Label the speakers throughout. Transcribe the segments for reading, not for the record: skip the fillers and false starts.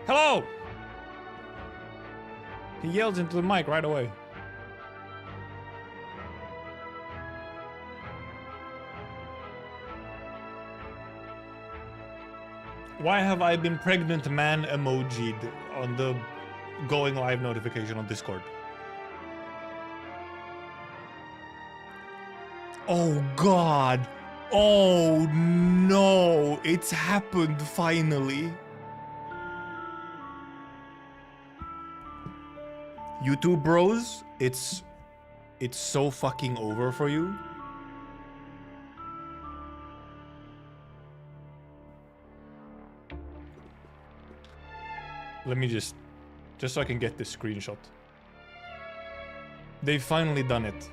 Speaker 1: Hello! He yells into the mic right away. Why have I been pregnant man emoji'd on the going live notification on Discord? Oh god! Oh no! It's happened finally! YouTube bros, it's so fucking over for you. Let me just so I can get this screenshot. They've finally done it.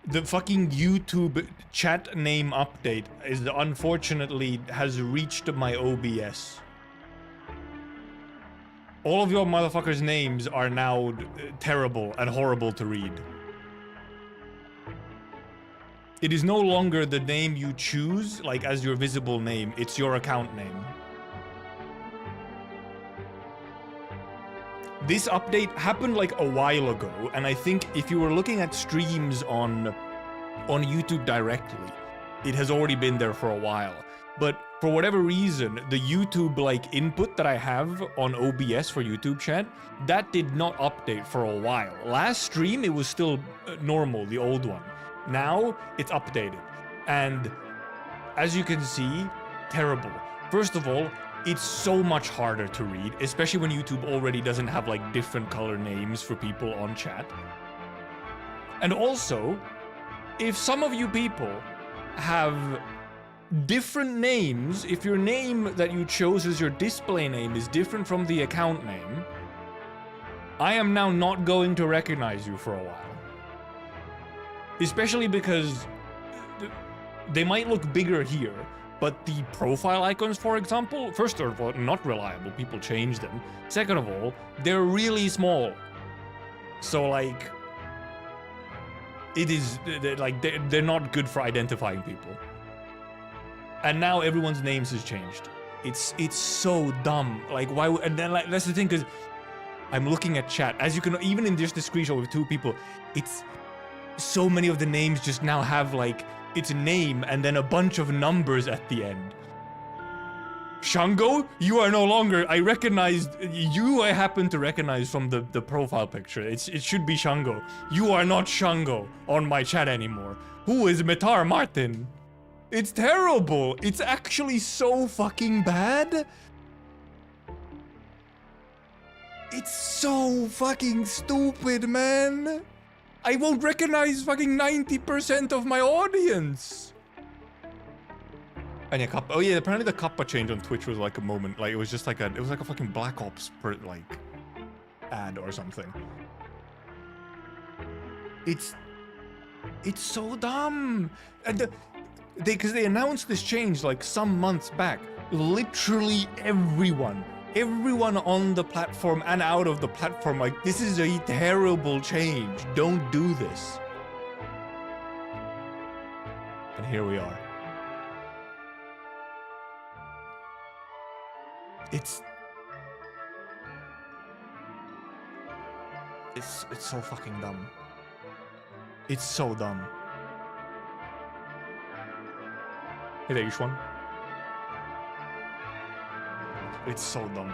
Speaker 1: The fucking YouTube chat name update is unfortunately has reached my OBS. All of your motherfuckers' names are now terrible and horrible to read. It is no longer the name you choose, like as your visible name, it's your account name. This update happened like a while ago, and I think if you were looking at streams on YouTube directly, it has already been there for a while. But for whatever reason, the YouTube like input that I have on OBS for YouTube chat, that did not update for a while. Last stream, it was still normal, the old one. Now, it's updated. And as you can see, terrible. First of all, it's so much harder to read, especially when YouTube already doesn't have like different color names for people on chat. And also, if some of you people have different names, if your name that you chose as your display name is different from the account name, I am now not going to recognize you for a while. Especially because they might look bigger here, but the profile icons, for example, first of all, not reliable, people change them. Second of all, they're really small. So like, it is, they're not good for identifying people. And now everyone's names has changed. It's so dumb. Like why, and then like, that's the thing, cause I'm looking at chat, as you can, even in just the screenshot with two people, it's so many of the names just now have like, its name and then a bunch of numbers at the end. Shango, you are no longer, I recognized, you I happen to recognize from the profile picture. It should be Shango. You are not Shango on my chat anymore. Who is Metar Martin? It's terrible. It's actually so fucking bad. It's so fucking stupid, man. I won't recognize fucking 90% of my audience. And yeah, oh yeah, apparently the kappa change on Twitch was like a moment, like it was just like it was like a fucking Black Ops ad or something. It's so dumb. And because they announced this change like some months back. Literally everyone on the platform and out of the platform, like, this is a terrible change. Don't do this. And here we are. It's so fucking dumb. It's so dumb. Hey there, Yushwan. It's so dumb.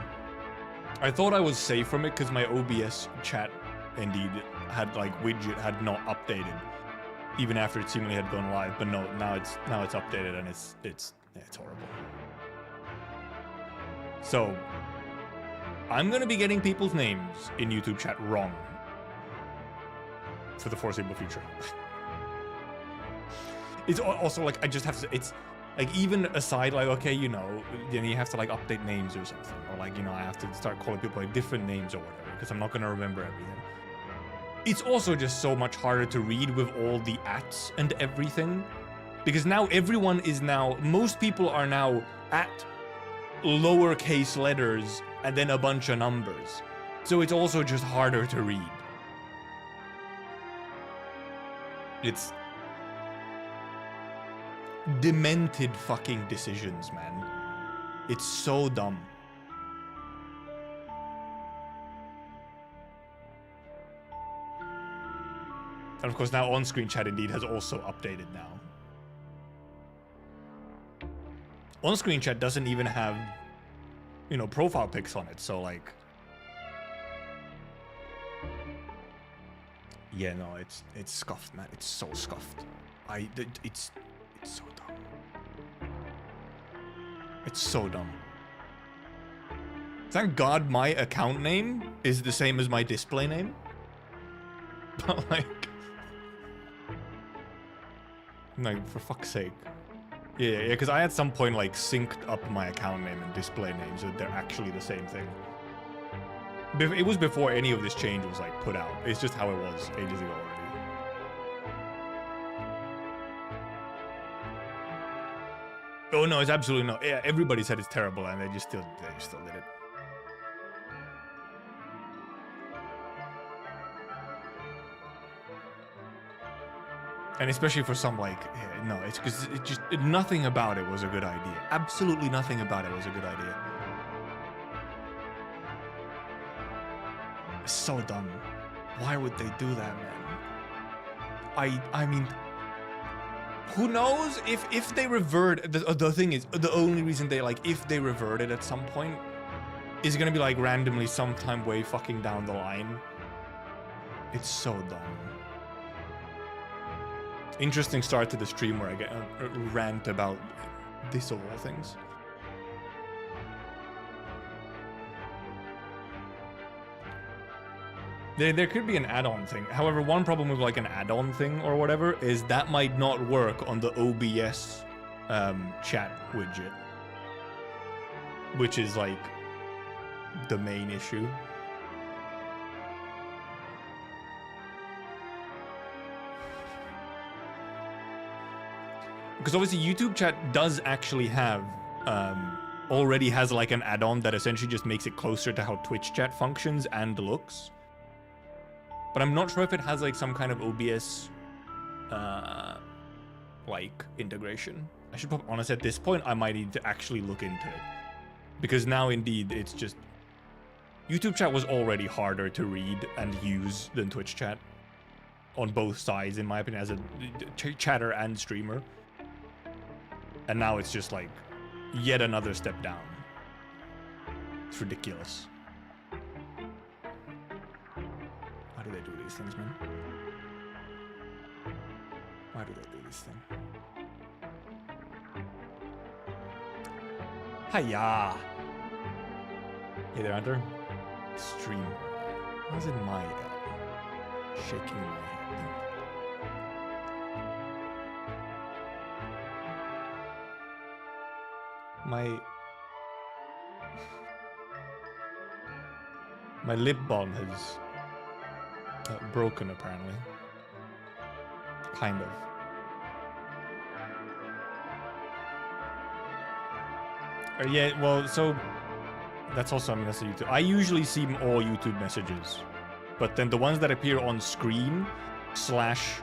Speaker 1: I thought I was safe from it because my OBS chat indeed had like widget had not updated, even after it seemingly had gone live. But no, now it's updated and it's horrible. So I'm gonna be getting people's names in YouTube chat wrong for the foreseeable future. It's also like I just have to. It's like, even aside, like, okay, you know, then you have to like update names or something, or like, you know, I have to start calling people like different names or whatever, because I'm not gonna remember everything. It's also just so much harder to read with all the ats and everything, because now everyone is most people are now at lowercase letters and then a bunch of numbers. So it's also just harder to read. It's demented fucking decisions, man. It's so dumb. And of course now on-screen chat indeed has also updated now. On-screen chat doesn't even have, you know, profile pics on it, so like... Yeah, no, it's scuffed, man. It's so scuffed. It's so dumb. It's so dumb. Thank God my account name is the same as my display name. But like, for fuck's sake. Yeah, because I at some point like synced up my account name and display name so they're actually the same thing. It was before any of this change was like put out. It's just how it was ages ago already. Oh no, it's absolutely not. Yeah, everybody said it's terrible and they just still did it. And especially for some like, yeah, no, it's because it just, nothing about it was a good idea. Absolutely nothing about it was a good idea. It's so dumb. Why would they do that, man? I mean, who knows if they revert, the thing is, the only reason they like, if they reverted at some point, is gonna be like randomly sometime way fucking down the line. It's so dumb. Interesting start to the stream where I get a rant about this of all things. There could be an add-on thing. However, one problem with like an add-on thing or whatever is that might not work on the OBS chat widget, which is like the main issue. Because obviously YouTube chat does actually have, already has like an add-on that essentially just makes it closer to how Twitch chat functions and looks. But I'm not sure if it has like some kind of OBS, like integration. I should be honest, at this point, I might need to actually look into it. Because now indeed, it's just, YouTube chat was already harder to read and use than Twitch chat. On both sides, in my opinion, as a chatter and streamer. And now it's just like yet another step down. It's ridiculous. Why do they do these things, man? Why do they do these things? Hiya! Hey there, Hunter. Stream. How's it my shaking my head? My lip balm has broken, apparently. Kind of. Yeah, well, so that's also, I mean, that's a YouTube. I usually see all YouTube messages, but then the ones that appear on screen slash.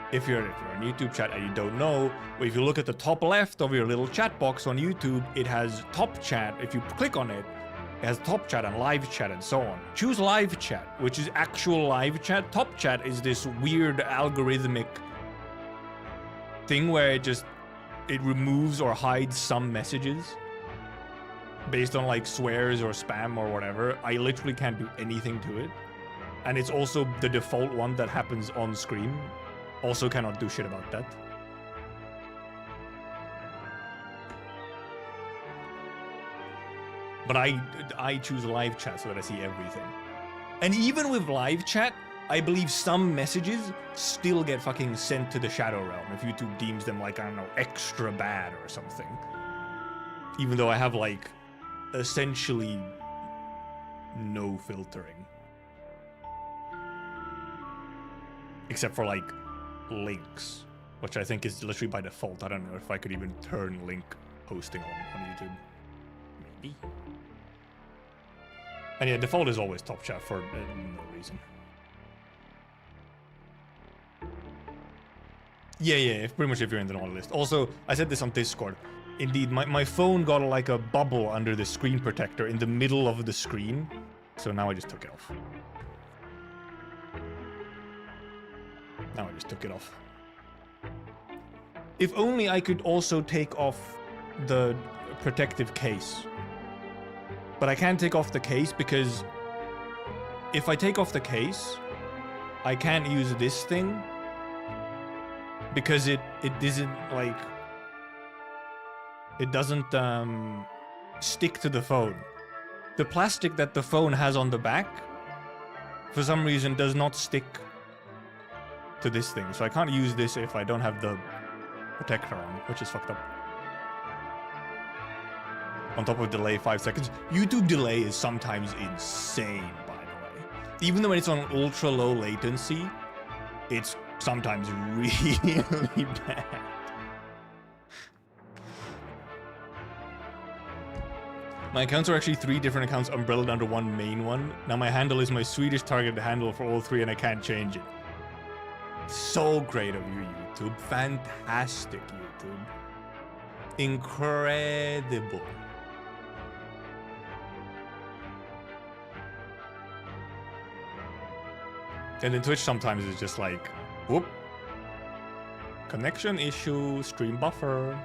Speaker 1: If you're in YouTube chat and you don't know, if you look at the top left of your little chat box on YouTube, it has top chat. If you click on it, it has top chat and live chat and so on. Choose live chat, which is actual live chat. Top chat is this weird algorithmic thing where it removes or hides some messages based on like swears or spam or whatever. I literally can't do anything to it. And it's also the default one that happens on screen. Also cannot do shit about that. But I choose live chat so that I see everything. And even with live chat, I believe some messages still get fucking sent to the Shadow Realm if YouTube deems them like, I don't know, extra bad or something. Even though I have like essentially no filtering. Except for like links, which I think is literally by default. I don't know if I could even turn link posting on YouTube. Maybe. And yeah, default is always top chat for no reason. Yeah, pretty much if you're in the knowledge list. Also, I said this on Discord. Indeed, my phone got like a bubble under the screen protector in the middle of the screen. So now I just took it off. If only I could also take off the protective case. But I can't take off the case because if I take off the case, I can't use this thing because it isn't like, it doesn't stick to the phone. The plastic that the phone has on the back, for some reason, does not stick to this thing. So I can't use this if I don't have the protector on, which is fucked up. On top of delay 5 seconds. YouTube delay is sometimes insane, by the way. Even though when it's on ultra low latency, it's sometimes really bad. My accounts are actually 3 different accounts umbrellaed under one main one. Now my handle is my Swedish target handle for all 3 and I can't change it. So great of you, YouTube. Fantastic, YouTube. Incredible. And then Twitch sometimes is just like, whoop. Connection issue, stream buffer.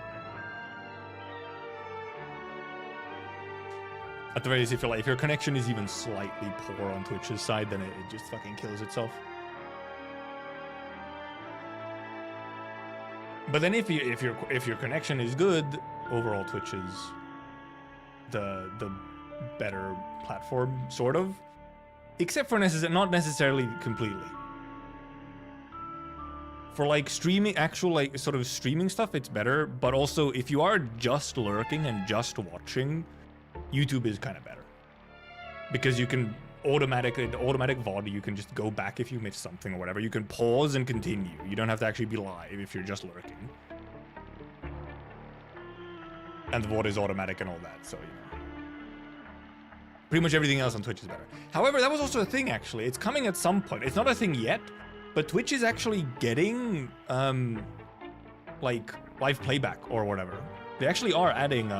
Speaker 1: At the very least, if your connection is even slightly poor on Twitch's side, then it just fucking kills itself. But then if your connection is good, overall Twitch is the better platform, sort of. Except for not necessarily completely. For like streaming, actual like sort of streaming stuff, it's better. But also, if you are just lurking and just watching, YouTube is kind of better. Because you can automatic VOD, you can just go back if you missed something or whatever. You can pause and continue. You don't have to actually be live if you're just lurking. And the VOD is automatic and all that, so you know. Pretty much everything else on Twitch is better. However, that was also a thing, actually. It's coming at some point. It's not a thing yet, but Twitch is actually getting, like, live playback or whatever. They actually are adding,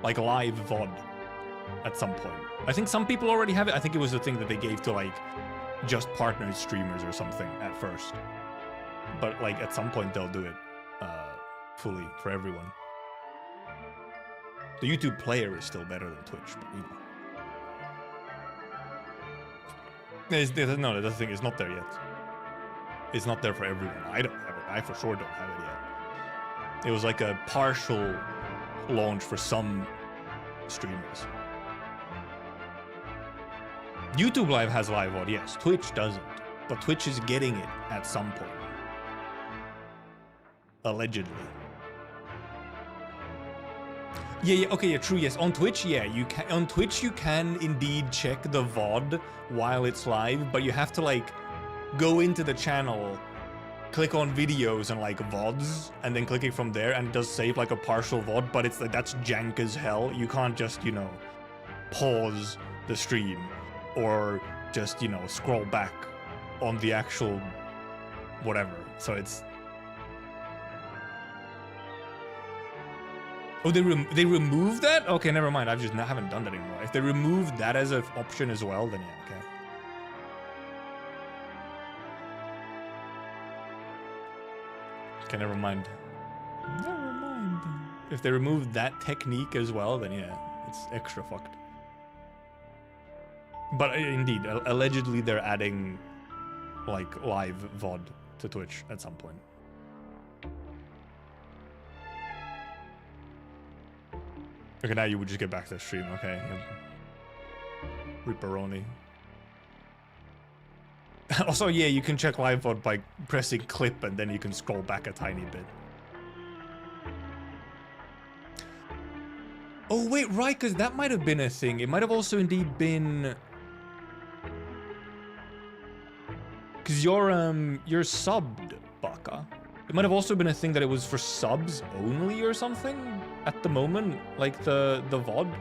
Speaker 1: like, live VOD at some point. I think some people already have it. I think it was a thing that they gave to, like, just partner streamers or something at first. But, like, at some point they'll do it fully for everyone. The YouTube player is still better than Twitch, but you know. No, the thing is not there yet. It's not there for everyone. I don't have it. I for sure don't have it yet. It was like a partial launch for some streamers. YouTube Live has live VOD, yes. Twitch doesn't. But Twitch is getting it at some point. Allegedly. Yeah, okay, yeah, true, yes. On Twitch, yeah, you can. On Twitch, you can indeed check the VOD while it's live, but you have to, like, go into the channel, click on videos and, like, VODs, and then clicking from there, and it does save, like, a partial VOD, but it's like, that's jank as hell. You can't just, you know, pause the stream, or just, you know, scroll back on the actual whatever. So it's... Oh, they removed that? Okay, never mind. I haven't done that anymore. If they removed that as an option as well, then yeah, okay. Okay, never mind. Never mind. If they removed that technique as well, then yeah, it's extra fucked. But indeed, allegedly they're adding, like, live VOD to Twitch at some point. Okay, now you would just get back to the stream, okay. Ripperoni. Also, yeah, you can check live VOD by pressing clip and then you can scroll back a tiny bit. Oh, wait, right, because that might have been a thing. It might have also indeed been... Because you're subbed, Baka. It might have also been a thing that it was for subs only or something at the moment, like the VOD.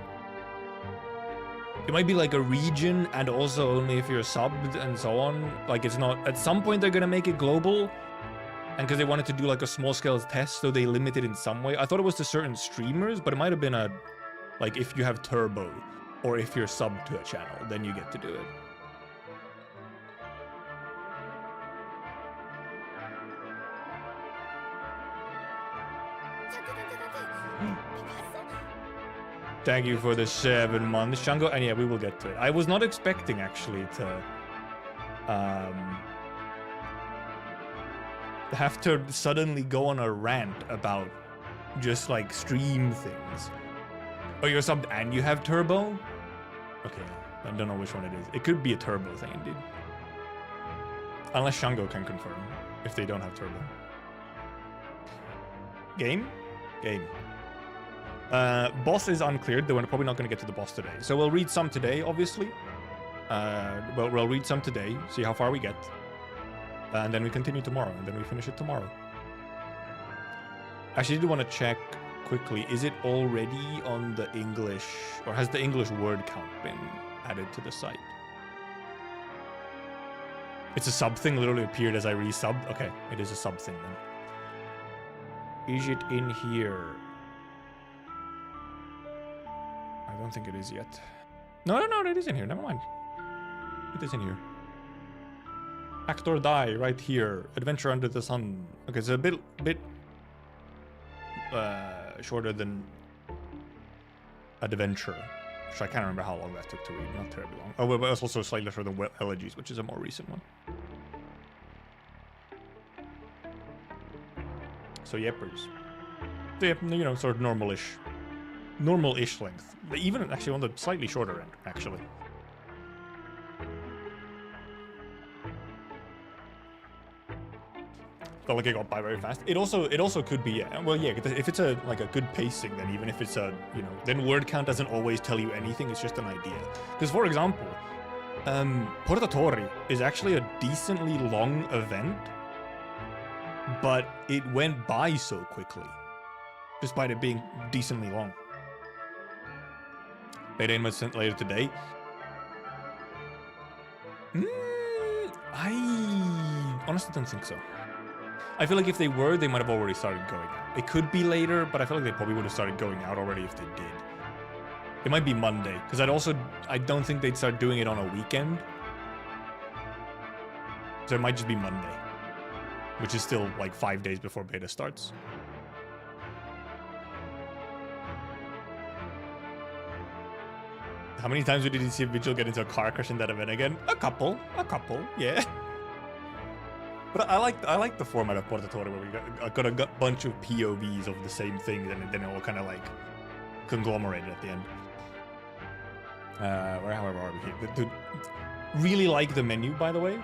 Speaker 1: It might be like a region and also only if you're subbed and so on. Like it's not, at some point they're gonna make it global, And because they wanted to do like a small scale test, so they limited in some way. I thought it was to certain streamers, but it might have been a, like if you have turbo or if you're sub to a channel, then you get to do it. Thank you for the 7 months, Shango. And yeah, we will get to it. I was not expecting actually to have to suddenly go on a rant about just like stream things. Oh, you're subbed and you have turbo? Okay, I don't know which one it is. It could be a turbo thing indeed. Unless Shango can confirm if they don't have turbo. Game? Game. Boss is uncleared, though we're probably not going to get to the boss today. So we'll read some today, obviously. Well, we'll read some today, see how far we get. And then we continue tomorrow, and then we finish it tomorrow. Actually, I do want to check quickly. Is it already on the English, or has the English word count been added to the site? It's a sub thing, literally appeared as I resubbed. Okay, it is a sub thing then. Is it in here? I don't think it is yet. No, it is in here. Never mind. It is in here. Act or Die, right here. Adventure Under the Sun. Okay, it's a bit shorter than Adventure, which I can't remember how long that took to read. Not terribly long. Oh, but it's also slightly shorter than Elegies, which is a more recent one. So yepers. So, yeah, you know, sort of normal-ish length. Even actually on the slightly shorter end, actually. Felt like it got by very fast. It also could be, yeah. Well, yeah, if it's a like a good pacing, then even if it's a, you know, then word count doesn't always tell you anything. It's just an idea. Because for example, Portatori is actually a decently long event, but it went by so quickly, despite it being decently long. Beta was sent later today. I honestly don't think so. I feel like if they were, they might have already started going out. It could be later, but I feel like they probably would have started going out already if they did. It might be Monday, because I don't think they'd start doing it on a weekend. So it might just be Monday, which is still like 5 days before beta starts. How many times did you see a Vigil get into a car crash in that event again? A couple, yeah. But I like the format of Portatori where we got a bunch of POVs of the same thing, and then it all kind of like conglomerated at the end. However are we here? Really like the menu, by the way.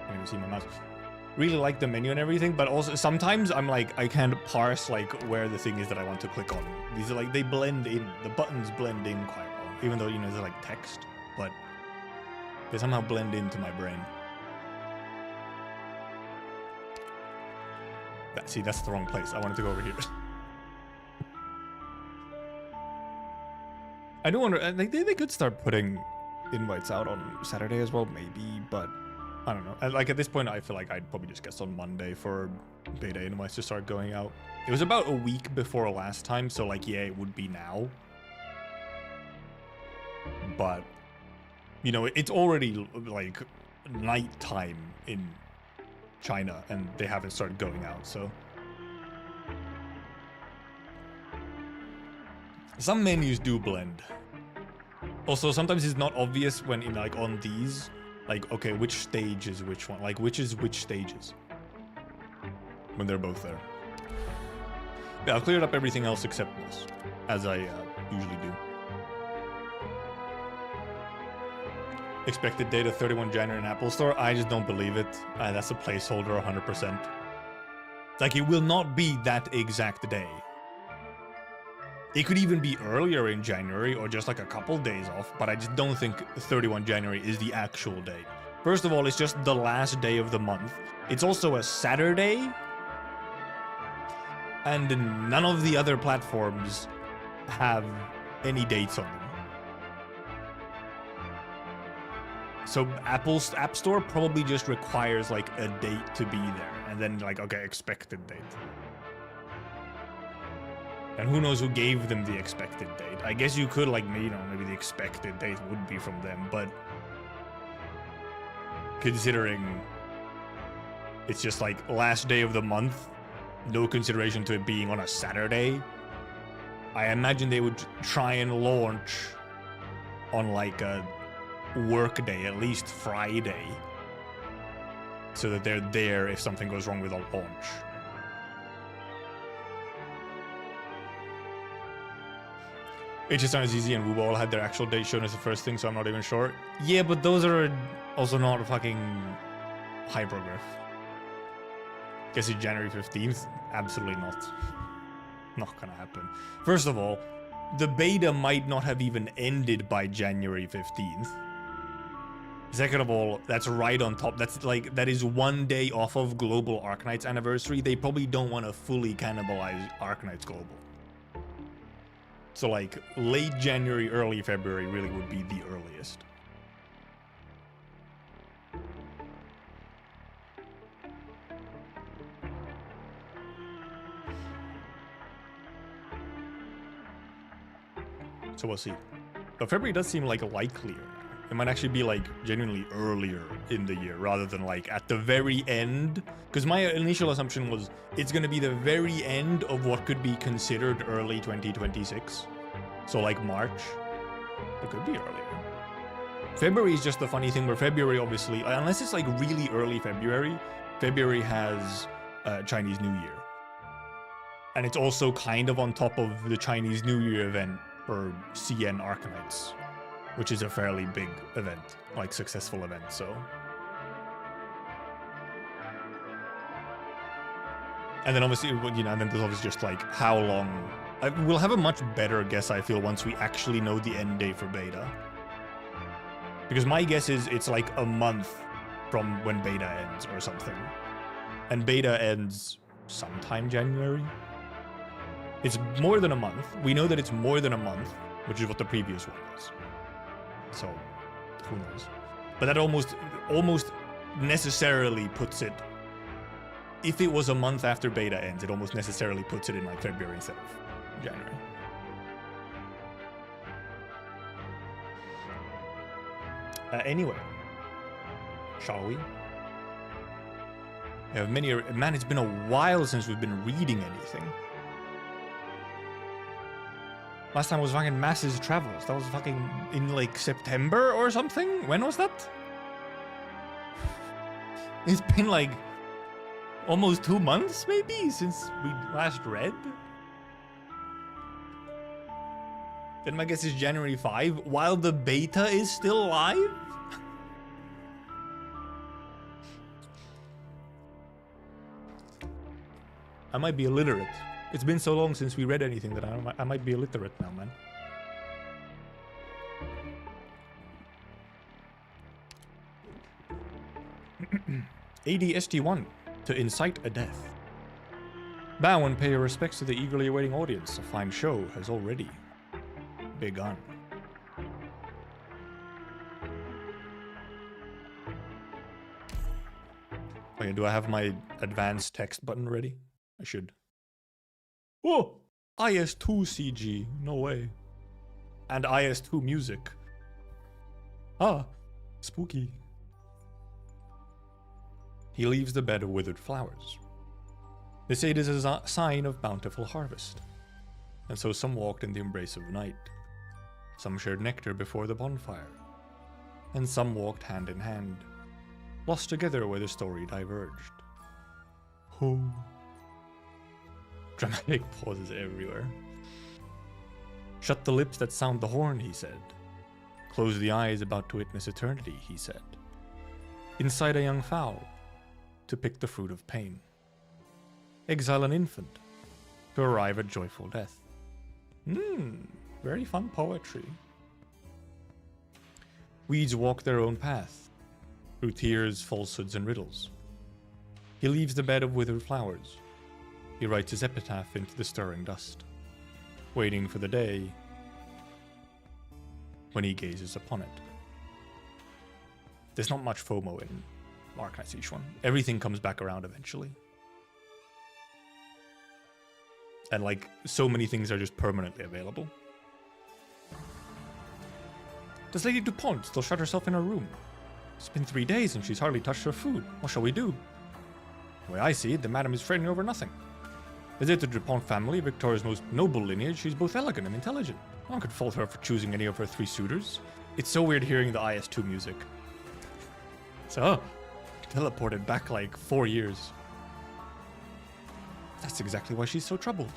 Speaker 1: I can see my mouse. Really like the menu and everything, but also sometimes I'm like, I can't parse like where the thing is that I want to click on. These are like, they blend in. The buttons blend in quite well, even though, you know, they're like text, but they somehow blend into my brain. See, that's the wrong place. I wanted to go over here. I do wonder, like, they could start putting invites out on Saturday as well, maybe, but I don't know. Like, at this point, I feel like I'd probably just guess on Monday for beta invites to start going out. It was about a week before last time, so, like, yeah, it would be now. But, you know, it's already, like, nighttime in China, and they haven't started going out, so. Some menus do blend. Also, sometimes it's not obvious when in like on these, like, okay, which stage is which one? Like, which is which stages? When they're both there. Yeah, I've cleared up everything else except this, as I usually do. Expected date of 31 January in Apple Store. I just don't believe it. That's a placeholder 100%. Like, it will not be that exact day. It could even be earlier in January or just like a couple days off, but I just don't think 31 January is the actual date. First of all, it's just the last day of the month. It's also a Saturday. And none of the other platforms have any dates on them. So Apple's App Store probably just requires like a date to be there, and then like, okay, expected date. And who knows who gave them the expected date? I guess you could like, you know, maybe the expected date would be from them, but considering it's just like last day of the month, no consideration to it being on a Saturday, I imagine they would try and launch on like a work day, at least Friday, so that they're there if something goes wrong with a launch. HSRZZ and Wooba all had their actual date shown as the first thing, so I'm not even sure. Yeah, but those are also not fucking hypergraph. Guess it's January 15th? Absolutely not. Not gonna happen. First of all, the beta might not have even ended by January 15th. Second of all, that's right on top. That's like, that is 1 day off of Global Arknights anniversary. They probably don't want to fully cannibalize Arknights Global. So like late January, early February really would be the earliest. So we'll see. But February does seem like likelier. It might actually be like genuinely earlier in the year rather than like at the very end. Because my initial assumption was it's going to be the very end of what could be considered early 2026. So like March. It could be earlier. February is just the funny thing where February obviously, unless it's like really early February, February has Chinese New Year. And it's also kind of on top of the Chinese New Year event for CN Arknights, which is a fairly big event, like successful event, so. And then obviously, you know, and then there's obviously just like how long. We'll have a much better guess, I feel, once we actually know the end date for beta. Because my guess is it's like a month from when beta ends or something. And beta ends sometime January. It's more than a month. We know that it's more than a month, which is what the previous one was. So, who knows? But that almost necessarily puts it, if it was a month after beta ends, it almost necessarily puts it in like February instead of January. Anyway, shall we? Yeah, man, it's been a while since we've been reading anything. Last time was fucking Masses Travels. That was fucking in like September or something? When was that? It's been like almost 2 months maybe since we last read. Then my guess is January 5 while the beta is still live? I might be illiterate. It's been so long since we read anything that I might be illiterate now, man. ADST1, to incite a death. Bow and pay your respects to the eagerly awaiting audience. A fine show has already begun. Okay, do I have my advanced text button ready? I should. Oh! IS2 CG. No way. And IS2 music. Ah, spooky. He leaves the bed of withered flowers. They say it is a sign of bountiful harvest. And so some walked in the embrace of night. Some shared nectar before the bonfire. And some walked hand in hand, lost together where the story diverged. Oh. Dramatic pauses everywhere. Shut the lips that sound the horn, he said. Close the eyes about to witness eternity, he said. Inside a young fowl, to pick the fruit of pain. Exile an infant, to arrive at joyful death. Very fun poetry. Weeds walk their own path, through tears, falsehoods, and riddles. He leaves the bed of withered flowers. He writes his epitaph into the stirring dust, waiting for the day when he gazes upon it. There's not much FOMO in Arknights each one. Everything comes back around eventually. And like, so many things are just permanently available. Does Lady Dupont still shut herself in her room? It's been 3 days and she's hardly touched her food. What shall we do? The way I see it, the madam is fretting over nothing. Is it the Dupont family, Victoria's most noble lineage? She's both elegant and intelligent. No one could fault her for choosing any of her 3 suitors. It's so weird hearing the IS-2 music. So, teleported back like 4 years. That's exactly why she's so troubled.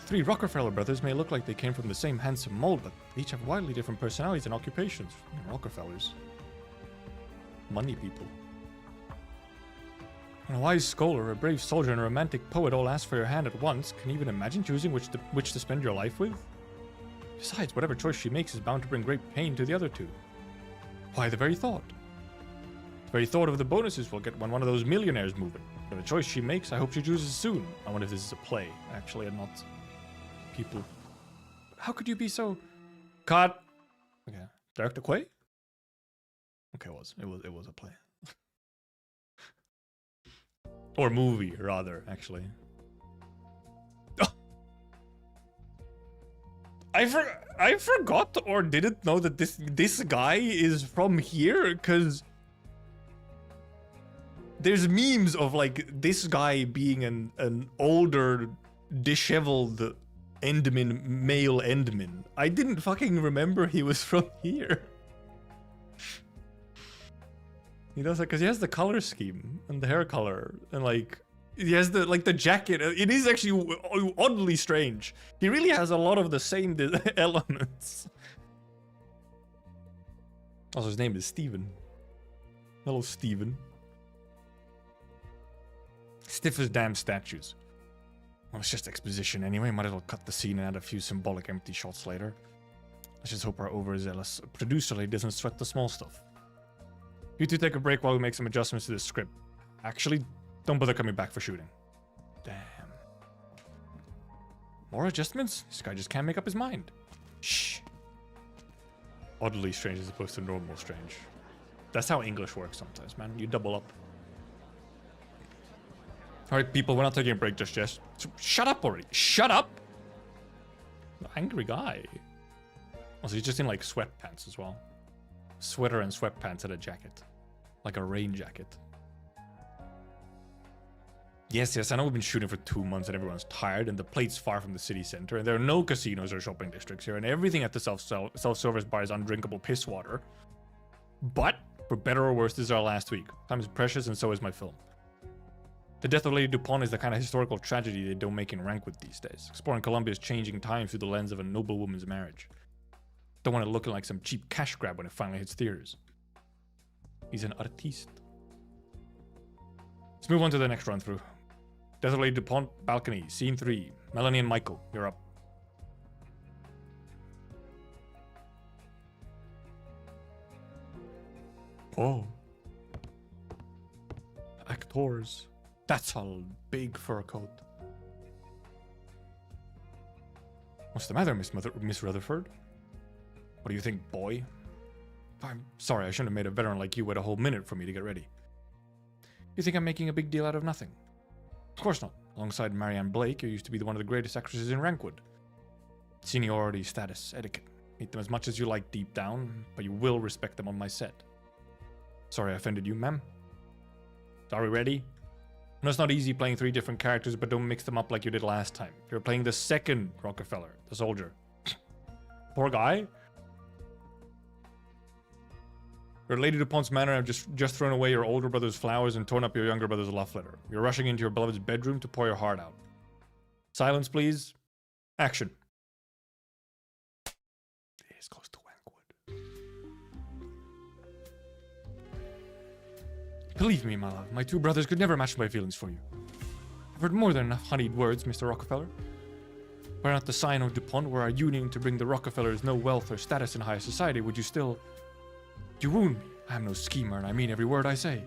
Speaker 1: The 3 Rockefeller brothers may look like they came from the same handsome mold, but they each have widely different personalities and occupations. Rockefellers. Money people. And a wise scholar, a brave soldier, and a romantic poet all ask for your hand at once. Can you even imagine choosing which to spend your life with? Besides, whatever choice she makes is bound to bring great pain to the other 2. Why the very thought? The very thought of the bonuses we'll get when one of those millionaires move it. For the choice she makes, I hope she chooses soon. I wonder if this is a play, actually, and not people. How could you be so... Cut! Okay. Director Quay? Okay, it was a play. Or movie, rather, actually. Oh. I forgot or didn't know that this guy is from here, because there's memes of like this guy being an older, disheveled Endman, male Endman. I didn't fucking remember he was from here. He does that because he has the color scheme and the hair color, and like he has the the jacket. It is actually oddly strange. He really has a lot of the same elements. Also, his name is Steven. Hello, Steven. Stiff as damn statues. Well, it's just exposition anyway. Might as well cut the scene and add a few symbolic empty shots later. Let's just hope our overzealous producer lady doesn't sweat the small stuff. You two take a break while we make some adjustments to the script. Actually, don't bother coming back for shooting. Damn. More adjustments? This guy just can't make up his mind. Shh. Oddly strange as opposed to normal strange. That's how English works sometimes, man. You double up. Alright, people, we're not taking a break just yet. So shut up already. Shut up! Angry guy. Also, he's just in like sweatpants as well. Sweater and sweatpants and a jacket. Like a rain jacket. Yes, I know we've been shooting for 2 months and everyone's tired and the plate's far from the city center and there are no casinos or shopping districts here and everything at the self-service bar is undrinkable piss water. But, for better or worse, this is our last week. Time is precious and so is my film. The death of Lady Dupont is the kind of historical tragedy they don't make in Rankwood these days. Exploring Columbia's changing times through the lens of a noble woman's marriage. Don't want it looking like some cheap cash grab when it finally hits theaters. He's an artiste. Let's move on to the next run through. Death of Lady Dupont, balcony, scene 3. Melanie and Michael, you're up. Oh. Actors. That's a big fur coat. What's the matter, Miss Rutherford? What do you think, boy? I'm sorry, I shouldn't have made a veteran like you wait a whole minute for me to get ready. You think I'm making a big deal out of nothing? Of course not. Alongside Marianne Blake, you used to be one of the greatest actresses in Rankwood. Seniority, status, etiquette. Hate them as much as you like deep down, but you will respect them on my set. Sorry I offended you, ma'am. Are we ready? I know it's not easy playing 3 different characters, but don't mix them up like you did last time. You're playing the second Rockefeller, the soldier. Poor guy. You're at Lady Dupont's manor and have just thrown away your older brother's flowers and torn up your younger brother's love letter. You're rushing into your beloved's bedroom to pour your heart out. Silence, please. Action. It is close to Rankwood. Believe me, my love, my 2 brothers could never match my feelings for you. I've heard more than enough honeyed words, Mr. Rockefeller. Were not the sign of DuPont, were our union to bring the Rockefellers no wealth or status in high society, would you still... You wound me. I am no schemer, and I mean every word I say.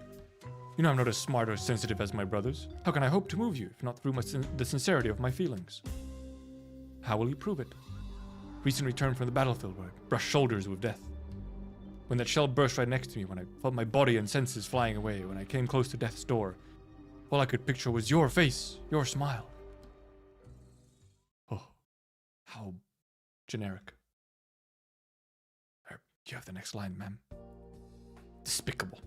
Speaker 1: You know I'm not as smart or sensitive as my brothers. How can I hope to move you, if not through the sincerity of my feelings? How will you prove it? Recent return from the battlefield where I brushed shoulders with death. When that shell burst right next to me, when I felt my body and senses flying away, when I came close to death's door, all I could picture was your face, your smile. Oh, how generic. You have the next line, ma'am. Despicable.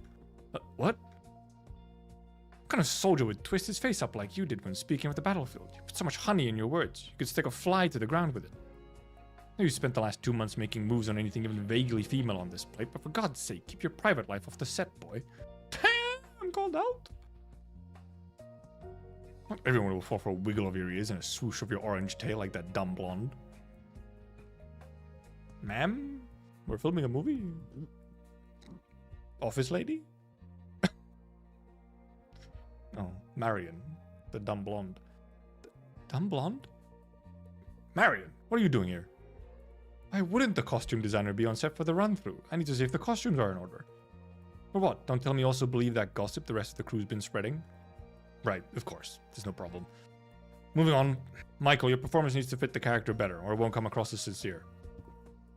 Speaker 1: What? What kind of soldier would twist his face up like you did when speaking of the battlefield? You put so much honey in your words, you could stick a fly to the ground with it. I know you spent the last 2 months making moves on anything even vaguely female on this plate, but for God's sake, keep your private life off the set, boy. Damn, I'm called out. Not everyone will fall for a wiggle of your ears and a swoosh of your orange tail like that dumb blonde. Ma'am? We're filming a movie? Office lady? Oh, Marion. The dumb blonde. Dumb blonde? Marion, what are you doing here? Why wouldn't the costume designer be on set for the run-through? I need to see if the costumes are in order. Or what? Don't tell me you also believe that gossip the rest of the crew's been spreading? Right, of course. There's no problem. Moving on. Michael, your performance needs to fit the character better, or it won't come across as sincere.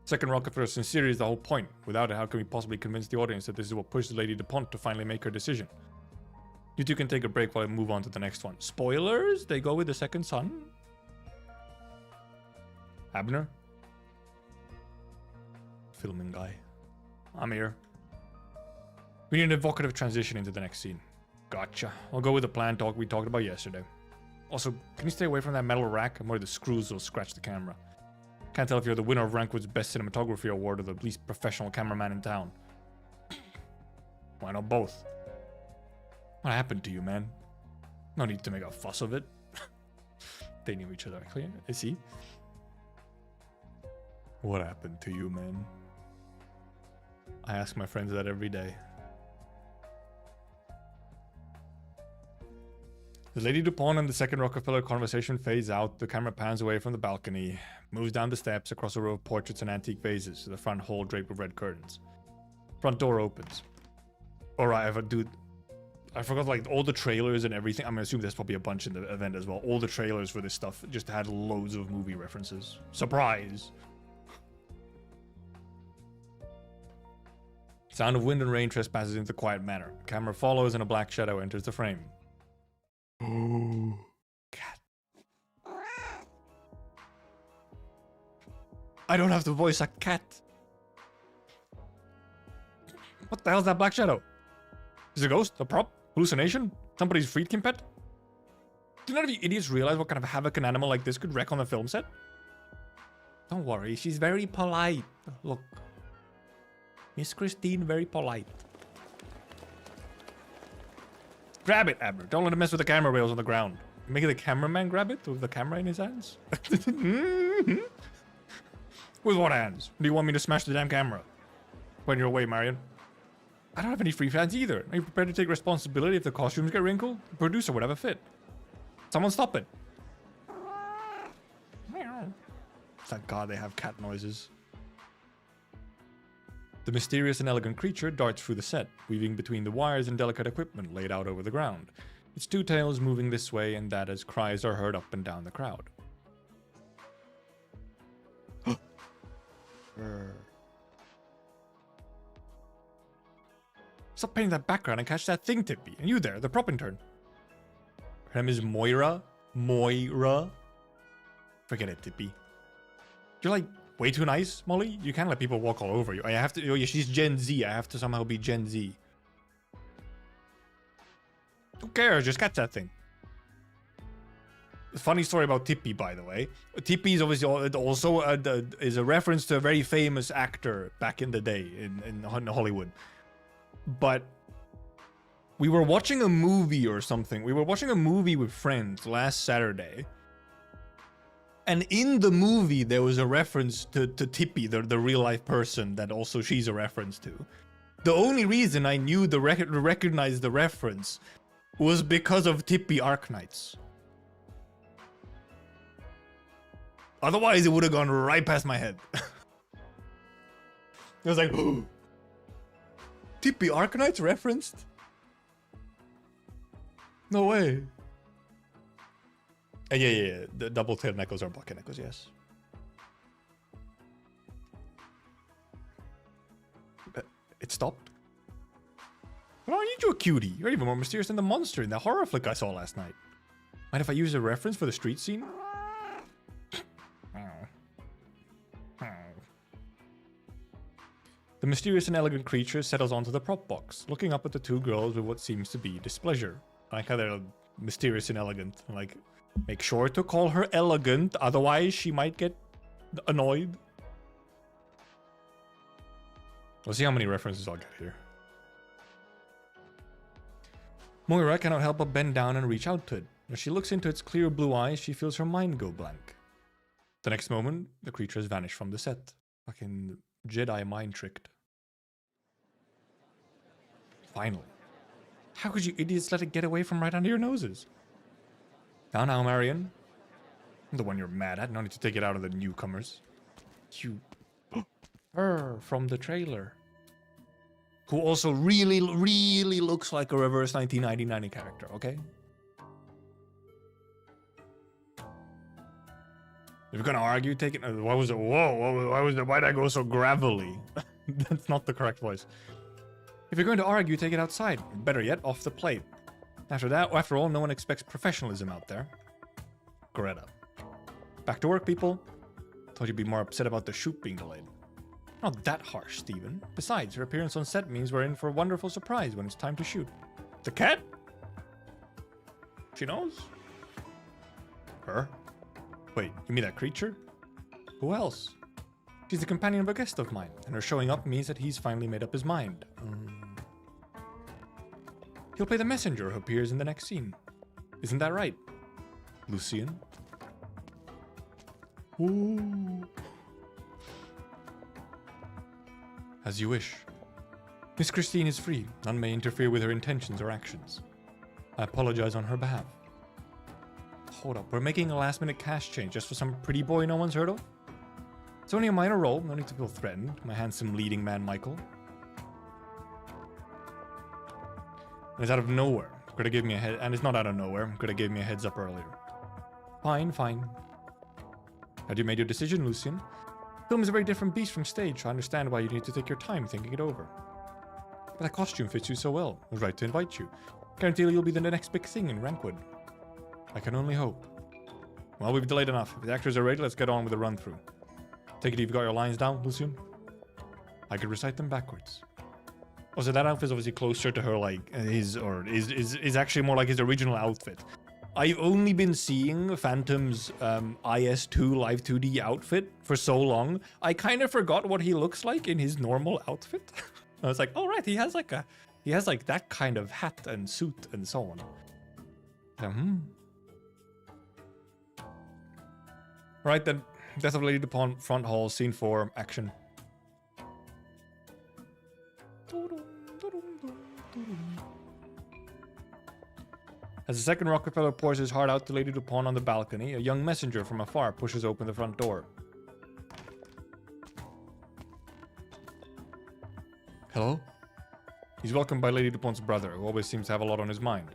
Speaker 1: Second Rockefeller's sincerity is the whole point. Without it, how can we possibly convince the audience that this is what pushed Lady DuPont to finally make her decision? You two can take a break while I move on to the next one. Spoilers? They go with the second son? Abner? Filming guy. I'm here. We need an evocative transition into the next scene. Gotcha. I'll go with the plan we talked about yesterday. Also, can you stay away from that metal rack? I'm worried the screws will scratch the camera. Can't tell if you're the winner of Rankwood's Best Cinematography Award or the least professional cameraman in town. Why not both? What happened to you, man? No need to make a fuss of it. They knew each other, clear. Is he? What happened to you, man? I ask my friends that every day. The Lady DuPont and the second Rockefeller conversation fades out. The camera pans away from the balcony, moves down the steps across a row of portraits and antique vases to the front hall draped with red curtains. Front door opens. Alright, dude, I forgot like all the trailers and everything. I'm gonna assume there's probably a bunch in the event as well. All the trailers for this stuff just had loads of movie references. Surprise! Sound of wind and rain trespasses into the quiet manor. Camera follows and a black shadow enters the frame. Oh, cat. I don't have to voice a cat. What the hell's that black shadow? Is it a ghost? A prop? Hallucination? Somebody's Friedkin pet? Do none of you idiots realize what kind of havoc an animal like this could wreak on a film set? Don't worry, she's very polite. Look. Miss Christine, very polite. Grab it, Abner. Don't let him mess with the camera rails on the ground. Make the cameraman grab it with the camera in his hands? With what hands? Do you want me to smash the damn camera? When you're away, Marion. I don't have any free hands either. Are you prepared to take responsibility if the costumes get wrinkled? The producer would have a fit. Someone stop it. Thank God they have cat noises. The mysterious and elegant creature darts through the set, weaving between the wires and delicate equipment laid out over the ground, its two tails moving this way and that as cries are heard up and down the crowd. Stop painting that background and catch that thing, Tippy. And you there, the prop intern. Her name is Moira. Moira. Forget it, Tippy. You're like way too nice, Molly. You can't let people walk all over you. I have to. Oh yeah, she's Gen Z. I have to somehow be Gen Z. Who cares? Just catch that thing. Funny story about Tippy, by the way. Tippy is obviously also is a reference to a very famous actor back in the day in Hollywood. But we were watching a movie or something. We were watching a movie with friends last Saturday. And in the movie, there was a reference to Tippy, the real life person that also she's a reference to. The only reason I knew recognized the reference was because of Tippy Arknights. Otherwise, it would have gone right past my head. I was like, oh, Tippy Arknights referenced? No way. Yeah. The double-tailed neckles are bucket neckles, yes. It stopped. Well, aren't you a cutie? You're even more mysterious than the monster in the horror flick I saw last night. Mind if I use a reference for the street scene? The mysterious and elegant creature settles onto the prop box, looking up at the two girls with what seems to be displeasure. I like how they're mysterious and elegant. Like, make sure to call her elegant, otherwise she might get annoyed. We'll see how many references I'll get here. Moira cannot help but bend down and reach out to it. As she looks into its clear blue eyes, she feels her mind go blank. The next moment, the creature has vanished from the set. Fucking Jedi mind tricked. Finally. How could you idiots let it get away from right under your noses? Now, Marion. I'm the one you're mad at. No need to take it out of the newcomers. You... Her from the trailer. Who also really looks like a reverse 1990 character, okay? If you're gonna argue, take it... What was it? Whoa, why'd I go so gravelly? That's not the correct voice. If you're going to argue, take it outside. Better yet, off the plate. After all, no one expects professionalism out there. Greta. Back to work, people. Thought you'd be more upset about the shoot being delayed. Not that harsh, Steven. Besides, her appearance on set means we're in for a wonderful surprise when it's time to shoot. The cat? She knows? Her? Wait, you mean that creature? Who else? She's the companion of a guest of mine, and her showing up means that he's finally made up his mind. He'll play the messenger who appears in the next scene. Isn't that right, Lucian? Ooh. As you wish. Miss Christine is free. None may interfere with her intentions or actions. I apologize on her behalf. Hold up, we're making a last-minute cash change just for some pretty boy no one's heard of? It's only a minor role, no need to feel threatened, my handsome leading man Michael. And it's out of nowhere. Could have given me a head, and it's not out of nowhere. Could have given me a heads up earlier. Fine. Had you made your decision, Lucian? Film is a very different beast from stage, so I understand why you need to take your time thinking it over. But that costume fits you so well. I was right to invite you. Guarantee you'll be the next big thing in Rankwood. I can only hope. Well, we've delayed enough. If the actors are ready, let's get on with the run-through. Take it you've got your lines down, Lucian? I could recite them backwards. Also, that outfit's obviously closer to her, like, is actually more like his original outfit. I've only been seeing Phantom's IS2 Live 2D outfit for so long, I kind of forgot what he looks like in his normal outfit. I was like, oh right, he has like that kind of hat and suit and so on. Right then, Death of Lady Dupont, front hall, scene 4, action. As the second Rockefeller pours his heart out to Lady Dupont on the balcony, a young messenger from afar pushes open the front door. Hello? He's welcomed by Lady Dupont's brother, who always seems to have a lot on his mind.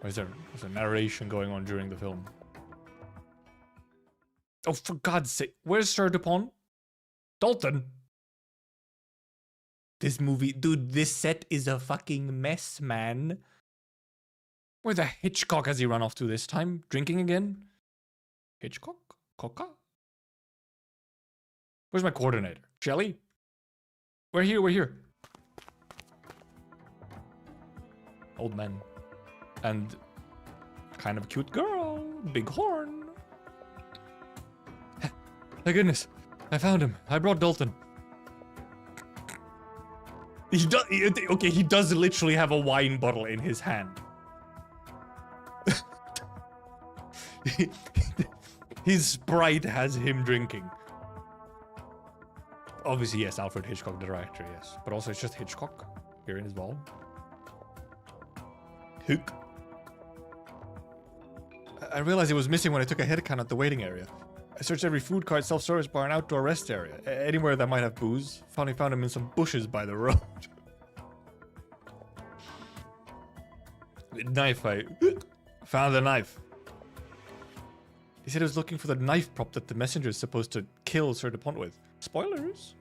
Speaker 1: Or is there narration going on during the film? Oh, for God's sake, where's Sir Dupont? Dalton? This movie, dude, this set is a fucking mess, man. Where the Hitchcock has he run off to this time? Drinking again? Hitchcock? Coca? Where's my coordinator? Shelly? We're here. Old man. And kind of cute girl. Big horn. My goodness. I found him. I brought Dalton. He does literally have a wine bottle in his hand. His sprite has him drinking. Obviously, yes, Alfred Hitchcock, the director, yes. But also, it's just Hitchcock here in his ball. Hook. I realized it was missing when I took a head count at the waiting area. I searched every food cart, self-service bar, and outdoor rest area. Anywhere that might have booze. Finally found him in some bushes by the road. Knife fight. Found the knife. He said he was looking for the knife prop that the messenger is supposed to kill Sir Dupont with. Spoilers?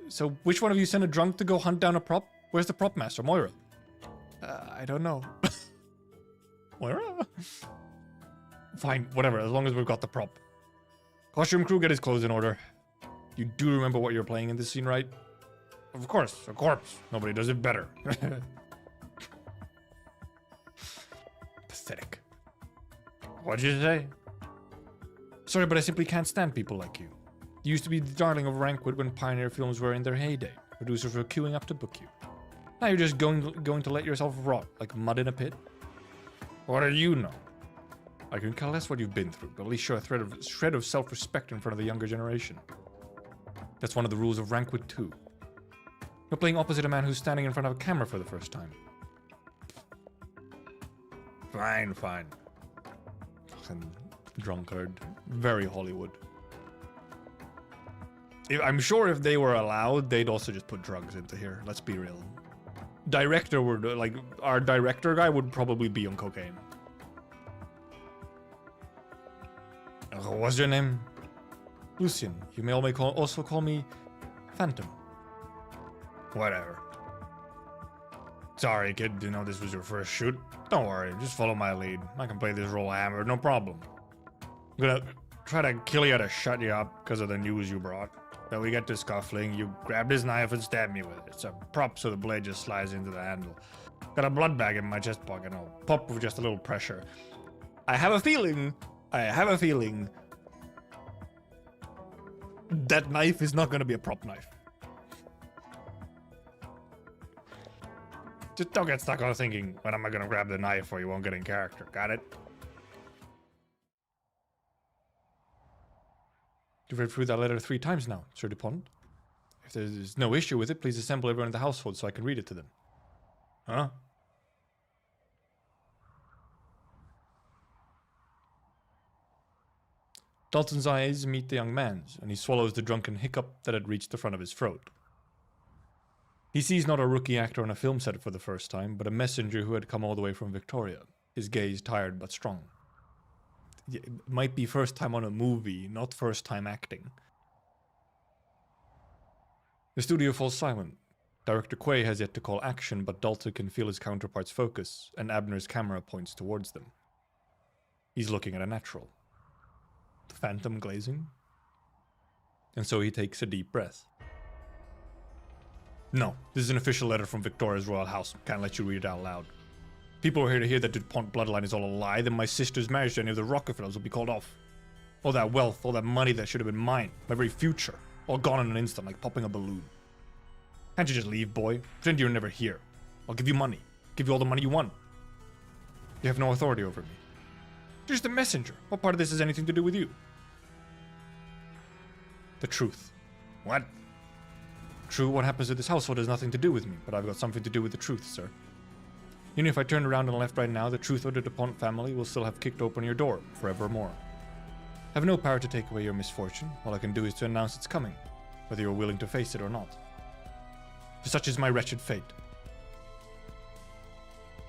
Speaker 1: So which one of you sent a drunk to go hunt down a prop? Where's the prop master, Moira? I don't know. Moira? Fine, whatever, as long as we've got the prop. Costume crew, get his clothes in order. You do remember what you're playing in this scene, right? Of course, a corpse. Nobody does it better. Pathetic. What'd you say? Sorry, but I simply can't stand people like you. You used to be the darling of Rankwood when Pioneer films were in their heyday. Producers were queuing up to book you. Now you're just going to let yourself rot like mud in a pit? What do you know? I can care less what you've been through, but at least show a shred of self-respect in front of the younger generation. That's one of the rules of Rankwood too. You're playing opposite a man who's standing in front of a camera for the first time. Fine, fine. And drunkard. Very Hollywood. I'm sure if they were allowed, they'd also just put drugs into here. Let's be real. Director would, like, our director guy would probably be on cocaine. What's your name? Lucian. You may also call me Phantom. Whatever. Sorry, kid. Didn't know this was your first shoot. Don't worry. Just follow my lead. I can play this role hammered, no problem. I'm gonna try to kill you to shut you up because of the news you brought. Then we get to scuffling. You grabbed his knife and stabbed me with it. It's a prop, so the blade just slides into the handle. Got a blood bag in my chest pocket. I'll pop with just a little pressure. I have a feeling that knife is not going to be a prop knife. Just don't get stuck on thinking, when am I going to grab the knife or you won't get in character. Got it? You've read through that letter 3 times now, Sir Dupont. If there's no issue with it, please assemble everyone in the household so I can read it to them. Huh? Dalton's eyes meet the young man's, and he swallows the drunken hiccup that had reached the front of his throat. He sees not a rookie actor on a film set for the first time, but a messenger who had come all the way from Victoria, his gaze tired but strong. It might be first time on a movie, not first time acting. The studio falls silent. Director Quay has yet to call action, but Dalton can feel his counterpart's focus, and Abner's camera points towards them. He's looking at a natural. The phantom glazing. And so he takes a deep breath. No, this is an official letter from Victoria's royal house. Can't let you read it out loud. People are here to hear that DuPont bloodline is all a lie, then my sister's marriage to any of the Rockefellers will be called off. All that wealth, all that money that should have been mine, my very future, all gone in an instant like popping a balloon. Can't you just leave, boy? Pretend you're never here. I'll give you money. Give you all the money you want. You have no authority over me. You're just a messenger. What part of this has anything to do with you? The truth. What? True, what happens to this household has nothing to do with me, but I've got something to do with the truth, sir. Even if I turned around and left right now, the truth of the DuPont family will still have kicked open your door, forevermore. I have no power to take away your misfortune. All I can do is to announce it's coming, whether you're willing to face it or not. For such is my wretched fate.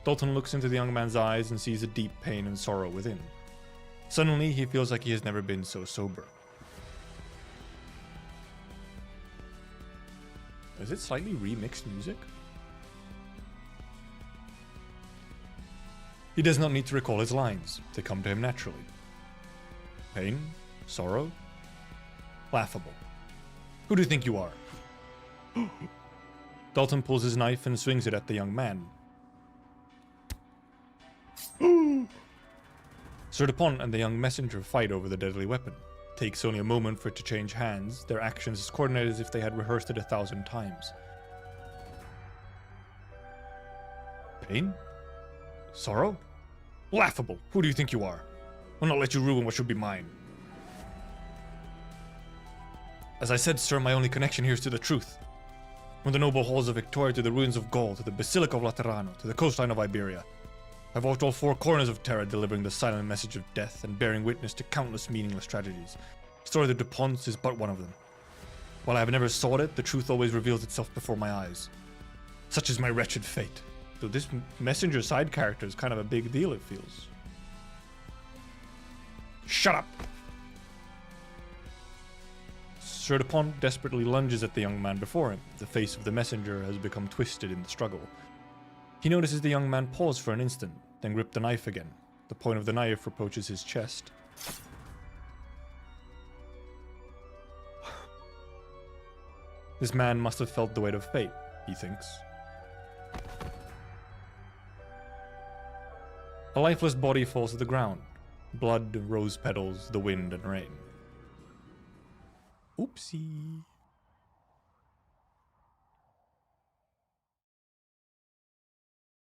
Speaker 1: Dalton looks into the young man's eyes and sees a deep pain and sorrow within. Suddenly, he feels like he has never been so sober. Is it slightly remixed music? He does not need to recall his lines. They come to him naturally. Pain? Sorrow? Laughable. Who do you think you are? Dalton pulls his knife and swings it at the young man. Sir Dupont and the young messenger fight over the deadly weapon. Takes only a moment for it to change hands, their actions as coordinated as if they had rehearsed it 1,000 times. Pain? Sorrow? Laughable! Who do you think you are? I'll not let you ruin what should be mine. As I said, sir, my only connection here is to the truth. From the noble halls of Victoria to the ruins of Gaul, to the Basilica of Laterano, to the coastline of Iberia. I've walked all 4 corners of Terra, delivering the silent message of death and bearing witness to countless meaningless tragedies. The story of the DuPonts is but one of them. While I have never sought it, the truth always reveals itself before my eyes. Such is my wretched fate. So this messenger side character is kind of a big deal, it feels. Shut up! Sir DuPont desperately lunges at the young man before him. The face of the messenger has become twisted in the struggle. He notices the young man pause for an instant, then grip the knife again. The point of the knife approaches his chest. This man must have felt the weight of fate, he thinks. A lifeless body falls to the ground. Blood, rose petals, the wind, and rain. Oopsie.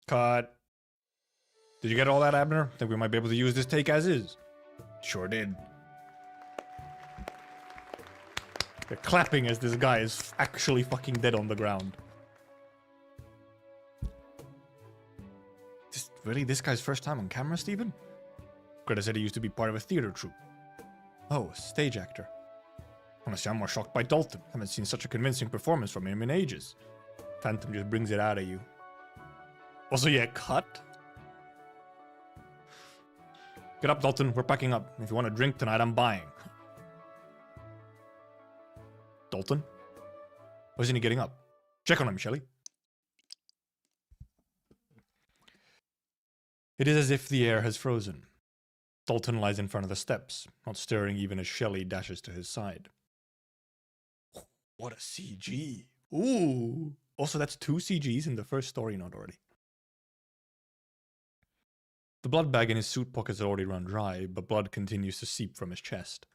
Speaker 1: Cut. Did you get all that, Abner? Think we might be able to use this take as is? Sure did. They're clapping as this guy is actually fucking dead on the ground. Really? This guy's first time on camera, Steven? Greta said he used to be part of a theater troupe. Oh, a stage actor. Honestly, I'm more shocked by Dalton. I haven't seen such a convincing performance from him in ages. Phantom just brings it out of you. Also, yeah, cut? Get up, Dalton. We're packing up. If you want a drink tonight, I'm buying. Dalton? Why isn't he getting up? Check on him, Shelley. It is as if the air has frozen. Dalton lies in front of the steps, not stirring even as Shelley dashes to his side. What a CG. Ooh. Also, that's 2 CGs in the first story note already. The blood bag in his suit pockets had already run dry, but blood continues to seep from his chest.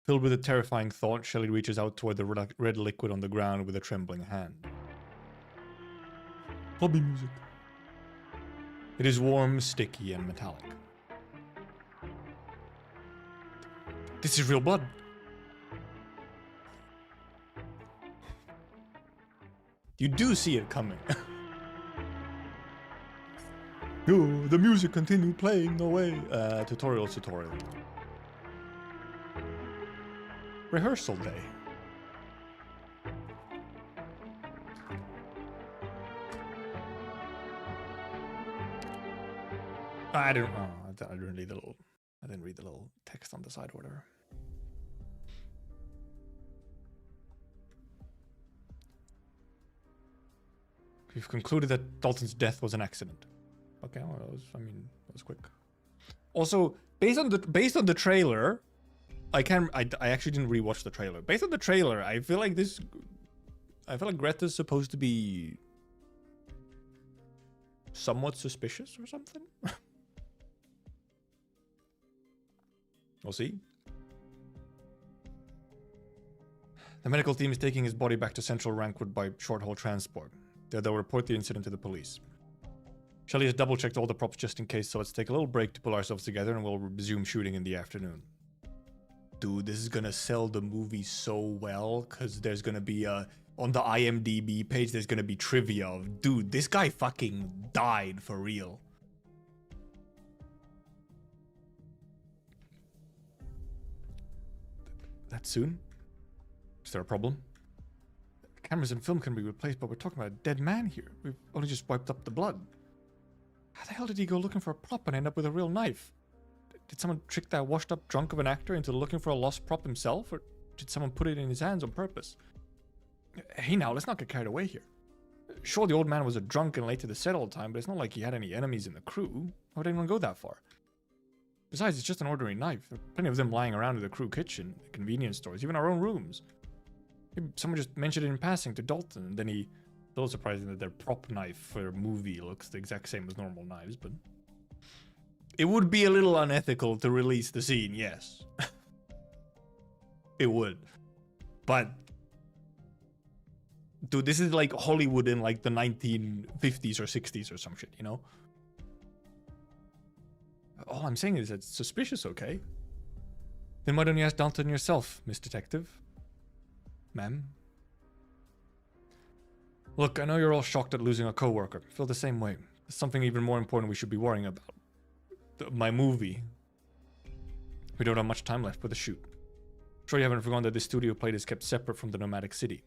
Speaker 1: Filled with a terrifying thought, Shelley reaches out toward the red liquid on the ground with a trembling hand. Hobby music. It is warm, sticky, and metallic. This is real blood. You do see it coming. Yo, the music continued playing away. Tutorial. Rehearsal day. I didn't read the little text on the side or whatever. We've concluded that Dalton's death was an accident. Okay, well, that was quick. Also, based on the trailer, I actually didn't rewatch the trailer. Based on the trailer, I feel like Greta's supposed to be somewhat suspicious or something. We'll see. The medical team is taking his body back to Central Rankwood by short-haul transport. There they'll report the incident to the police. Shelley has double-checked all the props just in case, so let's take a little break to pull ourselves together and we'll resume shooting in the afternoon. Dude, this is gonna sell the movie so well, because there's gonna be on the IMDb page, there's gonna be trivia of, dude, this guy fucking died for real. That soon? Is there a problem? Cameras and film can be replaced, but we're talking about a dead man here. We've only just wiped up the blood. How the hell did he go looking for a prop and end up with a real knife? Did someone trick that washed up drunk of an actor into looking for a lost prop himself? Or did someone put it in his hands on purpose? Hey now, let's not get carried away here. Sure, the old man was a drunk and late to the set all the time, but it's not like he had any enemies in the crew. Why would anyone go that far? Besides, it's just an ordinary knife. There are plenty of them lying around in the crew kitchen, the convenience stores, even our own rooms. Maybe someone just mentioned it in passing to Dalton, and then he... A little surprising that their prop knife for a movie looks the exact same as normal knives, but... It would be a little unethical to release the scene, yes. It would. But... Dude, this is like Hollywood in like the 1950s or 60s or some shit, you know? All I'm saying is it's suspicious, okay? Then why don't you ask Dalton yourself, Miss Detective? Ma'am? Look, I know you're all shocked at losing a coworker. I feel the same way. There's something even more important we should be worrying about. My movie. We don't have much time left for the shoot. Sure you haven't forgotten that the studio plate is kept separate from the nomadic city.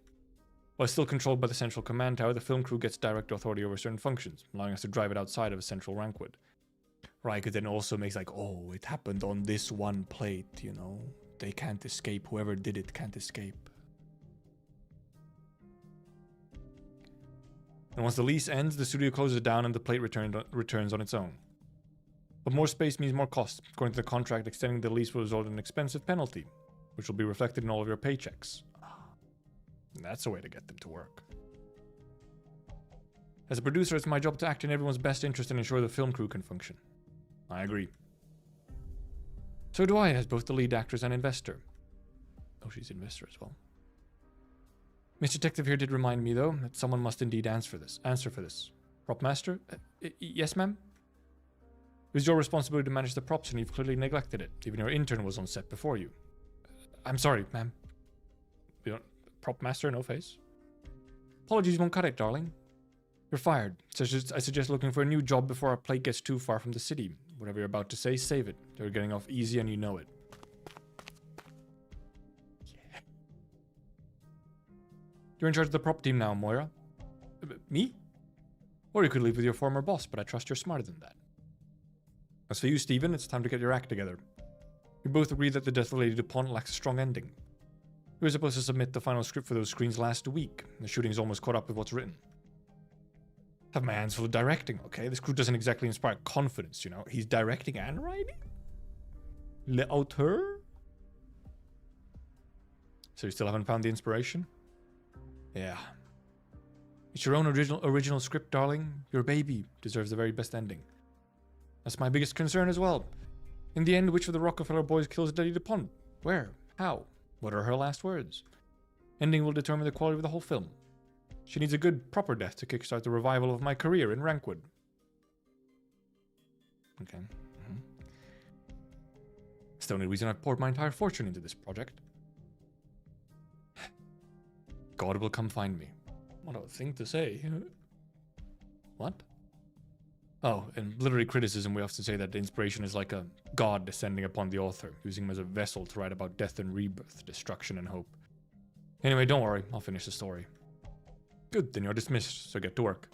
Speaker 1: While still controlled by the central command tower, the film crew gets direct authority over certain functions, allowing us to drive it outside of a central Rankwood. Right, because then it also makes like, oh, it happened on this one plate, you know? They can't escape. Whoever did it can't escape. And once the lease ends, the studio closes down and the plate returns on its own. But more space means more cost. According to the contract, extending the lease will result in an expensive penalty, which will be reflected in all of your paychecks. That's a way to get them to work. As a producer, it's my job to act in everyone's best interest and ensure the film crew can function. I agree. So do I, as both the lead actress and investor. Oh, she's investor as well. Mr. Detective here did remind me, though, that someone must indeed answer for this. Prop master? Yes, ma'am? It was your responsibility to manage the props, and you've clearly neglected it. Even your intern was on set before you. I'm sorry, ma'am. Prop master, no face. Apologies won't cut it, darling. You're fired. So I suggest looking for a new job before our plate gets too far from the city. Whatever you're about to say, save it. You're getting off easy and you know it. Yeah. You're in charge of the prop team now, Moira. Me? Or you could leave with your former boss, but I trust you're smarter than that. As for you, Steven, it's time to get your act together. We both agree that the death of Lady DuPont lacks a strong ending. We were supposed to submit the final script for those screens last week. The shooting's almost caught up with what's written. Have my hands full of directing, okay? This crew doesn't exactly inspire confidence, you know? He's directing and writing? L'auteur? So you still haven't found the inspiration? Yeah. It's your own original script, darling. Your baby deserves the very best ending. That's my biggest concern as well. In the end, which of the Rockefeller boys kills Lady DuPont? Where? How? What are her last words? Ending will determine the quality of the whole film. She needs a good, proper death to kickstart the revival of my career in Rankwood. Okay. It's the only reason I've poured my entire fortune into this project. God will come find me. What a thing to say. What? Oh, in literary criticism, we often say that the inspiration is like a god descending upon the author, using him as a vessel to write about death and rebirth, destruction and hope. Anyway, don't worry, I'll finish the story. Good, then you're dismissed, so get to work.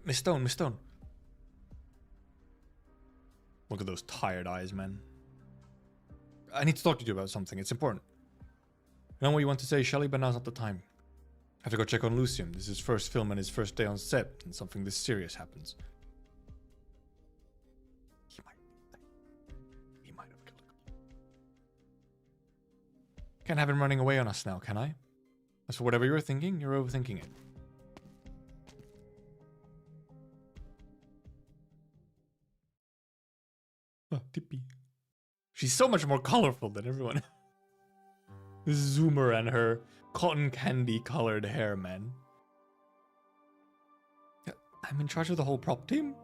Speaker 1: Miss Stone, Miss Stone. Look at those tired eyes, man. I need to talk to you about something, it's important. I know what you want to say, Shelley, but now's not the time. I have to go check on Lucian. This is his first film and his first day on set, and something this serious happens. He might have killed him. Can't have him running away on us now, can I? As for whatever you're thinking, you're overthinking it. Oh, Tippy. She's so much more colorful than everyone. Zoomer and her cotton candy colored hair, man. I'm in charge of the whole prop team?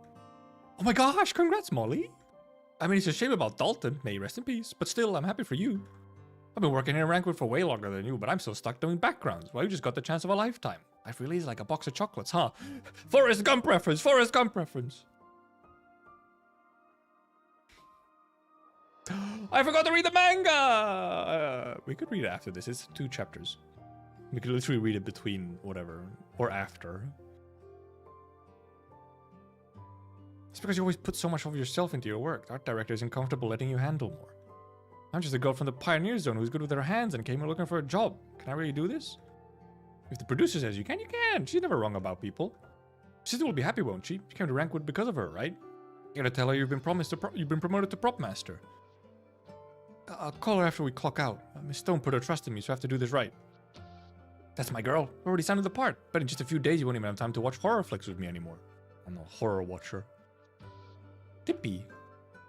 Speaker 1: Oh my gosh, congrats, Molly. I mean, it's a shame about Dalton, may he rest in peace, but still, I'm happy for you. I've been working in Rankwood for way longer than you, but I'm still stuck doing backgrounds. Well, you just got the chance of a lifetime. Life really is like a box of chocolates, huh? Forrest Gump reference, Forrest Gump reference. I forgot to read the manga! We could read it after this. It's 2 chapters. We could literally read it between whatever. Or after. It's because you always put so much of yourself into your work. The art director isn't comfortable letting you handle more. I'm just a girl from the Pioneer Zone who's good with her hands and came here looking for a job. Can I really do this? If the producer says you can, you can. She's never wrong about people. Sister will be happy, won't she? You came to Rankwood because of her, right? You gotta tell her you've been promoted to prop master. I'll call her after we clock out. Miss Stone put her trust in me, so I have to do this right. That's my girl. Already sounded the part. But in just a few days, you won't even have time to watch horror flicks with me anymore. I'm no horror watcher. Tippy.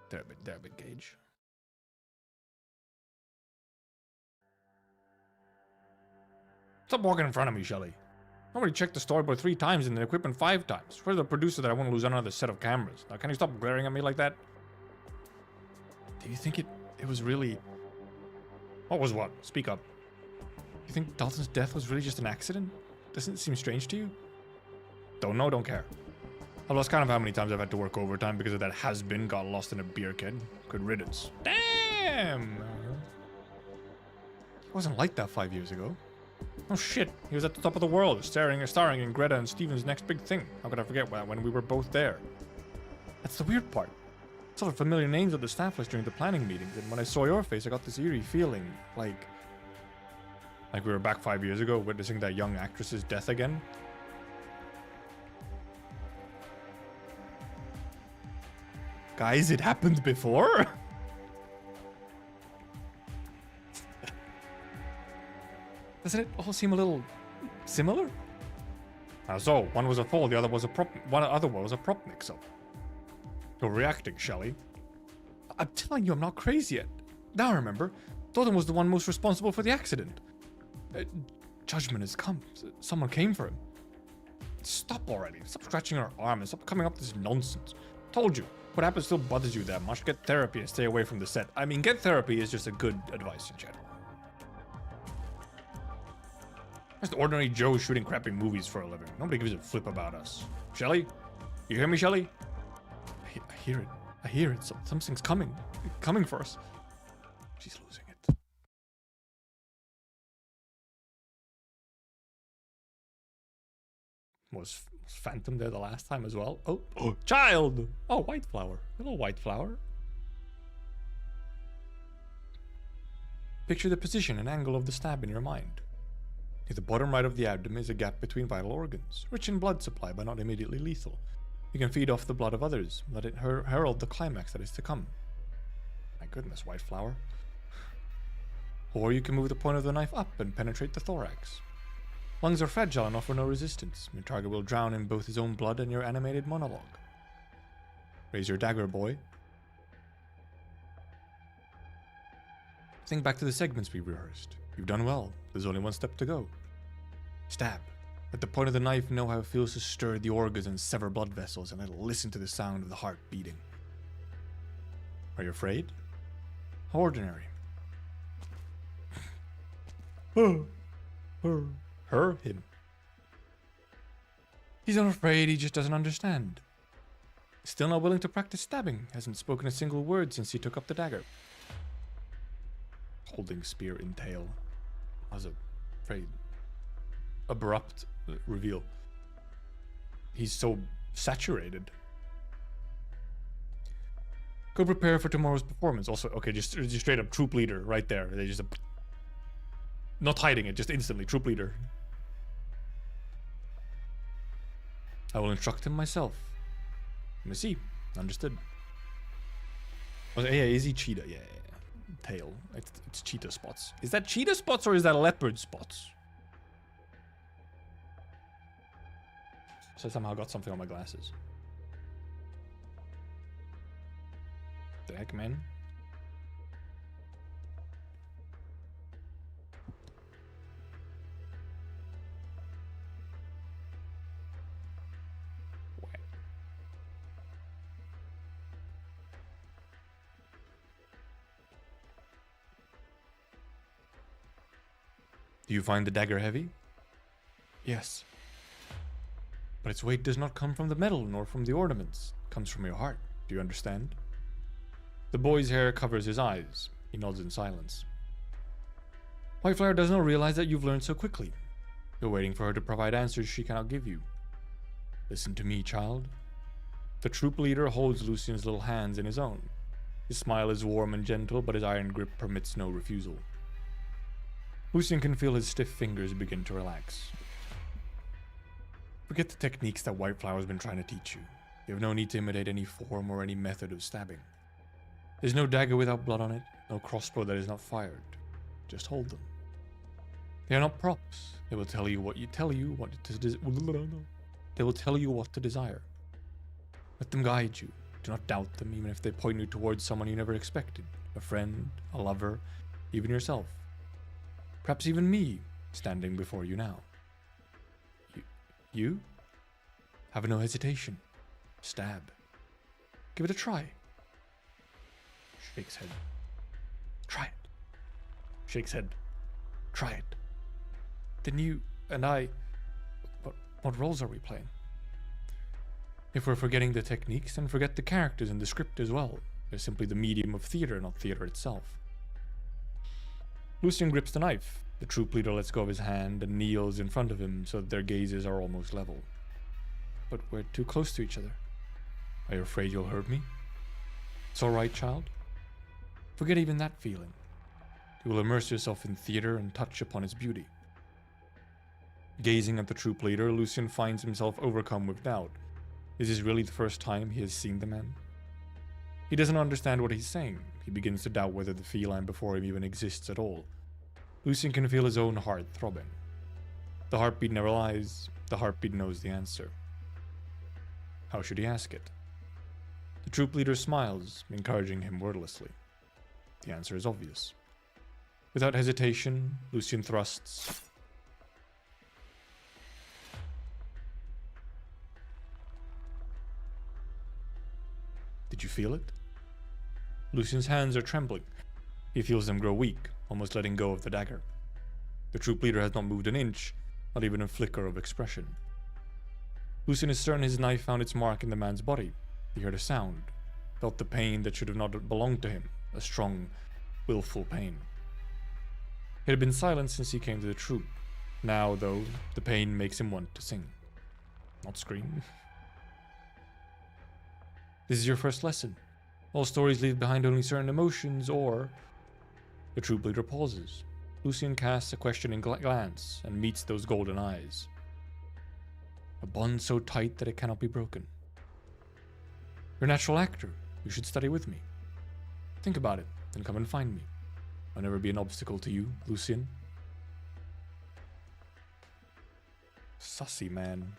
Speaker 1: They're a bit Gage. Stop walking in front of me, Shelley. I already checked the storyboard 3 times and the equipment 5 times. Where's the producer that I want to lose another set of cameras? Now, can you stop glaring at me like that? Do you think it was really... What was what? Speak up. You think Dalton's death was really just an accident? Doesn't it seem strange to you? Don't know, don't care. I've lost count of how many times I've had to work overtime because of that has-been got lost in a beer keg. Good riddance. Damn! He wasn't like that 5 years ago. Oh shit, he was at the top of the world, starring in Greta and Steven's next big thing. How could I forget that when we were both there? That's the weird part. I saw the familiar names of the staff list during the planning meetings, and when I saw your face, I got this eerie feeling, like we were back 5 years ago, witnessing that young actress's death again. Guys, it happened before? Doesn't it all seem a little similar? So, one was a fall, the other was a prop. One other one was a prop mix-up. You're reacting, Shelley. I'm telling you, I'm not crazy yet. Now I remember. Doden was the one most responsible for the accident. Judgment has come. Someone came for him. Stop already. Stop scratching our arm and stop coming up with this nonsense. Told you. What happens still bothers you that much. Get therapy and stay away from the set. I mean, get therapy is just a good advice in general. Just ordinary Joe shooting crappy movies for a living. Nobody gives a flip about us. Shelley? You hear me, Shelley? I hear it. I hear it. Something's coming. Coming for us. She's losing it. Was Phantom there the last time as well? Oh, child! Oh, white flower. Hello, white flower. Picture the position and angle of the stab in your mind. Near the bottom right of the abdomen is a gap between vital organs, rich in blood supply but not immediately lethal. You can feed off the blood of others, let it herald the climax that is to come. My goodness, white flower. Or you can move the point of the knife up and penetrate the thorax. Lungs are fragile and offer no resistance. Your target will drown in both his own blood and your animated monologue. Raise your dagger, boy. Think back to the segments we rehearsed. You've done well. There's only one step to go. Stab. Let the point of the knife know how it feels to stir the organs and sever blood vessels, and let it listen to the sound of the heart beating. Are you afraid? How ordinary. Him. He's not afraid, he just doesn't understand. Still not willing to practice stabbing, hasn't spoken a single word since he took up the dagger. Holding spear in tail. That was a very abrupt reveal. He's so saturated. Go prepare for tomorrow's performance. Also, okay, just straight up troop leader right there. They just not hiding it, just instantly troop leader. I will instruct him myself. Let me see. Understood. Oh, yeah, is he cheetah? Yeah. Tail. It's cheetah spots. Is that cheetah spots or is that leopard spots? So I somehow got something on my glasses. The heck, man? Do you find the dagger heavy? Yes. But its weight does not come from the metal nor from the ornaments. It comes from your heart. Do you understand? The boy's hair covers his eyes. He nods in silence. Whiteflower does not realize that you've learned so quickly. You're waiting for her to provide answers she cannot give you. Listen to me, child. The troop leader holds Lucian's little hands in his own. His smile is warm and gentle, but his iron grip permits no refusal. Lucian can feel his stiff fingers begin to relax. Forget the techniques that Whiteflower's been trying to teach you. You have no need to imitate any form or any method of stabbing. There's no dagger without blood on it, no crossbow that is not fired. Just hold them. They are not props. They will tell you what They will tell you what to desire. Let them guide you. Do not doubt them, even if they point you towards someone you never expected. A friend, a lover, even yourself. Perhaps even me, standing before you now. You? Have no hesitation. Stab. Give it a try. Shakes head. Try it. Shakes head. Try it. Then you and I... What roles are we playing? If we're forgetting the techniques, then forget the characters and the script as well. They're simply the medium of theater, not theater itself. Lucian grips the knife. The troop leader lets go of his hand and kneels in front of him so that their gazes are almost level. But we're too close to each other. Are you afraid you'll hurt me? It's alright, child. Forget even that feeling. You will immerse yourself in theater and touch upon its beauty. Gazing at the troop leader, Lucien finds himself overcome with doubt. Is this really the first time he has seen the man? He doesn't understand what he's saying. He begins to doubt whether the feline before him even exists at all. Lucien can feel his own heart throbbing. The heartbeat never lies. The heartbeat knows the answer. How should he ask it? The troop leader smiles, encouraging him wordlessly. The answer is obvious. Without hesitation, Lucien thrusts. Did you feel it? Lucien's hands are trembling. He feels them grow weak, almost letting go of the dagger. The troop leader has not moved an inch, not even a flicker of expression. Lucien is certain his knife found its mark in the man's body. He heard a sound, felt the pain that should have not belonged to him, a strong, willful pain. It had been silent since he came to the troop. Now, though, the pain makes him want to sing. Not scream. This is your first lesson. All stories leave behind only certain emotions, or... The troop leader pauses. Lucien casts a questioning glance and meets those golden eyes. A bond so tight that it cannot be broken. You're a natural actor. You should study with me. Think about it, then come and find me. I'll never be an obstacle to you, Lucien. Sussy man.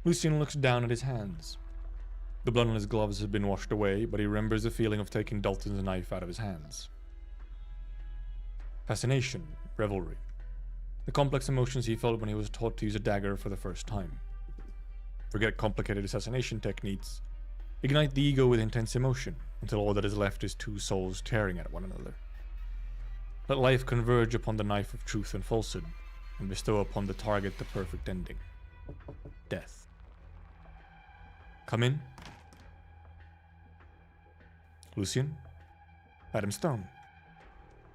Speaker 1: Lucien looks down at his hands. The blood on his gloves has been washed away, but he remembers the feeling of taking Dalton's knife out of his hands. Fascination, revelry. The complex emotions he felt when he was taught to use a dagger for the first time. Forget complicated assassination techniques. Ignite the ego with intense emotion, until all that is left is two souls tearing at one another. Let life converge upon the knife of truth and falsehood, and bestow upon the target the perfect ending. Death. Come in. Lucien? Adam Stone.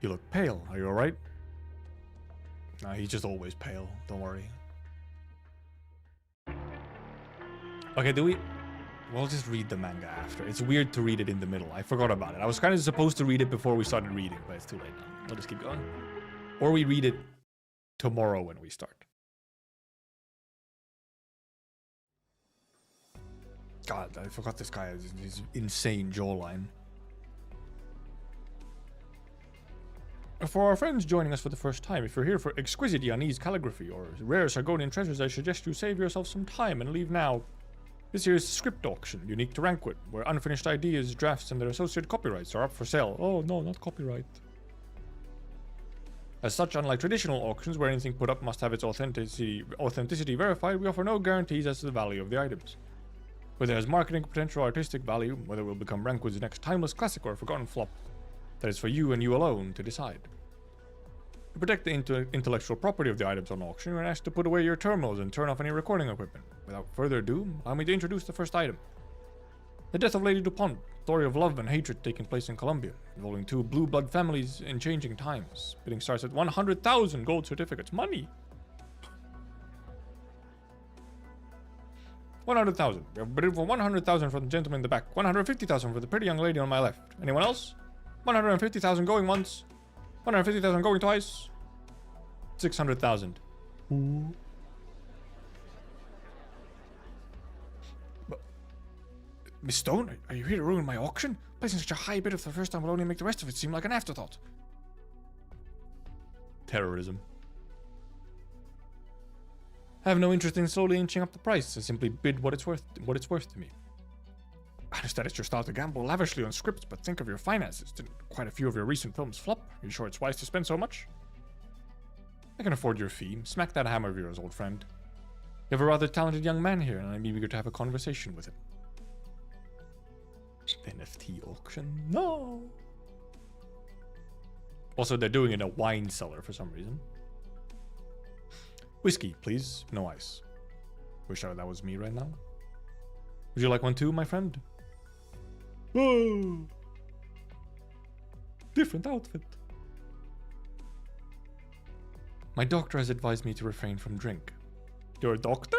Speaker 1: You look pale. Are you alright? Nah, he's just always pale. Don't worry. Okay, we'll just read the manga after. It's weird to read it in the middle. I forgot about it. I was kind of supposed to read it before we started reading, but it's too late now. We'll just keep going. Or we read it tomorrow when we start. God, I forgot this guy has his insane jawline. For our friends joining us for the first time, if you're here for exquisite Yanese calligraphy or rare Sargonian treasures, I suggest you save yourself some time and leave now. This here is script auction, unique to Rankwit, where unfinished ideas, drafts, and their associated copyrights are up for sale. Oh no, not copyright. As such, unlike traditional auctions where anything put up must have its authenticity verified, we offer no guarantees as to the value of the items. Whether it has marketing potential or artistic value, whether it will become Rankwit's next timeless classic or a forgotten flop, that is for you and you alone to decide. To protect the intellectual property of the items on auction, you are asked to put away your terminals and turn off any recording equipment. Without further ado, allow me to introduce the first item. The Death of Lady Dupont, story of love and hatred taking place in Colombia, involving two blue blood families in changing times. Bidding starts at 100,000 gold certificates. Money! 100,000. We have bid for 100,000 for the gentleman in the back. 150,000 for the pretty young lady on my left. Anyone else? 150,000 going once. 150,000 going twice. 600,000. Miss Stone, are you here to ruin my auction? Placing such a high bid for the first time will only make the rest of it seem like an afterthought. Terrorism. I have no interest in slowly inching up the price. I simply bid what it's worth to me. I understand it's your style to gamble lavishly on scripts, but think of your finances. Didn't quite a few of your recent films flop? Are you sure it's wise to spend so much? I can afford your fee. Smack that hammer of yours, old friend. You have a rather talented young man here, and I'm eager to have a conversation with him. NFT auction? No! Also, they're doing it in a wine cellar for some reason. Whiskey, please. No ice. Wish that was me right now. Would you like one too, my friend? Oh! Different outfit. My doctor has advised me to refrain from drink. Your doctor?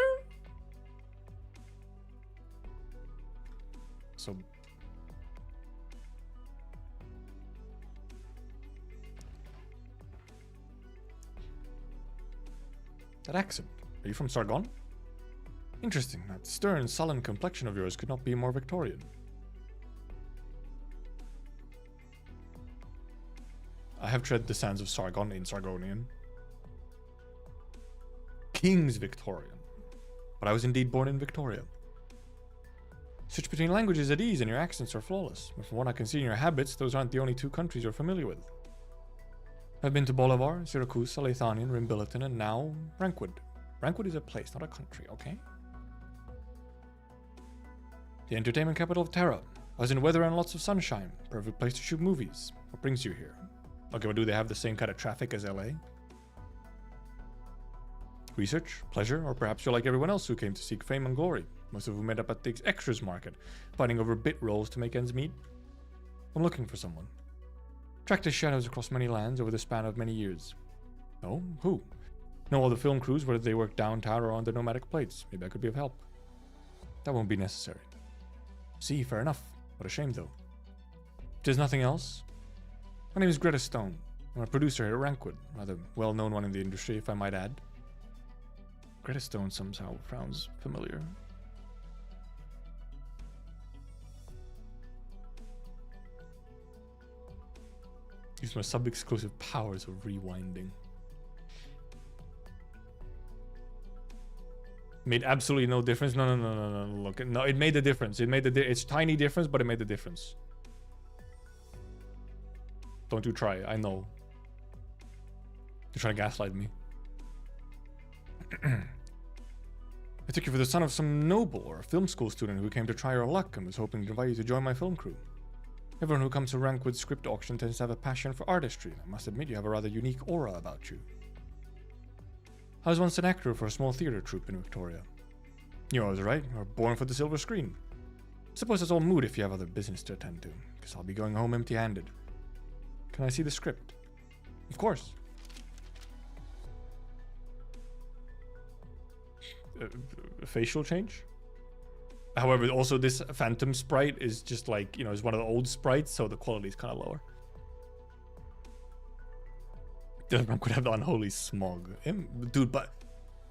Speaker 1: So... That accent. Are you from Sargon? Interesting. That stern, sullen complexion of yours could not be more Victorian. I have tread the sands of Sargon in Sargonian. King's Victorian. But I was indeed born in Victoria. Switch between languages at ease and your accents are flawless. But from what I can see in your habits, those aren't the only two countries you're familiar with. I've been to Bolivar, Syracuse, Lethanian, Rimbilliton, and now Rankwood. Rankwood is a place, not a country, okay? The entertainment capital of Terra. I was in weather and lots of sunshine. Perfect place to shoot movies. What brings you here? Okay, but do they have the same kind of traffic as LA? Research, pleasure, or perhaps you're like everyone else who came to seek fame and glory. Most of whom met up at the extras market, fighting over bit rolls to make ends meet. I'm looking for someone. Tracked his shadows across many lands over the span of many years. Oh, who? Know all the film crews, whether they work downtown or on the nomadic plates. Maybe I could be of help. That won't be necessary. See, fair enough. What a shame, though. If there's nothing else... My name is Greta Stone. I'm a producer here at Rankwood. Rather well-known one in the industry, if I might add. Greta Stone somehow sounds familiar. Use my sub-exclusive powers of rewinding. Made absolutely no difference. No. Look, no, it made a difference. It's tiny difference, but it made a difference. Don't you try. I know. You're trying to gaslight me. I took you for the son of some noble or a film school student who came to try her luck and was hoping to invite you to join my film crew. Everyone who comes to Rankwood's script auction tends to have a passion for artistry, and I must admit you have a rather unique aura about you. I was once an actor for a small theater troupe in Victoria. You know I was right, you were born for the silver screen. Suppose it's all moot if you have other business to attend to, because I'll be going home empty-handed. Can I see the script? Of course. Facial change? However, also this phantom sprite is just like, you know, is one of the old sprites, so the quality is kind of lower. I could have the unholy smog. Dude, but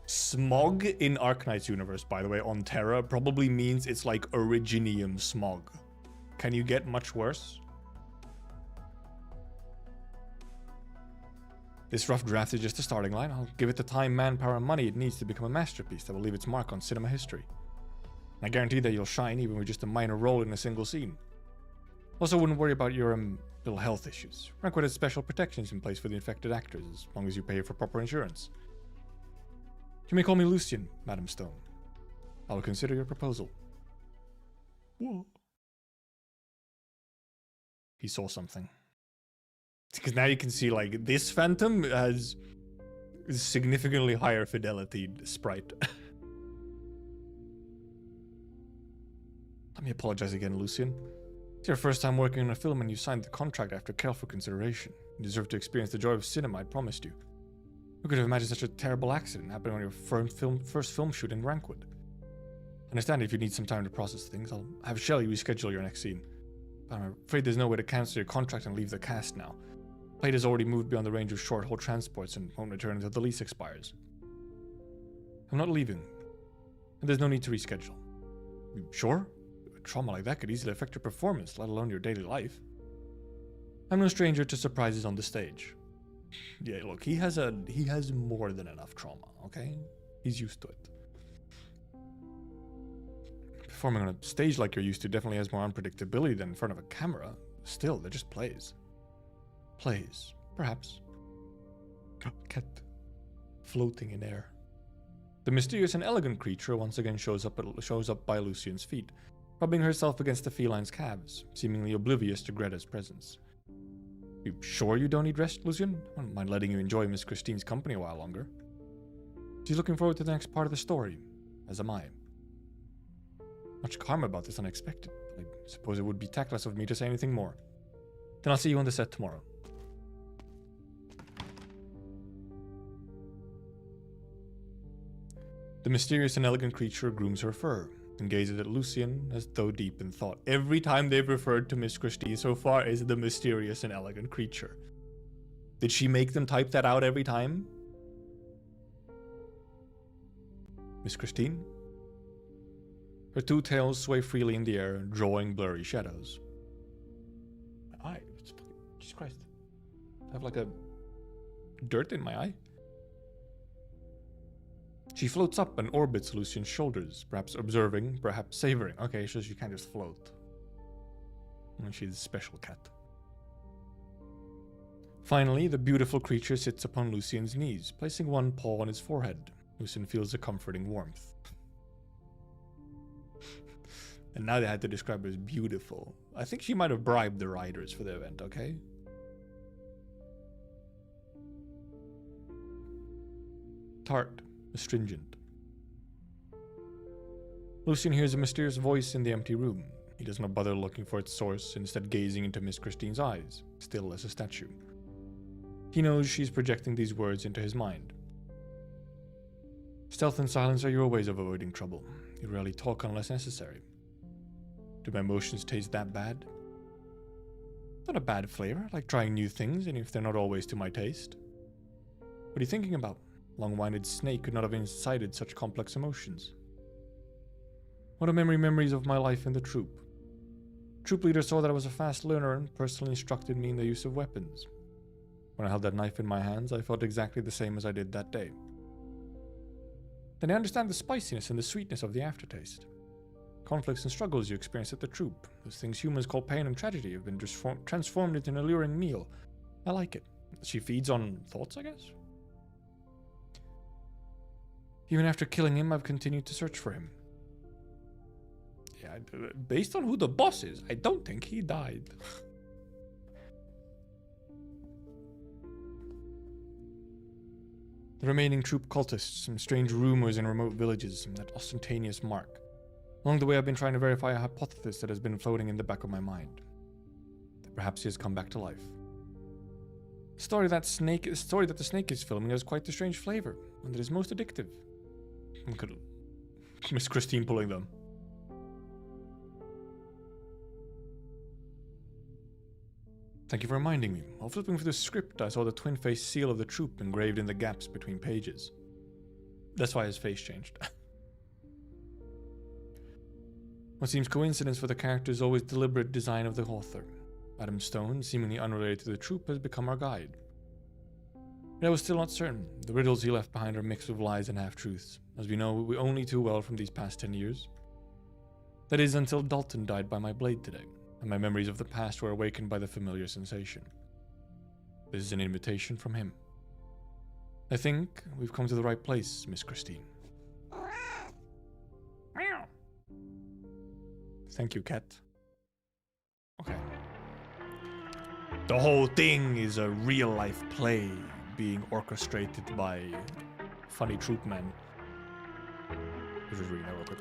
Speaker 1: smog in Arknights universe, by the way, on Terra, probably means it's like Originium smog. Can you get much worse? This rough draft is just a starting line. I'll give it the time, manpower, and money it needs to become a masterpiece that will leave its mark on cinema history. And I guarantee that you'll shine even with just a minor role in a single scene. Also, wouldn't worry about your little health issues. Rankwood has special protections in place for the infected actors, as long as you pay for proper insurance. You may call me Lucian, Madam Stone. I will consider your proposal. Whoa. He saw something. Because now you can see, like, this phantom has significantly higher fidelity sprite. Let me apologize again, Lucian. It's your first time working on a film and you signed the contract after careful consideration. You deserve to experience the joy of cinema, I promised you. Who could have imagined such a terrible accident happening on your first film shoot in Rankwood? I understand if you need some time to process things. I'll have Shelley reschedule your next scene. But I'm afraid there's no way to cancel your contract and leave the cast now. The plate has already moved beyond the range of short-haul transports and won't return until the lease expires. I'm not leaving, and there's no need to reschedule. You sure? A trauma like that could easily affect your performance, let alone your daily life. I'm no stranger to surprises on the stage. Yeah, look, he has more than enough trauma, okay? He's used to it. Performing on a stage like you're used to definitely has more unpredictability than in front of a camera. Still, they're just plays. Plays, perhaps. Cat floating in air. The mysterious and elegant creature once again shows up by Lucian's feet, rubbing herself against the feline's calves, seemingly oblivious to Greta's presence. You sure you don't need rest, Lucian? I don't mind letting you enjoy Miss Christine's company a while longer. She's looking forward to the next part of the story, as am I. Much karma about this unexpected. I suppose it would be tactless of me to say anything more. Then I'll see you on the set tomorrow. The mysterious and elegant creature grooms her fur and gazes at Lucian as though deep in thought. Every time they've referred to Miss Christine so far is the mysterious and elegant creature. Did she make them type that out every time? Miss Christine? Her two tails sway freely in the air, drawing blurry shadows. My eye? Jesus Christ. I have like a dirt in my eye. She floats up and orbits Lucian's shoulders, perhaps observing, perhaps savoring. Okay, so she can't just float. She's a special cat. Finally, the beautiful creature sits upon Lucian's knees, placing one paw on his forehead. Lucian feels a comforting warmth. And now they had to describe her as beautiful. I think she might have bribed the writers for the event, okay? Tart, astringent. Lucian hears a mysterious voice in the empty room. He does not bother looking for its source, instead gazing into Miss Christine's eyes, still as a statue. He knows she's projecting these words into his mind. Stealth and silence are your ways of avoiding trouble. You rarely talk unless necessary. Do my emotions taste that bad? Not a bad flavor, I like trying new things, and if they're not always to my taste. What are you thinking about? Long-winded snake could not have incited such complex emotions. What are memories of my life in the troop? Troop leader saw that I was a fast learner and personally instructed me in the use of weapons. When I held that knife in my hands, I felt exactly the same as I did that day. Then I understand the spiciness and the sweetness of the aftertaste. Conflicts and struggles you experience at the troop, those things humans call pain and tragedy, have been transformed into an alluring meal. I like it. She feeds on thoughts, I guess? Even after killing him, I've continued to search for him. Yeah, based on who the boss is, I don't think he died. The remaining troop cultists, some strange rumors in remote villages, and that ostentatious mark. Along the way, I've been trying to verify a hypothesis that has been floating in the back of my mind. That perhaps he has come back to life. The story that the snake is filming has quite a strange flavor, one that is most addictive. Look at Miss Christine pulling them. Thank you for reminding me. While flipping through the script, I saw the twin-faced seal of the troop engraved in the gaps between pages. That's why his face changed. What seems coincidence for the character is always deliberate design of the author. Adam Stone, seemingly unrelated to the troop, has become our guide. But I was still not certain. The riddles he left behind are mixed with lies and half-truths, as we know only too well from these past 10 years. That is, until Dalton died by my blade today, and my memories of the past were awakened by the familiar sensation. This is an invitation from him. I think we've come to the right place, Miss Christine. Thank you, cat. Okay. The whole thing is a real-life play being orchestrated by funny troop men. Let's just read that real quick.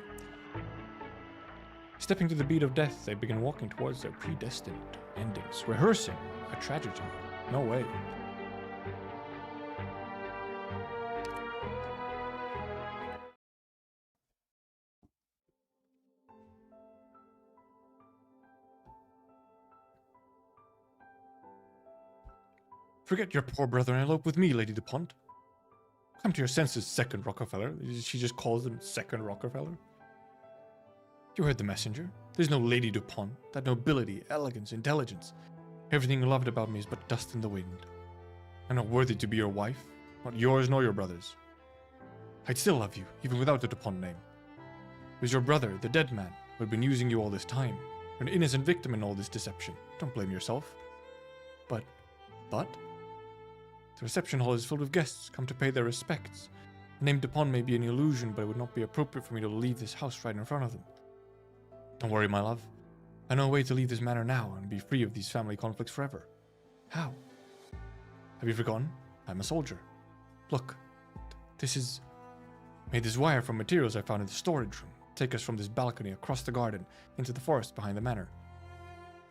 Speaker 1: Stepping to the beat of death, they begin walking towards their predestined endings, rehearsing a tragedy. No way. Forget your poor brother and elope with me, Lady DuPont. Come to your senses, Second Rockefeller. She just calls him Second Rockefeller. You heard the messenger. There's no Lady DuPont. That nobility, elegance, intelligence. Everything you loved about me is but dust in the wind. I'm not worthy to be your wife. Not yours nor your brother's. I'd still love you, even without the DuPont name. It was your brother, the dead man, who had been using you all this time. You're an innocent victim in all this deception. Don't blame yourself. But? The reception hall is filled with guests come to pay their respects. The name DuPont may be an illusion, but it would not be appropriate for me to leave this house right in front of them. Don't worry, my love. I know a way to leave this manor now and be free of these family conflicts forever. How? Have you forgotten? I'm a soldier. Look, this is... made this wire from materials I found in the storage room. Take us from this balcony across the garden into the forest behind the manor.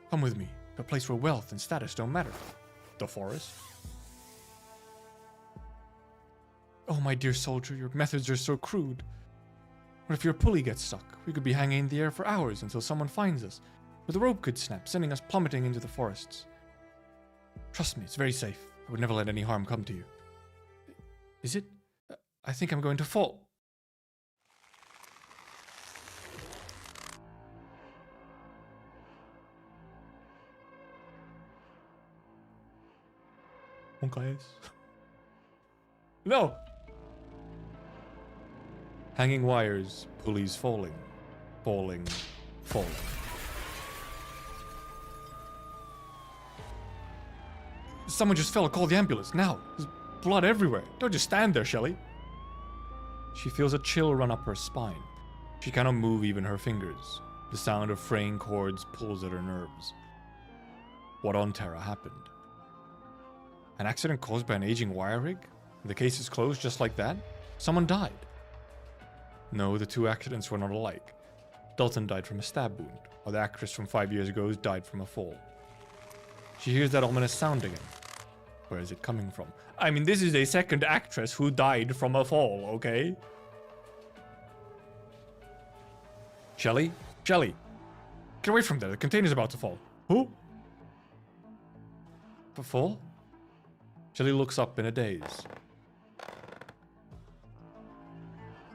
Speaker 1: Come with me, a place where wealth and status don't matter. The forest? Oh, my dear soldier, your methods are so crude. What if your pulley gets stuck? We could be hanging in the air for hours until someone finds us. Or the rope could snap, sending us plummeting into the forests. Trust me, it's very safe. I would never let any harm come to you. Is it? I think I'm going to fall. Okay. No! Hanging wires, pulleys falling. Falling. Falling. Someone just fell. Call the ambulance, now. There's blood everywhere. Don't just stand there, Shelly. She feels a chill run up her spine. She cannot move even her fingers. The sound of fraying cords pulls at her nerves. What on Terra happened? An accident caused by an aging wire rig? The case is closed just like that? Someone died? No, the two accidents were not alike. Dalton died from a stab wound, while the actress from 5 years ago died from a fall. She hears that ominous sound again. Where is it coming from? I mean, this is a second actress who died from a fall, okay? Shelly? Shelly! Get away from there, the container's about to fall. Who? A fall? Shelly looks up in a daze.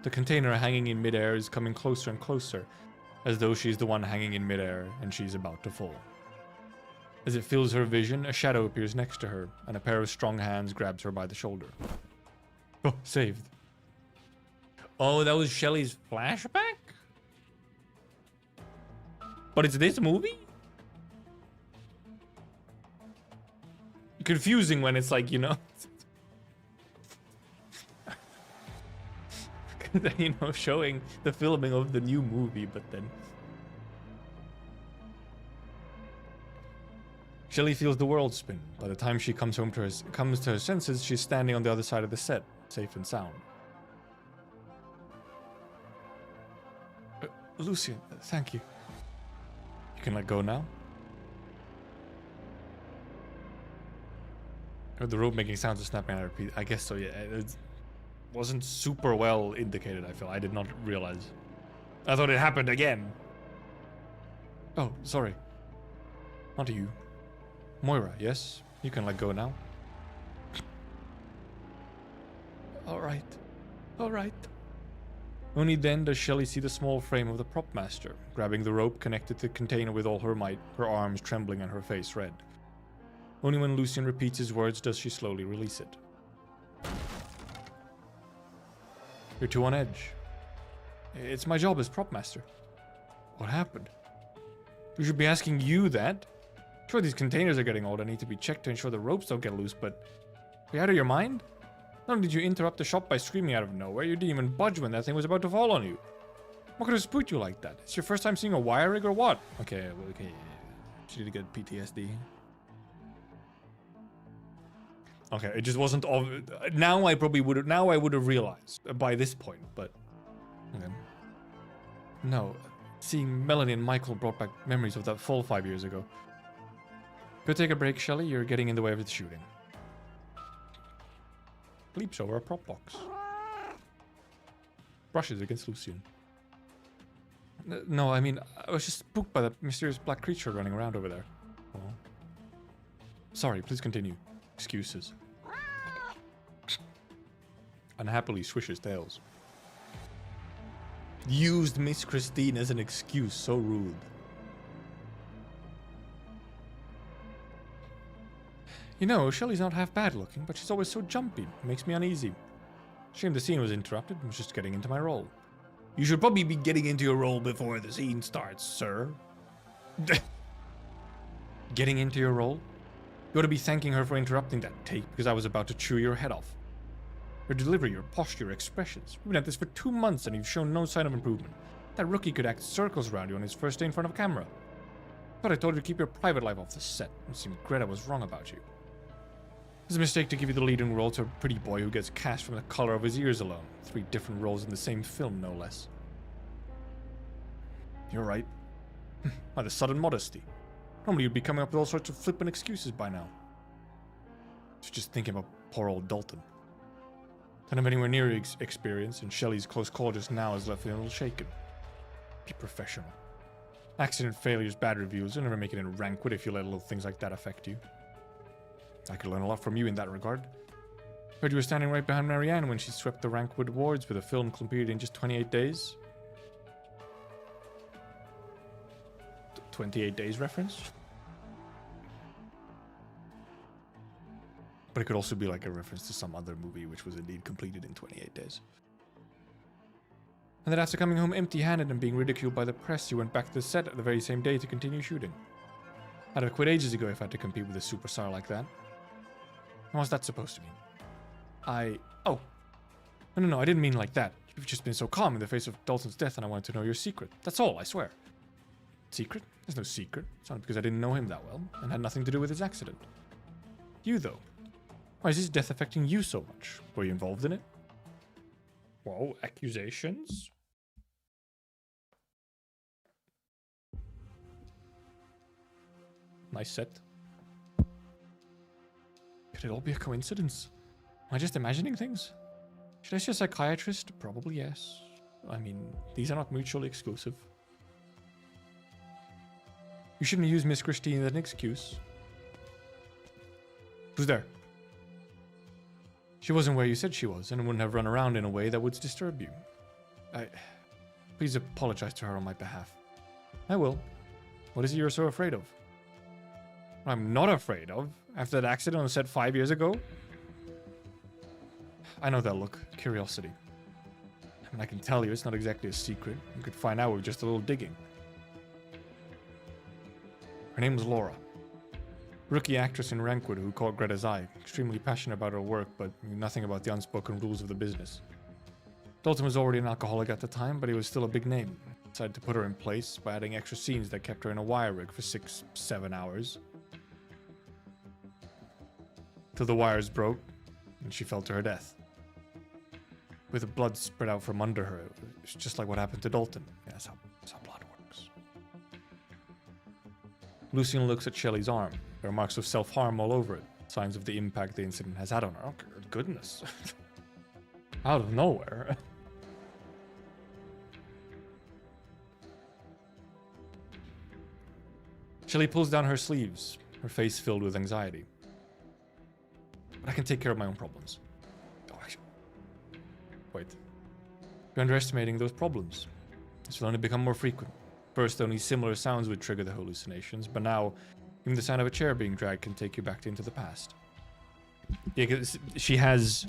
Speaker 1: The container hanging in midair is coming closer and closer, as though she's the one hanging in midair and she's about to fall. As it fills her vision, a shadow appears next to her, and a pair of strong hands grabs her by the shoulder. Oh, saved. Oh, that was Shelly's flashback? But it's this movie? Confusing when it's like, you know... you know, showing the filming of the new movie, but then... Shelly feels the world spin. By the time she comes to her senses, she's standing on the other side of the set, safe and sound. Lucian, thank you. You can let go now? I heard the rope making sounds of snapping. I repeat. I guess so, yeah. It wasn't super well indicated, I feel. I did not realize. I thought it happened again. Oh, sorry. Not you. Moira, yes? You can let go now. Alright. Alright. Only then does Shelly see the small frame of the prop master, grabbing the rope connected to the container with all her might, her arms trembling and her face red. Only when Lucian repeats his words does she slowly release it. You're too on edge. It's my job as prop master. What happened? We should be asking you that. Sure, these containers are getting old. I need to be checked to ensure the ropes don't get loose, but... Are you out of your mind? Not only did you interrupt the shop by screaming out of nowhere, you didn't even budge when that thing was about to fall on you. What could have spooked you like that? It's your first time seeing a wire rig or what? Okay, okay. She did get PTSD. Okay, it just wasn't obvious. Now I probably would have. Now I would have realized by this point, but okay. No, seeing Melanie and Michael brought back memories of that fall 5 years ago. Go take a break, Shelly. You're getting in the way of the shooting. Leaps over a prop box. Brushes against Lucian. No, I mean, I was just spooked by that mysterious black creature running around over there. Oh. Sorry, please continue. Excuses. Unhappily swishes tails. Used Miss Christine as an excuse, so rude. You know, Shelly's not half bad looking, but she's always so jumpy. It makes me uneasy. Shame the scene was interrupted. I was just getting into my role. You should probably be getting into your role before the scene starts, sir. Getting into your role? You ought to be thanking her for interrupting that take because I was about to chew your head off. Your delivery, your posture, your expressions. We've been at this for 2 months and you've shown no sign of improvement. That rookie could act circles around you on his first day in front of camera. Thought I told you to keep your private life off the set. It seemed great I was wrong about you. It's a mistake to give you the leading role to a pretty boy who gets cast from the color of his ears alone. 3 different roles in the same film, no less. You're right. By the sudden modesty. Normally you'd be coming up with all sorts of flippant excuses by now. Just thinking about poor old Dalton. Don't have anywhere near experience, and Shelley's close call just now has left me a little shaken. Be professional. Accident failures, bad reviews, you'll never make it in Rankwood if you let little things like that affect you. I could learn a lot from you in that regard. Heard you were standing right behind Marianne when she swept the Rankwood Awards with a film completed in just 28 days. 28 days reference? But it could also be like a reference to some other movie which was indeed completed in 28 days. And that after coming home empty-handed and being ridiculed by the press, you went back to the set the very same day to continue shooting. I'd have quit ages ago if I had to compete with a superstar like that. And what's that supposed to mean? Oh. No, I didn't mean like that. You've just been so calm in the face of Dalton's death and I wanted to know your secret. That's all, I swear. Secret? There's no secret. It's not because I didn't know him that well and had nothing to do with his accident. You, though. Why is his death affecting you so much? Were you involved in it? Whoa, accusations? Nice set. Could it all be a coincidence? Am I just imagining things? Should I see a psychiatrist? Probably yes. I mean, these are not mutually exclusive. You shouldn't use Miss Christine as an excuse. Who's there? She wasn't where you said she was, and wouldn't have run around in a way that would disturb you. Please apologize to her on my behalf. I will. What is it you're so afraid of? I'm not afraid of. After that accident on set 5 years ago? I know that look. Curiosity. I mean, I can tell you it's not exactly a secret. You could find out with just a little digging. Her name was Laura. Rookie actress in Rankwood who caught Greta's eye. Extremely passionate about her work, but knew nothing about the unspoken rules of the business. Dalton was already an alcoholic at the time, but he was still a big name. Decided to put her in place by adding extra scenes that kept her in a wire rig for 6-7 hours. Till the wires broke, and she fell to her death. With the blood spread out from under her, it's just like what happened to Dalton. Yeah, that's how blood works. Lucian looks at Shelley's arm. There are marks of self-harm all over it. Signs of the impact the incident has had on her. Oh, goodness. Out of nowhere. Shelley pulls down her sleeves, her face filled with anxiety. But I can take care of my own problems. Wait. You're underestimating those problems. This will only become more frequent. First, only similar sounds would trigger the hallucinations, but now, even the sound of a chair being dragged can take you back into the past. Yeah, 'cause she has,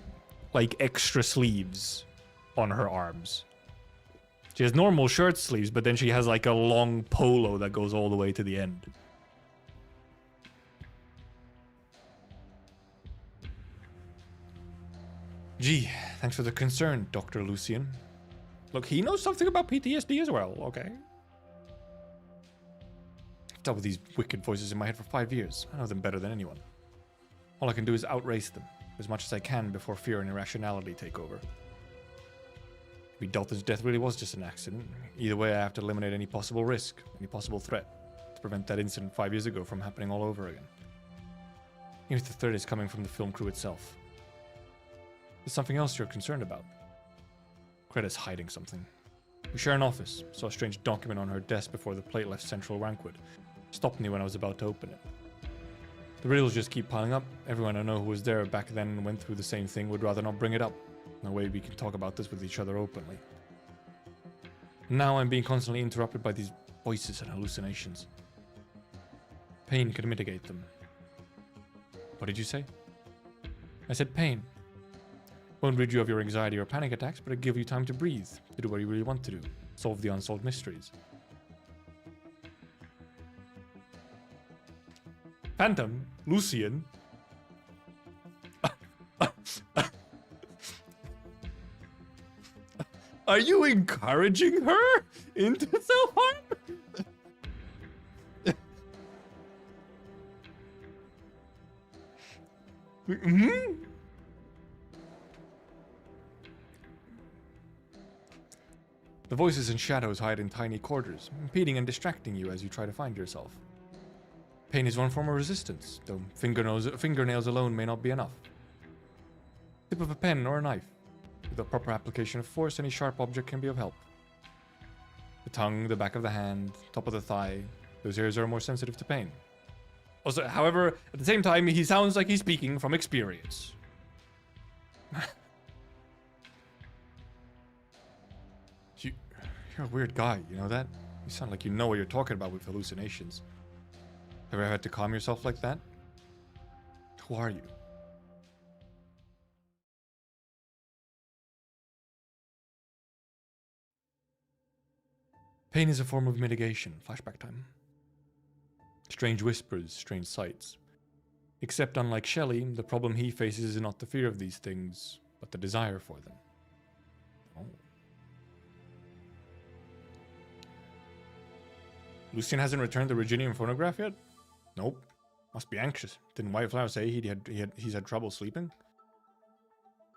Speaker 1: like, extra sleeves on her arms. She has normal shirt sleeves, but then she has, like, a long polo that goes all the way to the end. Gee, thanks for the concern, Dr. Lucian. Look, he knows something about PTSD as well, okay? I've dealt with these wicked voices in my head for 5 years. I know them better than anyone. All I can do is outrace them, as much as I can before fear and irrationality take over. Maybe Dalton's death really was just an accident. Either way, I have to eliminate any possible risk, any possible threat, to prevent that incident 5 years ago from happening all over again. Even if the threat is coming from the film crew itself. There's something else you're concerned about. Greta's hiding something. We share an office. Saw a strange document on her desk before the plate left Central Rankwood. Stopped me when I was about to open it. The riddles just keep piling up. Everyone I know who was there back then and went through the same thing would rather not bring it up. No way we can talk about this with each other openly. Now I'm being constantly interrupted by these voices and hallucinations. Pain can mitigate them. What did you say? I said pain. Won't rid you of your anxiety or panic attacks, but it'll give you time to breathe, to do what you really want to do, solve the unsolved mysteries. Phantom? Lucian? Are you encouraging her into self-harm? Mm-hmm. The voices and shadows hide in tiny corridors, impeding and distracting you as you try to find yourself. Pain is one form of resistance, though fingernails alone may not be enough. Tip of a pen or a knife, With the proper application of force, any sharp object can be of help. The tongue, the back of the hand, top of the thigh, those areas are more sensitive to pain. Also, however, at the same time, he sounds like he's speaking from experience. You're a weird guy, you know that? You sound like you know what you're talking about with hallucinations. Have you ever had to calm yourself like that? Who are you? Pain is a form of mitigation. Flashback time. Strange whispers, strange sights. Except unlike Shelley, the problem he faces is not the fear of these things, but the desire for them. Oh. Lucian hasn't returned the Reginian phonograph yet? Nope. Must be anxious. Didn't Whiteflower say he's had trouble sleeping?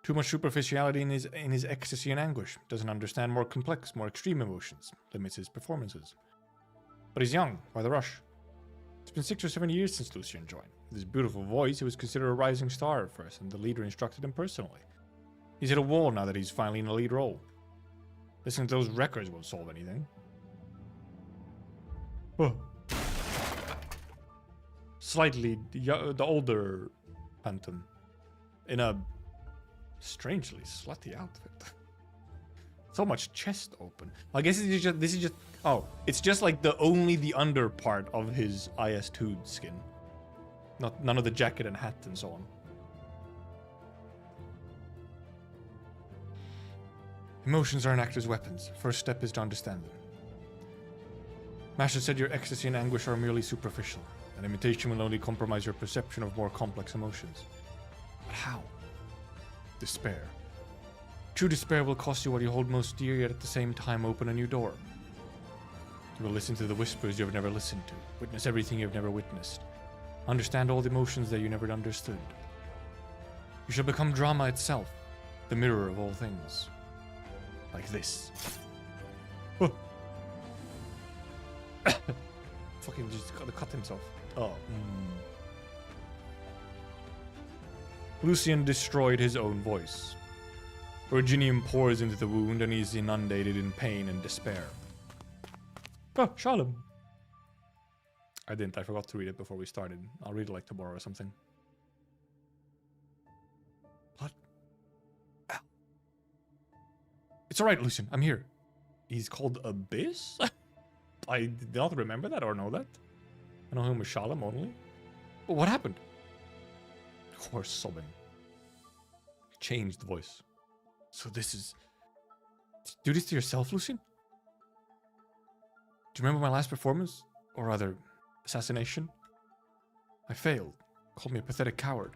Speaker 1: Too much superficiality in his ecstasy and anguish. Doesn't understand more complex, more extreme emotions. Limits his performances. But he's young. Why the rush? It's been 6 or 7 years since Lucian joined. With his beautiful voice, he was considered a rising star at first, and the leader instructed him personally. He's hit a wall now that he's finally in a lead role. Listening to those records won't solve anything. Oh. Slightly the older Phantom. In a strangely slutty outfit. So much chest open. I guess this is just oh, it's just like only the under part of his IS-2 skin. None of the jacket and hat and so on. Emotions are an actor's weapons. First step is to understand them. Masha said your ecstasy and anguish are merely superficial. An imitation will only compromise your perception of more complex emotions. But how? Despair. True despair will cost you what you hold most dear, yet at the same time open a new door. You will listen to the whispers you have never listened to, witness everything you have never witnessed, understand all the emotions that you never understood. You shall become drama itself, the mirror of all things. Like this. Oh. Fucking just gotta cut himself. Oh. Lucian destroyed his own voice. Virginium pours into the wound and he is inundated in pain and despair. Oh, Shalom. I forgot to read it before we started. I'll read it like tomorrow or something. What? Ow. It's alright, Lucian. I'm here. He's called Abyss? I did not remember that or know that. I know him as Shalom only. But what happened? Horse sobbing. Changed voice. So this is... Do this to yourself, Lucian? Do you remember my last performance? Or rather, assassination? I failed. Called me a pathetic coward.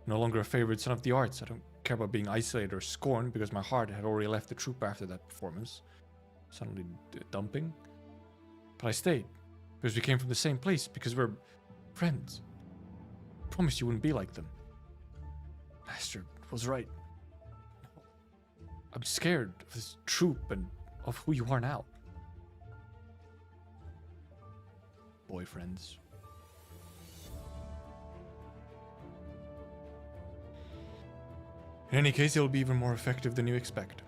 Speaker 1: No longer a favored son of the arts. I don't care about being isolated or scorned because my heart had already left the troop after that performance. Suddenly dumping. But I stayed. Because we came from the same place. Because we're friends. I promised you wouldn't be like them. Master was right. I'm scared of this troop and of who you are now. Boyfriends. In any case, it'll be even more effective than you expect.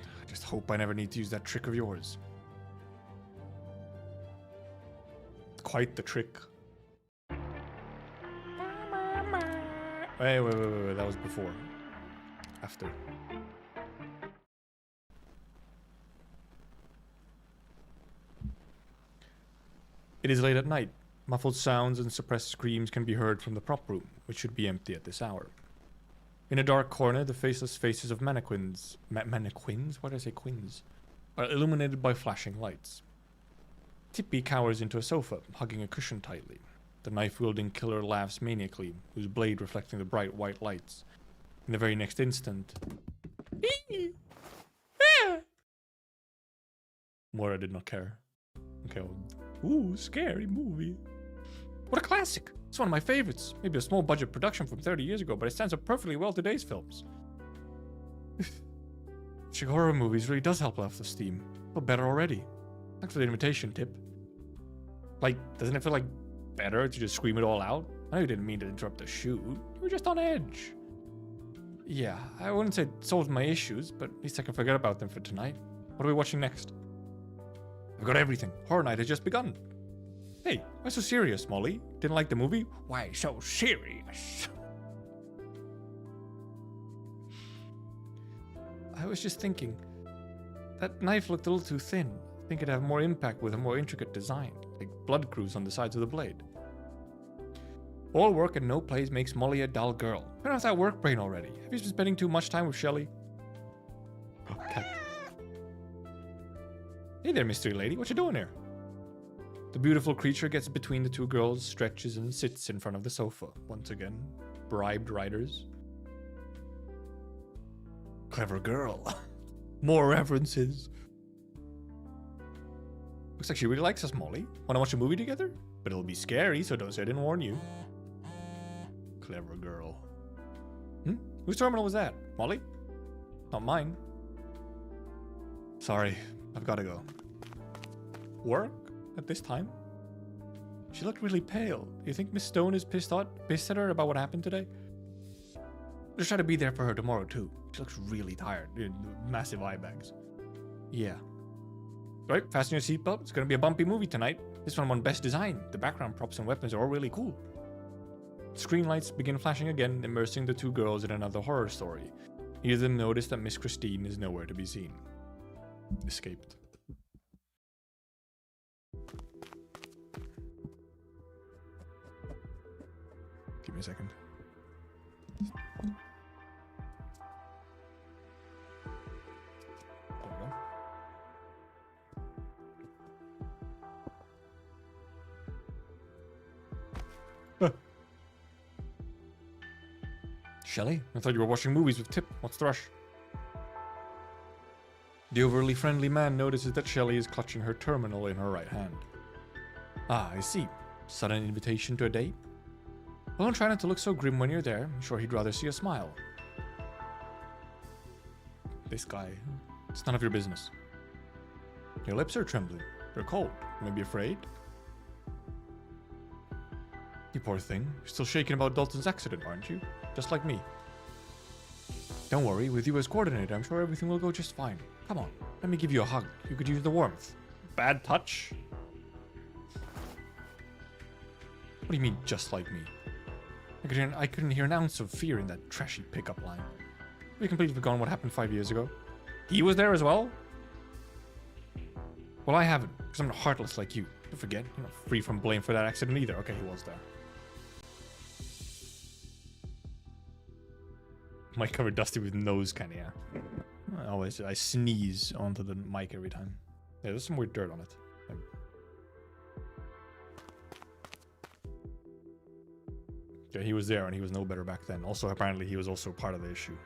Speaker 1: I just hope I never need to use that trick of yours. Quite the trick. Wait, that was before. After. It is late at night. Muffled sounds and suppressed screams can be heard from the prop room, which should be empty at this hour. In a dark corner, the faceless faces of mannequins... mannequins? Why did I say quins? Are illuminated by flashing lights. Tippy cowers into a sofa, hugging a cushion tightly. The knife-wielding killer laughs maniacally, whose blade reflecting the bright white lights. In the very next instant... Moira did not care. Okay, well, ooh, scary movie. What a classic! It's one of my favorites. Maybe a small budget production from 30 years ago, but it stands up perfectly well to today's films. Horror movies really does help off the steam. Feel better already. Thanks for the invitation, Tip. Like, doesn't it feel like better to just scream it all out? I know you didn't mean to interrupt the shoot. You were just on edge. Yeah, I wouldn't say it solved my issues, but at least I can forget about them for tonight. What are we watching next? I've got everything. Horror night has just begun. Hey, why so serious, Molly? Didn't like the movie? Why so serious? I was just thinking, that knife looked a little too thin. I think it'd have more impact with a more intricate design, like blood grooves on the sides of the blade. All work and no plays makes Molly a dull girl. I don't have that work brain already. Have you been spending too much time with Shelly? Oh, cat. Hey there, mystery lady. What you doing here? The beautiful creature gets between the two girls, stretches, and sits in front of the sofa. Once again, bribed writers. Clever girl. More references. Looks like she really likes us, Molly. Want to watch a movie together? But it'll be scary, so don't say I didn't warn you. Clever girl. Whose terminal was that? Molly? Not mine. Sorry, I've got to go. Work? At this time? She looked really pale. Do you think Miss Stone is pissed at her about what happened today? Just try to be there for her tomorrow too. She looks really tired. Massive eye bags. Yeah. Right, fasten your seatbelt. It's gonna be a bumpy movie tonight. This one won Best Design. The background props and weapons are all really cool. Screen lights begin flashing again, immersing the two girls in another horror story. Neither of them notice that Miss Christine is nowhere to be seen. Escaped. Give me a second. There we go. Shelly, I thought you were watching movies with Tip. What's the rush? The overly friendly man notices that Shelly is clutching her terminal in her right hand. Ah, I see. Sudden invitation to a date? Well, don't try not to look so grim when you're there. I'm sure he'd rather see a smile. This guy. It's none of your business. Your lips are trembling. They're cold. Maybe afraid? You poor thing. You're still shaking about Dalton's accident, aren't you? Just like me. Don't worry, with you as coordinator, I'm sure everything will go just fine. Come on, let me give you a hug. You could use the warmth. Bad touch? What do you mean, just like me? I couldn't hear an ounce of fear in that trashy pickup line. Have you completely forgotten what happened 5 years ago? He was there as well? Well, I haven't, because I'm not heartless like you. Don't forget, you're not free from blame for that accident either. Okay, he was there. Mic covered Dusty with nose kind of, yeah. I sneeze onto the mic every time. Yeah, there's some weird dirt on it. Yeah, he was there and he was no better back then. Also, apparently he was also part of the issue.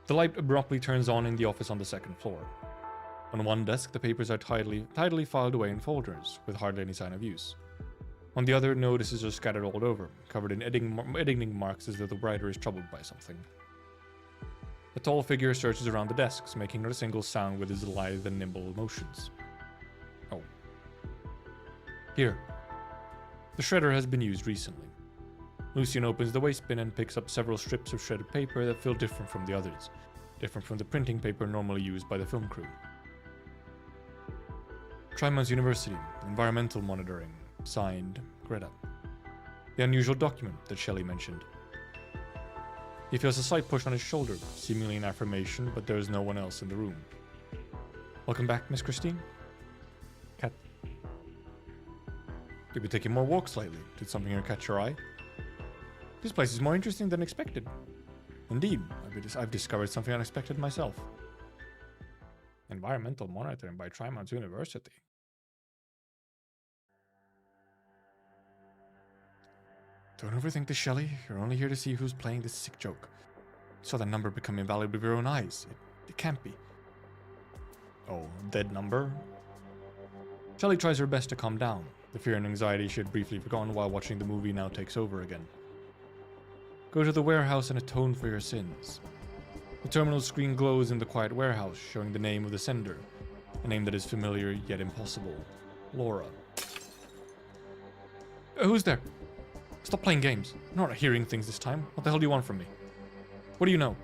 Speaker 1: The light abruptly turns on in the office on the second floor. On one desk, the papers are tidily filed away in folders, with hardly any sign of use. On the other, notices are scattered all over, covered in editing marks as though the writer is troubled by something. A tall figure searches around the desks, making not a single sound with his lithe and nimble motions. Oh. Here. The shredder has been used recently. Lucian opens the waste bin and picks up several strips of shredded paper that feel different from the others, different from the printing paper normally used by the film crew. Tryzyn University, Environmental Monitoring, signed, Greta. The unusual document that Shelly mentioned. He feels a slight push on his shoulder, seemingly an affirmation, but there is no one else in the room. Welcome back, Miss Christine. Cat. You've been taking more walks lately. Did something here catch your eye? This place is more interesting than expected. Indeed, I've discovered something unexpected myself. Environmental monitoring by Tryzyn University. Don't overthink this, Shelly. You're only here to see who's playing this sick joke. You saw that number become invalid with your own eyes. It can't be. Oh, dead number? Shelly tries her best to calm down. The fear and anxiety she had briefly forgotten while watching the movie now takes over again. Go to the warehouse and atone for your sins. The terminal screen glows in the quiet warehouse, showing the name of the sender. A name that is familiar yet impossible. Laura. Who's there? Stop playing games. I'm not hearing things this time. What the hell do you want from me? What do you know?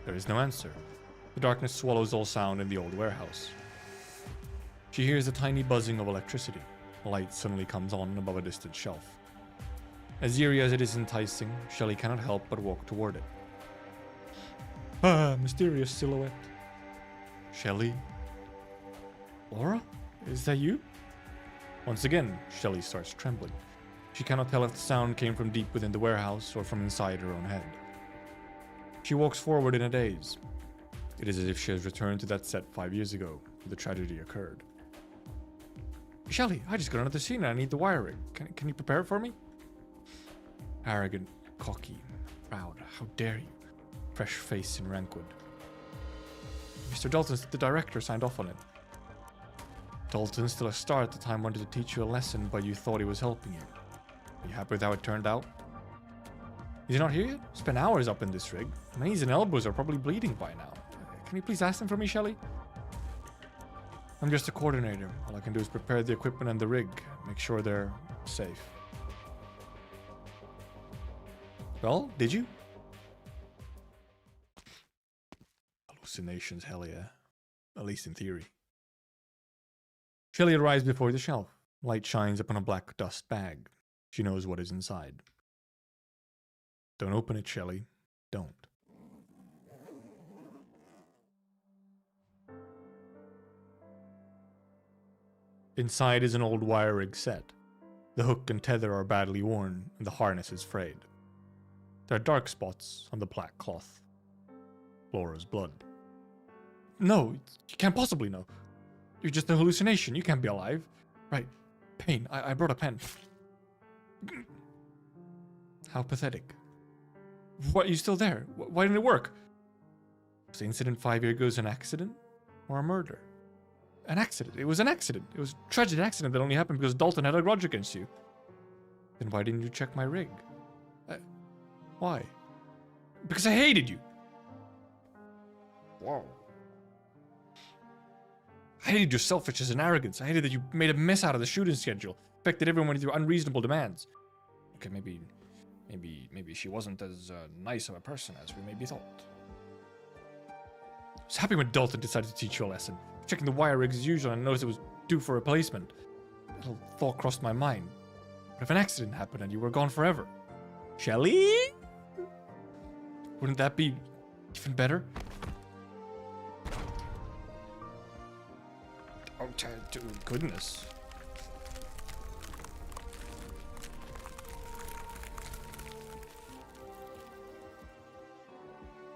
Speaker 1: There is no answer. The darkness swallows all sound in the old warehouse. She hears a tiny buzzing of electricity. A light suddenly comes on above a distant shelf. As eerie as it is enticing, Shelley cannot help but walk toward it. Ah, mysterious silhouette. Shelley? Laura? Is that you? Once again, Shelley starts trembling. She cannot tell if the sound came from deep within the warehouse or from inside her own head. She walks forward in a daze. It is as if she has returned to that set 5 years ago, when the tragedy occurred. Shelley, I just got another scene and I need the wiring. Can you prepare it for me? Arrogant, cocky, proud. How dare you? Fresh face in Rankwood. Mr. Dalton, the director, signed off on it. Dalton, still a star at the time, wanted to teach you a lesson, but you thought he was helping you. Are you happy with how it turned out? Is he not here yet? Spent hours up in this rig. My knees and elbows are probably bleeding by now. Can you please ask him for me, Shelley? I'm just a coordinator. All I can do is prepare the equipment and the rig. Make sure they're safe. Well, did you? Hallucinations, hell yeah. At least in theory. Shelley arrives before the shelf. Light shines upon a black dust bag. She knows what is inside. Don't open it, Shelley. Don't. Inside is an old wire rig set. The hook and tether are badly worn, and the harness is frayed. There are dark spots on the black cloth. Laura's blood. No, you can't possibly know. You're just a hallucination. You can't be alive. Right. Pain. I brought a pen. How pathetic. What, are you still there? Why didn't it work? Was the incident 5 years ago an accident? Or a murder? An accident. It was an accident. It was a tragic accident that only happened because Dalton had a grudge against you. Then why didn't you check my rig? Why? Because I hated you. Whoa. I hated your selfishness and arrogance. I hated that you made a mess out of the shooting schedule. Affected everyone with your unreasonable demands. Okay, maybe she wasn't as nice of a person as we maybe thought. I was happy when Dalton decided to teach you a lesson. Checking the wire rigs as usual and noticed it was due for replacement. A little thought crossed my mind. What if an accident happened and you were gone forever? Shelley? Wouldn't that be even better? Oh, goodness.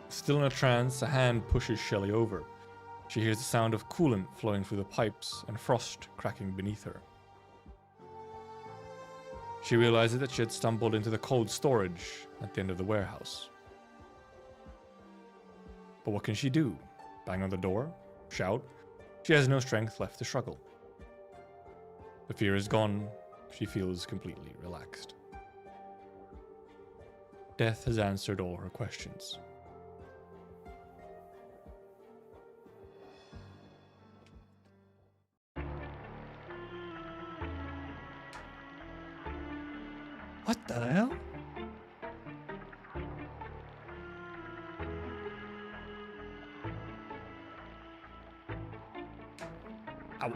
Speaker 1: Still in a trance, a hand pushes Shelley over. She hears the sound of coolant flowing through the pipes and frost cracking beneath her. She realizes that she had stumbled into the cold storage at the end of the warehouse. But what can she do? Bang on the door? Shout? She has no strength left to struggle. The fear is gone. She feels completely relaxed. Death has answered all her questions. What the hell? I'm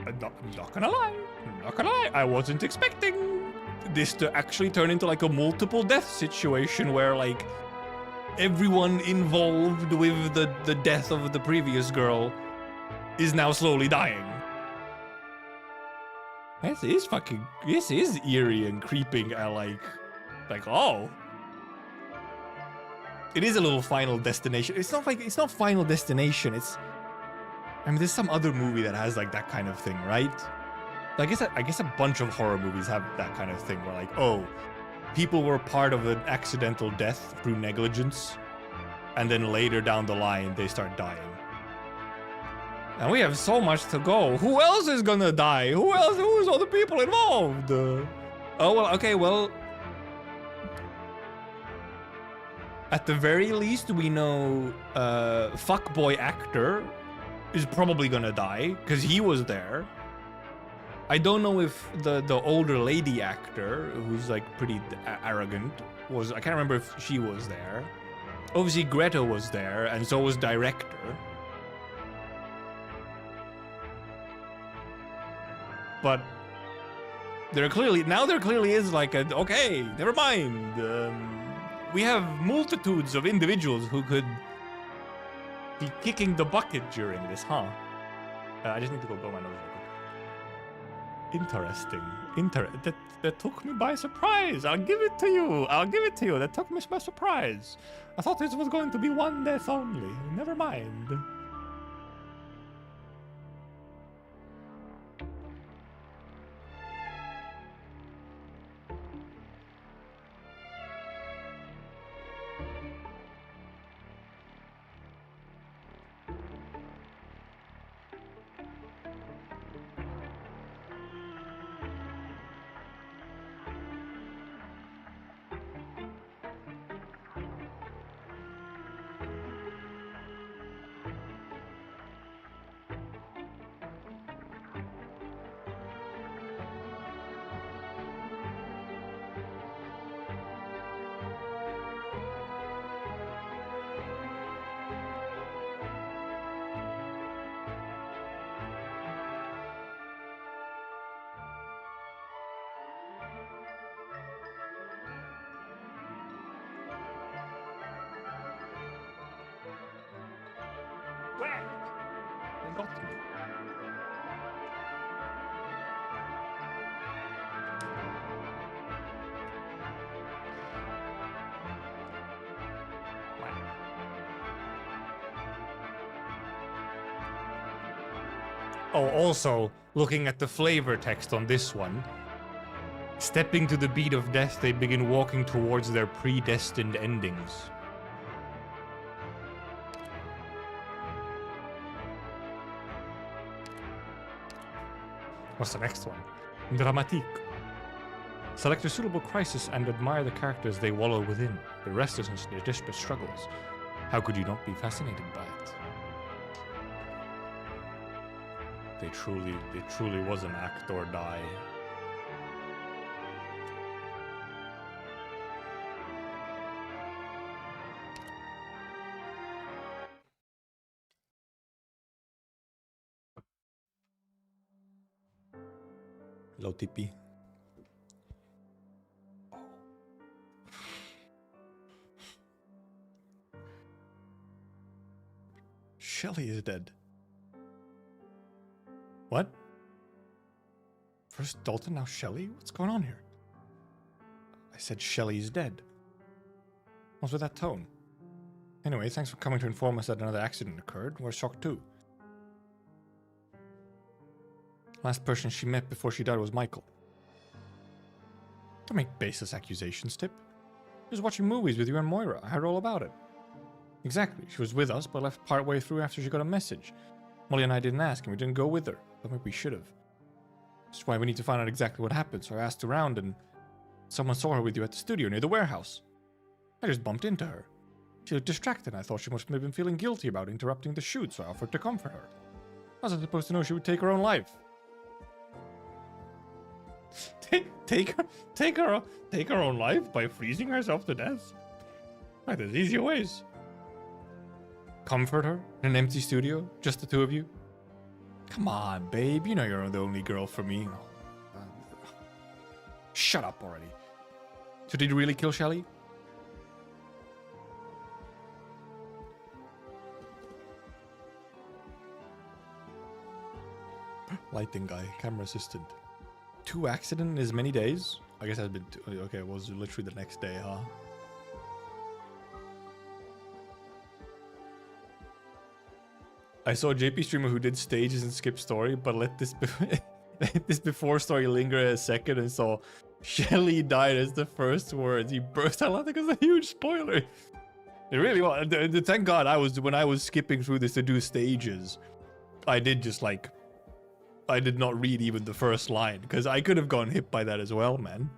Speaker 1: not gonna lie. I wasn't expecting this to actually turn into like a multiple death situation where like everyone involved with the death of the previous girl is now slowly dying. This is eerie and creeping. I like, oh. It is a little Final Destination. It's not Final Destination. I mean, there's some other movie that has like that kind of thing, right? I guess a bunch of horror movies have that kind of thing where like, oh, people were part of an accidental death through negligence, and then later down the line they start dying. And we have so much to go. Who else is gonna die? Who's all the people involved? Oh, well, okay, well. At the very least, we know fuckboy actor is probably gonna die, because he was there. I don't know if the older lady actor, who's like pretty arrogant, was. I can't remember if she was there. Obviously, Greta was there, and so was director. But there clearly is like a okay, never mind. We have multitudes of individuals who could be kicking the bucket during this, huh? I just need to go blow my nose. Interesting. That took me by surprise. I'll give it to you. That took me by surprise. I thought this was going to be one death only. Never mind. They got me. Oh, also, looking at the flavor text on this one, stepping to the beat of death, they begin walking towards their predestined endings. What's the next one? Dramatique. Select a suitable crisis and admire the characters they wallow within, their restlessness, their desperate struggles. How could you not be fascinated by it? It truly was an act or die. Hello, Tippy. Shelly is dead. What? First Dalton, now Shelly? What's going on here? I said Shelly's dead. What's with that tone? Anyway, thanks for coming to inform us that another accident occurred. We're shocked too. Last person she met before she died was Michael. Don't make baseless accusations, Tip. She was watching movies with you and Moira. I heard all about it. Exactly. She was with us, but left partway through after she got a message. Molly and I didn't ask, and we didn't go with her. But maybe we should have. That's why we need to find out exactly what happened, so I asked around, and someone saw her with you at the studio near the warehouse. I just bumped into her. She looked distracted, and I thought she must have been feeling guilty about interrupting the shoot, so I offered to comfort her. I wasn't supposed to know she would take her own life. Take her own life by freezing herself to death? Right, there's easier ways. Comfort her in an empty studio, just the two of you? Come on, babe, you know you're the only girl for me. Shut up already. So did you really kill Shelly? Lighting guy, camera assistant. 2 accidents in as many days? I guess that's been okay, it was literally the next day, huh? I saw a JP streamer who did stages and skip story, but let this before story linger a second and saw Shelly died as the first words. He burst out laughing because it's a huge spoiler. It really was. Thank God when I was skipping through this to do stages, I did just like, I did not read even the first line because I could have gone hit by that as well, man.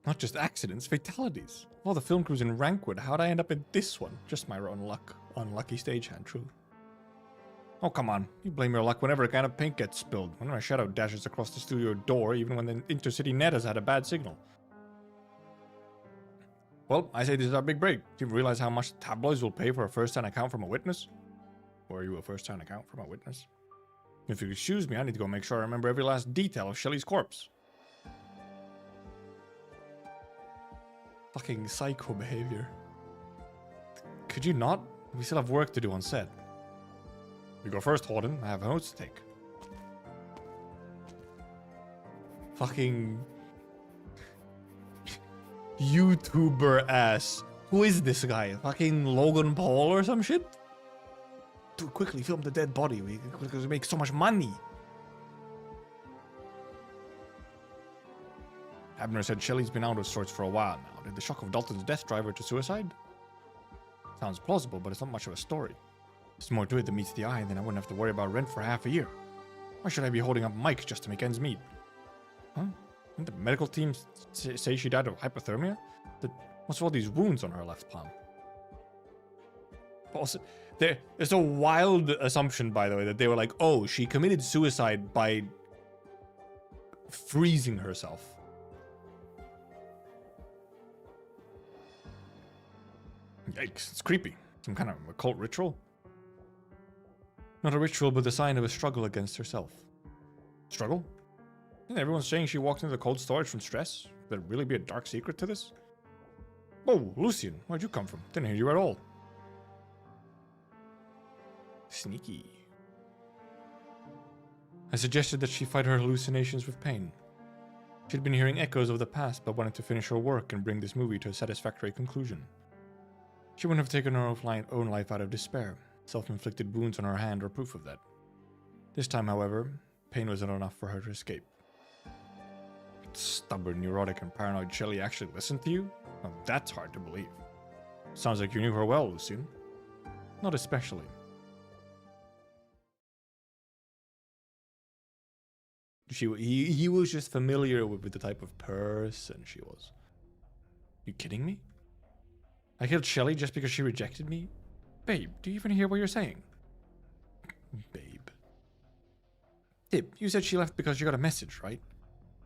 Speaker 1: Not just accidents, fatalities. Of all the film crews in Rankwood, how'd I end up in this one? Just my own luck. Unlucky stagehand, true. Oh, come on. You blame your luck whenever a can of paint gets spilled. Whenever a shadow dashes across the studio door, even when the intercity net has had a bad signal. Well, I say this is our big break. Do you realize how much tabloids will pay for a first-hand account from a witness? Or are you a first-hand account from a witness? If you excuse me, I need to go make sure I remember every last detail of Shelley's corpse. Fucking psycho behavior. Could you not? We still have work to do on set. You go first, Holden. I have notes to take. Fucking YouTuber ass. Who is this guy? Fucking Logan Paul or some shit? Dude, quickly film the dead body. We make so much money. Abner said Shelley's been out of sorts for a while now. Did the shock of Dalton's death drive her to suicide? Sounds plausible, but it's not much of a story. There's more to it than meets the eye, and then I wouldn't have to worry about rent for half a year. Why should I be holding up mics just to make ends meet? Huh? Didn't the medical team say she died of hypothermia? What's with all these wounds on her left palm? Also, there's a wild assumption, by the way, that they were like, oh, she committed suicide by freezing herself. Yikes, it's creepy. Some kind of occult ritual? Not a ritual, but the sign of a struggle against herself. Struggle? Isn't everyone saying she walked into the cold storage from stress? Could there really be a dark secret to this? Oh, Lucian, where'd you come from? Didn't hear you at all. Sneaky. I suggested that she fight her hallucinations with pain. She'd been hearing echoes of the past, but wanted to finish her work and bring this movie to a satisfactory conclusion. She wouldn't have taken her own life out of despair. Self-inflicted wounds on her hand are proof of that. This time, however, pain wasn't enough for her to escape. Stubborn, neurotic, and paranoid Shelley actually listened to you? Well, that's hard to believe. Sounds like you knew her well, Lucian. Not especially. He was just familiar with the type of person she was. You kidding me? I killed Shelley just because she rejected me? Babe, do you even hear what you're saying? Babe. Tib, you said she left because she got a message, right?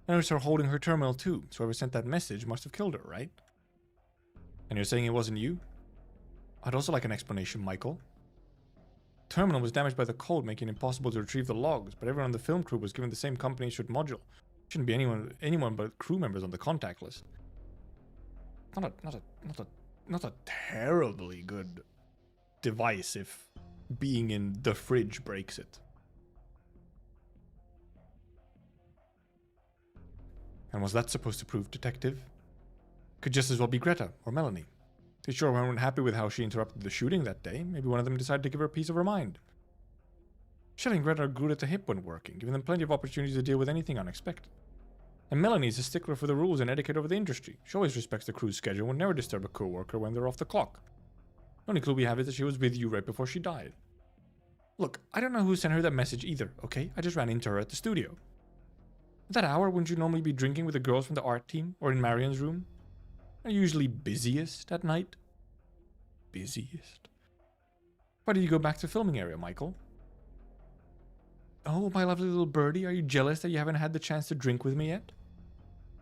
Speaker 1: I noticed her holding her terminal too, so whoever sent that message must have killed her, right? And you're saying it wasn't you? I'd also like an explanation, Michael. Terminal was damaged by the cold, making it impossible to retrieve the logs, but everyone on the film crew was given the same company-issued module. Shouldn't be anyone but crew members on the contact list. Not a terribly good device if being in the fridge breaks it. And was that supposed to prove, Detective? Could just as well be Greta or Melanie. They sure weren't happy with how she interrupted the shooting that day. Maybe one of them decided to give her a piece of her mind. Shelley and Greta are glued at the hip when working, giving them plenty of opportunities to deal with anything unexpected. And Melanie's a stickler for the rules and etiquette of the industry. She always respects the crew's schedule and would never disturb a co-worker when they're off the clock. The only clue we have is that she was with you right before she died. Look, I don't know who sent her that message either, okay? I just ran into her at the studio. At that hour, wouldn't you normally be drinking with the girls from the art team or in Marion's room? Are you usually busiest at night? Busiest? Why did you go back to the filming area, Michael? Oh, my lovely little birdie, are you jealous that you haven't had the chance to drink with me yet?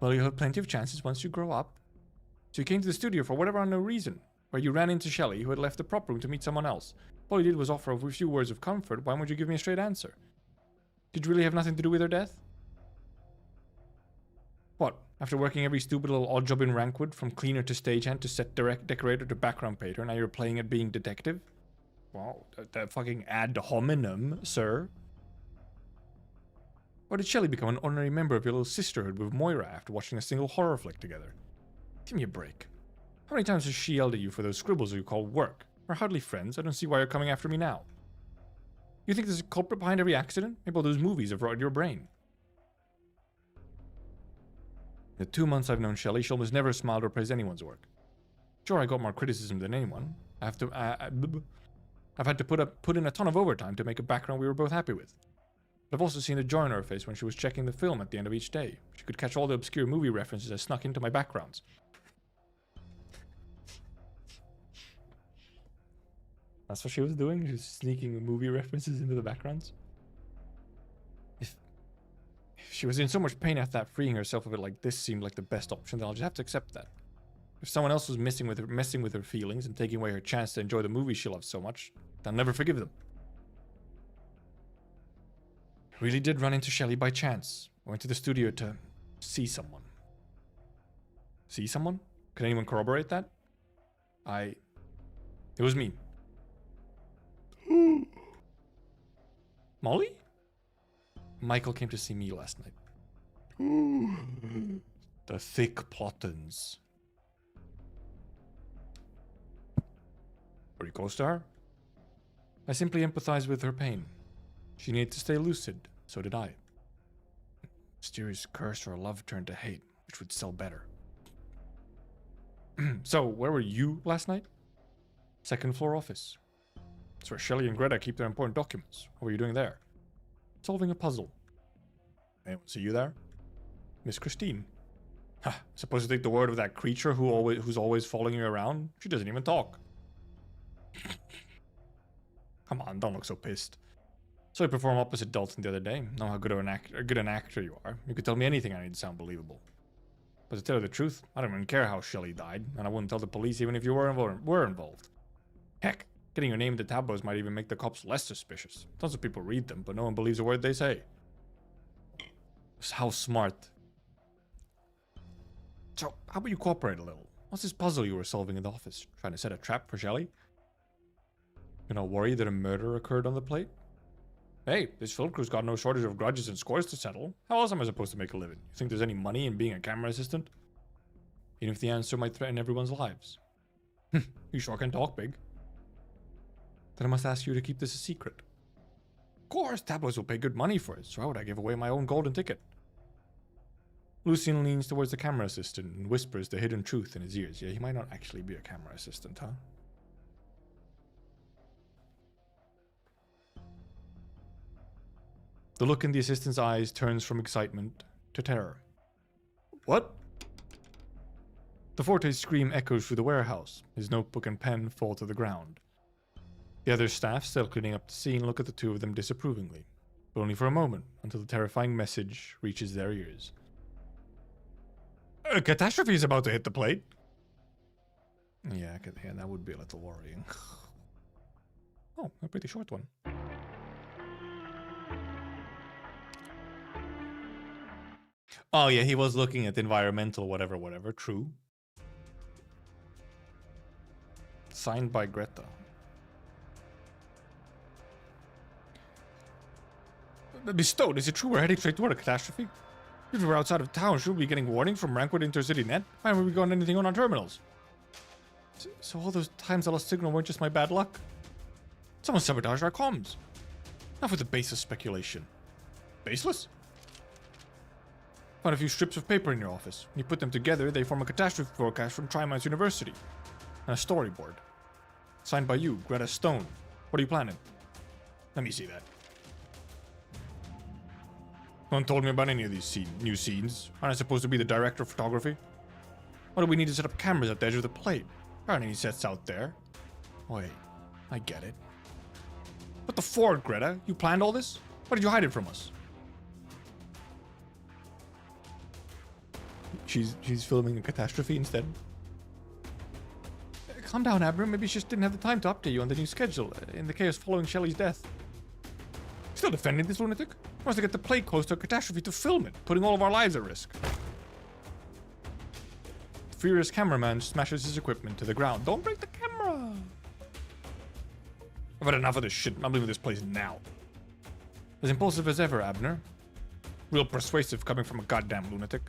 Speaker 1: Well, you'll have plenty of chances once you grow up. So you came to the studio for whatever unknown reason, where you ran into Shelley, who had left the prop room to meet someone else. All you did was offer a few words of comfort. Why won't you give me a straight answer? Did you really have nothing to do with her death? What, after working every stupid little odd job in Rankwood, from cleaner to stagehand to set decorator to background painter, now you're playing at being detective? Wow, that fucking ad hominem, sir. Or did Shelley become an honorary member of your little sisterhood with Moira after watching a single horror flick together? Give me a break. How many times has she yelled at you for those scribbles you call work? We're hardly friends. I don't see why you're coming after me now. You think there's a culprit behind every accident? Maybe all those movies have rotted your brain. In the 2 months I've known Shelley, she almost never smiled or praised anyone's work. Sure, I got more criticism than anyone. I've had to put in a ton of overtime to make a background we were both happy with. But I've also seen the joy on her face when she was checking the film at the end of each day. She could catch all the obscure movie references I snuck into my backgrounds. That's what she was doing? She was sneaking movie references into the backgrounds? If she was in so much pain after that, freeing herself of it like this seemed like the best option, then I'll just have to accept that. If someone else was messing with her feelings and taking away her chance to enjoy the movie she loves so much, I'll never forgive them. I really did run into Shelly by chance. I went to the studio to see someone. See someone? Can anyone corroborate that? It was me. Molly? Michael came to see me last night. The thick plottins. Were you close to her? I simply empathized with her pain. She needed to stay lucid, so did I. Mysterious curse or love turned to hate, which would sell better. So, where were you last night? Second floor office. It's where Shelly and Greta keep their important documents. What were you doing there? Solving a puzzle. Anyone see you there? Miss Christine. Supposed to take the word of that creature who's always following you around? She doesn't even talk. Come on, don't look so pissed. So I performed opposite Dalton the other day. Know how good an actor you are. You could tell me anything I need to sound believable. But to tell you the truth, I don't even care how Shelly died, and I wouldn't tell the police even if you were involved. Heck, getting your name in the tabloids might even make the cops less suspicious. Tons of people read them, but no one believes a word they say. How smart. So, how about you cooperate a little? What's this puzzle you were solving in the office? Trying to set a trap for Shelly? You're not worried that a murder occurred on the plate? Hey, this film crew's got no shortage of grudges and scores to settle. How else am I supposed to make a living? You think there's any money in being a camera assistant? Even if the answer might threaten everyone's lives. You sure can talk big. Then I must ask you to keep this a secret. Of course, tabloids will pay good money for it, so why would I give away my own golden ticket? Lucien leans towards the camera assistant and whispers the hidden truth in his ears. Yeah, he might not actually be a camera assistant, huh? The look in the assistant's eyes turns from excitement to terror. What? The Forte's scream echoes through the warehouse. His notebook and pen fall to the ground. The other staff, still cleaning up the scene, look at the two of them disapprovingly, but only for a moment, until the terrifying message reaches their ears. A catastrophe is about to hit the plate. Yeah, that would be a little worrying. Oh, a pretty short one. Oh yeah, he was looking at environmental whatever, true. Signed by Greta. Bestowed, is it true we're heading straight toward a catastrophe? If we were outside of town, should we be getting warnings from Rankwood Intercity Net? Why haven't we gotten anything on our terminals? So all those times I lost signal weren't just my bad luck? Someone sabotaged our comms. Enough with the baseless speculation. Baseless? Found a few strips of paper in your office. When you put them together, they form a catastrophe forecast from Tryzyn University. And a storyboard. Signed by you, Greta Stone. What are you planning? Let me see that. No one told me about any of these new scenes. Aren't I supposed to be the director of photography? Why do we need to set up cameras at the edge of the plate? There aren't any sets out there. Wait, I get it. What the for, Greta? You planned all this? Why did you hide it from us? She's filming a catastrophe instead. Calm down, Abner. Maybe she just didn't have the time to update you on the new schedule in the chaos following Shelly's death. Still defending this lunatic? Wants to get the plate close to a catastrophe to film it, putting all of our lives at risk. The furious cameraman smashes his equipment to the ground. Don't break the camera! I've had enough of this shit. I'm leaving this place now. As impulsive as ever, Abner. Real persuasive coming from a goddamn lunatic.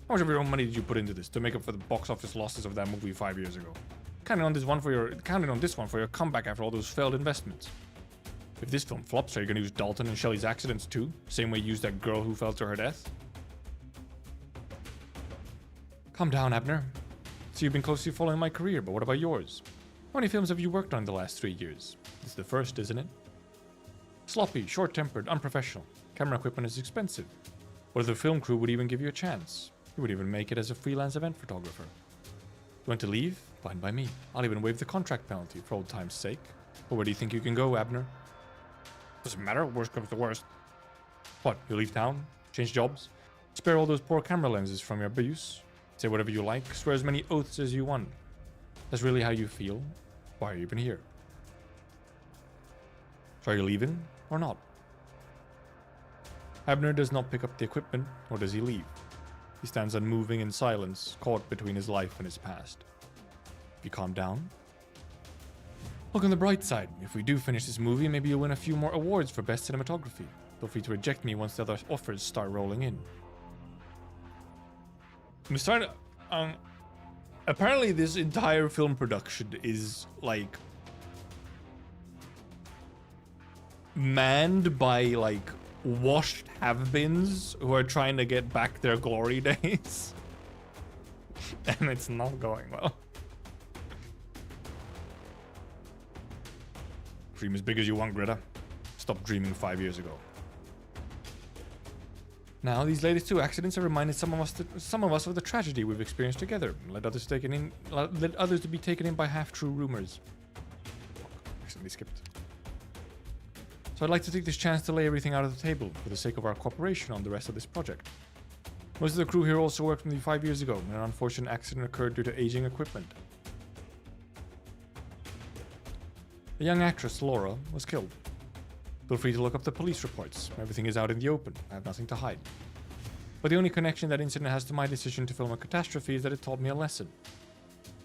Speaker 1: How much of your own money did you put into this to make up for the box office losses of that movie 5 years ago? Counting on this one for your comeback after all those failed investments. If this film flops, are you going to use Dalton and Shelly's accidents too? Same way you used that girl who fell to her death? Calm down, Abner. So you've been closely following my career, but what about yours? How many films have you worked on in the last 3 years? It's the first, isn't it? Sloppy, short-tempered, unprofessional. Camera equipment is expensive. What if the film crew would even give you a chance? You would even make it as a freelance event photographer. You want to leave? Fine by me. I'll even waive the contract penalty for old time's sake. But where do you think you can go, Abner? Doesn't matter, worst comes to worst. What, you leave town? Change jobs? Spare all those poor camera lenses from your abuse? Say whatever you like, swear as many oaths as you want. That's really how you feel? Why are you even here? So are you leaving, or not? Abner does not pick up the equipment, nor does he leave. He stands unmoving in silence, caught between his life and his past. If you calm down. Look on the bright side. If we do finish this movie, maybe you'll win a few more awards for best cinematography. Feel free to reject me once the other offers start rolling in. I'm starting to... apparently this entire film production is, like... manned by, like, washed have-beens who are trying to get back their glory days. And it's not going well. Dream as big as you want, Greta. Stop dreaming 5 years ago. Now, these latest 2 accidents have reminded some of us of the tragedy we've experienced together. Let others to be taken in by half-true rumors. Accidentally skipped. So I'd like to take this chance to lay everything out of the table for the sake of our cooperation on the rest of this project. Most of the crew here also worked with me 5 years ago when an unfortunate accident occurred due to aging equipment. A young actress, Laura, was killed. Feel free to look up the police reports. Everything is out in the open. I have nothing to hide. But the only connection that incident has to my decision to film a catastrophe is that it taught me a lesson.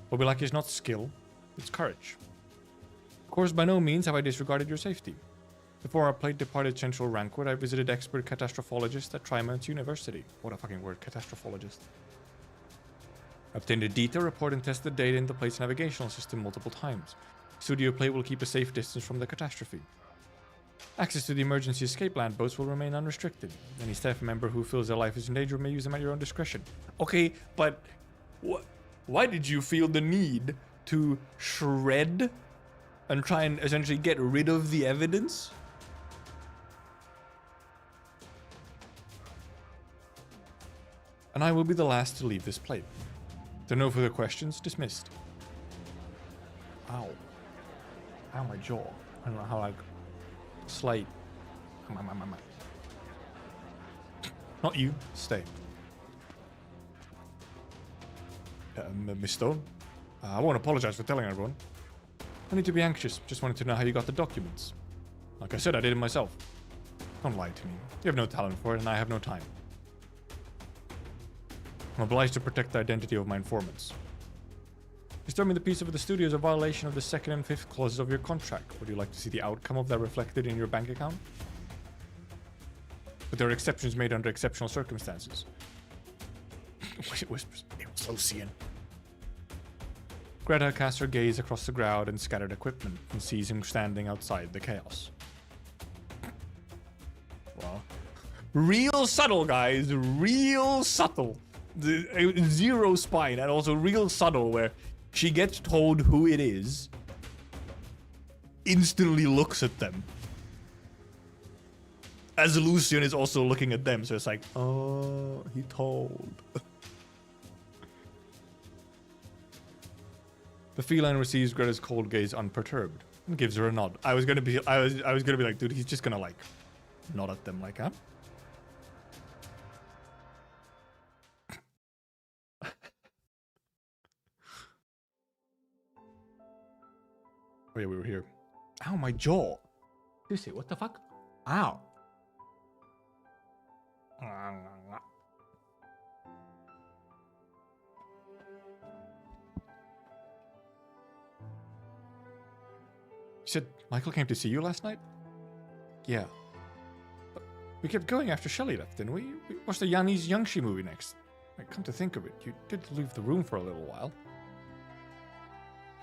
Speaker 1: What we lack is not skill, it's courage. Of course, by no means have I disregarded your safety. Before our plane departed Central Rankwood, I visited expert catastrophologists at Tryzyn University. What a fucking word, catastrophologist. I obtained a detailed report and tested data in the plane's navigational system multiple times. Studio plate will keep a safe distance from the catastrophe. Access to the emergency escape land boats will remain unrestricted. Any staff member who feels their life is in danger may use them at your own discretion. Okay, but why did you feel the need to shred and try and essentially get rid of the evidence? And I will be the last to leave this plate. There are no further questions. Dismissed. Ow. Ow, my jaw. I don't know how, like, slight. Not you. Stay. Miss Stone? I won't apologize for telling everyone. No need to be anxious. Just wanted to know how you got the documents. Like I said, I did it myself. Don't lie to me. You have no talent for it, and I have no time. I'm obliged to protect the identity of my informants. Disturbing the peace of the studio is a violation of the 2nd and 5th clauses of your contract. Would you like to see the outcome of that reflected in your bank account? But there are exceptions made under exceptional circumstances. It whispers. It was Lucian. Greta casts her gaze across the crowd and scattered equipment and sees him standing outside the chaos. Well, real subtle, guys. Real subtle. Zero spine, and also real subtle, where she gets told who it is, instantly looks at them, as Lucian is also looking at them, so it's like, oh, he told. The feline receives Greta's cold gaze unperturbed and gives her a nod. I was gonna be like, dude, he's just gonna like nod at them like, huh? Oh yeah, we were here. Ow, my jaw. Seriously, what the fuck? Ow. You said Michael came to see you last night? Yeah. But we kept going after Shelley left, didn't we? We watched the Yanni's Youngshi movie next. Come to think of it, you did leave the room for a little while.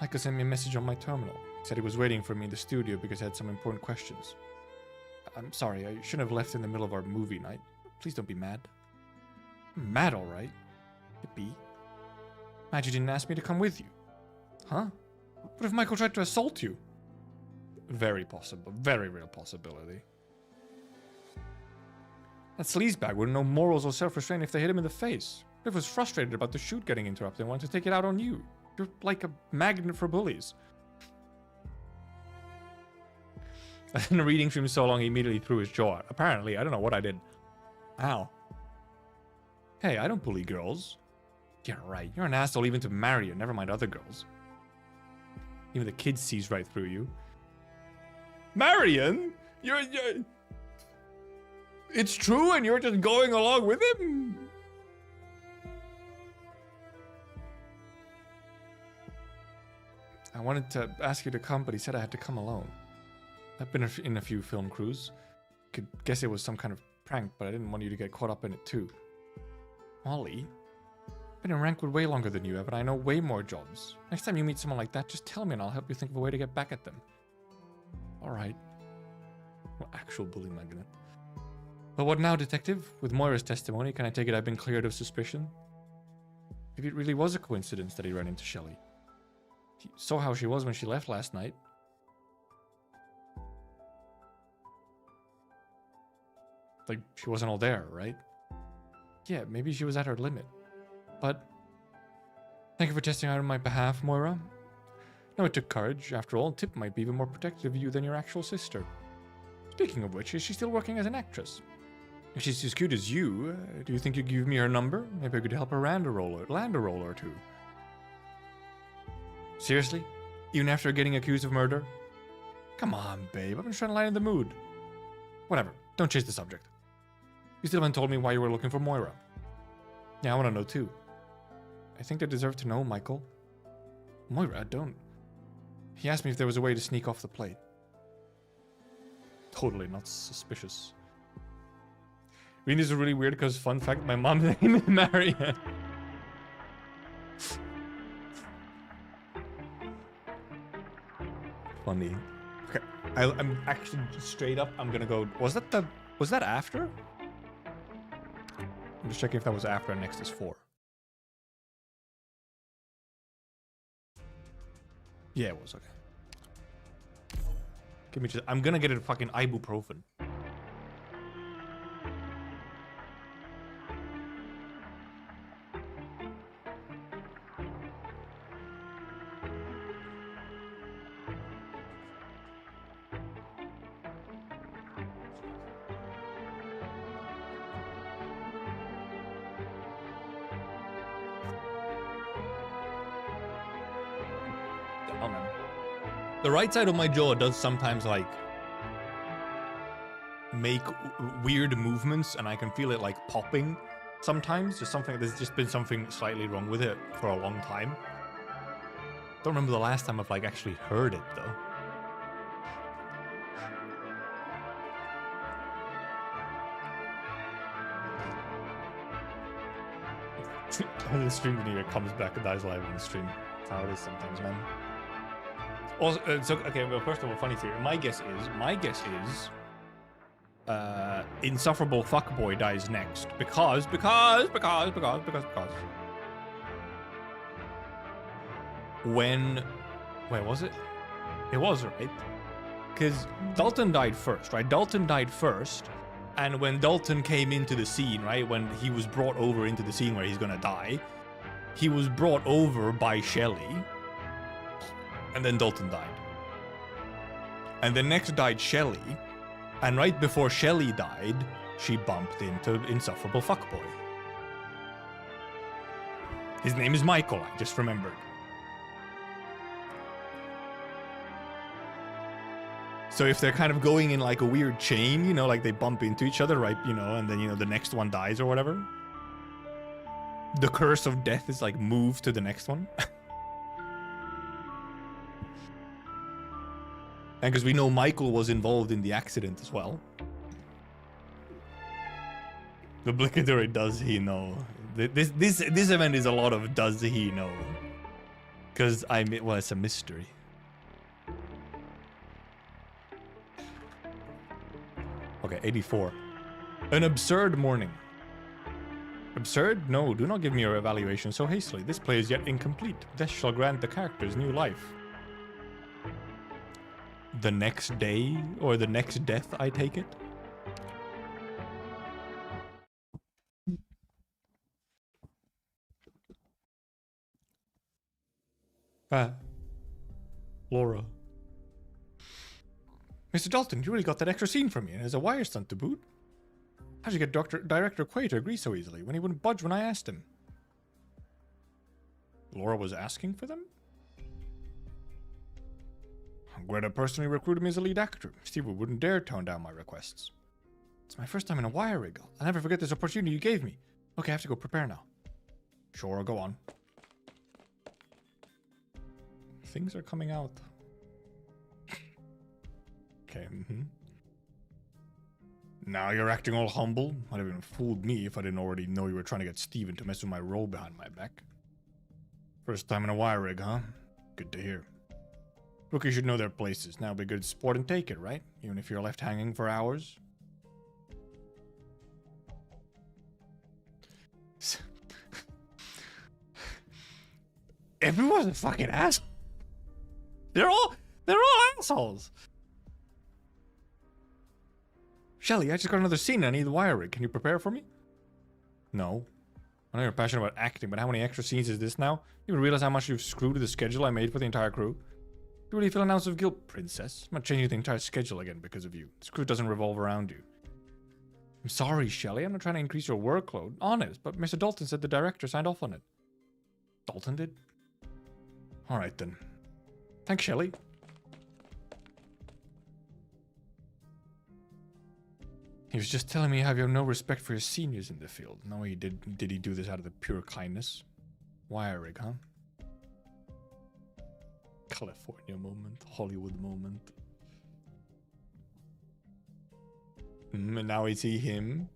Speaker 1: Michael sent me a message on my terminal. He said he was waiting for me in the studio because I had some important questions. I'm sorry, I shouldn't have left in the middle of our movie night. Please don't be mad. I'm mad, alright. Yippee. Mad you didn't ask me to come with you. Huh? What if Michael tried to assault you? Very possible. Very real possibility. That sleazebag with no morals or self-restraint if they hit him in the face. Riff was frustrated about the shoot getting interrupted and wanted to take it out on you. You're like a magnet for bullies. I've been reading from him so long he immediately threw his jaw out. Apparently, I don't know what I did. Ow. Hey, I don't bully girls. Yeah, right. You're an asshole even to marry you, never mind other girls. Even the kid sees right through you. Marion? You're... It's true and you're just going along with him? I wanted to ask you to come, but he said I had to come alone. I've been in a few film crews. Could guess it was some kind of prank, but I didn't want you to get caught up in it too. Molly? I've been in Rankwood way longer than you have, and I know way more jobs. Next time you meet someone like that, just tell me and I'll help you think of a way to get back at them. Alright. Well, actual bully magnet. But what now, detective? With Moira's testimony, can I take it I've been cleared of suspicion? Maybe it really was a coincidence that he ran into Shelley. He saw how she was when she left last night. Like, she wasn't all there, right? Yeah, maybe she was at her limit. But thank you for testing out on my behalf, Moira. No, it took courage. After all, Tip might be even more protective of you than your actual sister. Speaking of which, is she still working as an actress? If she's as cute as you, do you think you'd give me her number? Maybe I could help her land a role or two. Seriously? Even after getting accused of murder? Come on, babe. I'm just trying to lighten the mood. Whatever. Don't change the subject. You still haven't told me why you were looking for Moira. Yeah, I want to know too. I think I deserve to know, Michael. Moira, don't. He asked me if there was a way to sneak off the plate. Totally not suspicious. I mean, this is really weird because, fun fact, my mom's name is Marianne. Funny. Okay, I'm actually straight up. I'm gonna go. Was that after? I'm just checking if that was after and next is 4. Yeah, it was. Okay. Give me just. I'm gonna get a fucking ibuprofen. The right side of my jaw does sometimes like make weird movements, and I can feel it like popping sometimes. Just something. There's just been something slightly wrong with it for a long time. Don't remember the last time I've like actually heard it though. The stream when he comes back and dies live on the stream. That's how it is sometimes, man. Also, so okay. Well, first of all, funny theory. My guess is, insufferable fuckboy dies next because. When, wait, was it? It was right, because Dalton died first, right? Dalton died first, and when Dalton came into the scene, right, when he was brought over into the scene where he's gonna die, he was brought over by Shelley. And then Dalton died. And then next died Shelley. And right before Shelley died, she bumped into insufferable fuckboy. His name is Michael, I just remembered. So if they're kind of going in like a weird chain, you know, like they bump into each other, right, you know, and then, you know, the next one dies or whatever. The curse of death is like moved to the next one. And because we know Michael was involved in the accident as well. The obligatory does he know? This event is a lot of does he know? Because well, it's a mystery. Okay, 84. An absurd morning. Absurd? No, do not give me your evaluation so hastily. This play is yet incomplete. Death shall grant the characters new life. The next day, or the next death, I take it? Laura. Mr. Dalton, you really got that extra scene from me, and as a wire stunt to boot. How'd you get Director Quay to agree so easily when he wouldn't budge when I asked him? Laura was asking for them? Greta personally recruited me as a lead actor. Steve wouldn't dare tone down my requests. It's my first time in a wire rig. I'll never forget this opportunity you gave me. Okay, I have to go prepare now. Sure, go on. Things are coming out. Okay, Now you're acting all humble. Might have even fooled me if I didn't already know you were trying to get Steven to mess with my role behind my back. First time in a wire rig, huh? Good to hear. Rookies should know their places. Now be a good sport and take it, right? Even if you're left hanging for hours. Everyone's a fucking asshole. They're all assholes. Shelly, I just got another scene. I need the wire rig. Can you prepare for me? No. I know you're passionate about acting, but how many extra scenes is this now? You even realize how much you've screwed with the schedule I made for the entire crew? You really feel an ounce of guilt, princess? I'm not changing the entire schedule again because of you. This crew doesn't revolve around you. I'm sorry, Shelly. I'm not trying to increase your workload. Honest, but Mr. Dalton said the director signed off on it. Dalton did? Alright then. Thanks, Shelly. He was just telling me how you have no respect for your seniors in the field. No, he did he do this out of the pure kindness? Wire rig, huh? California moment, Hollywood moment. And now we see him.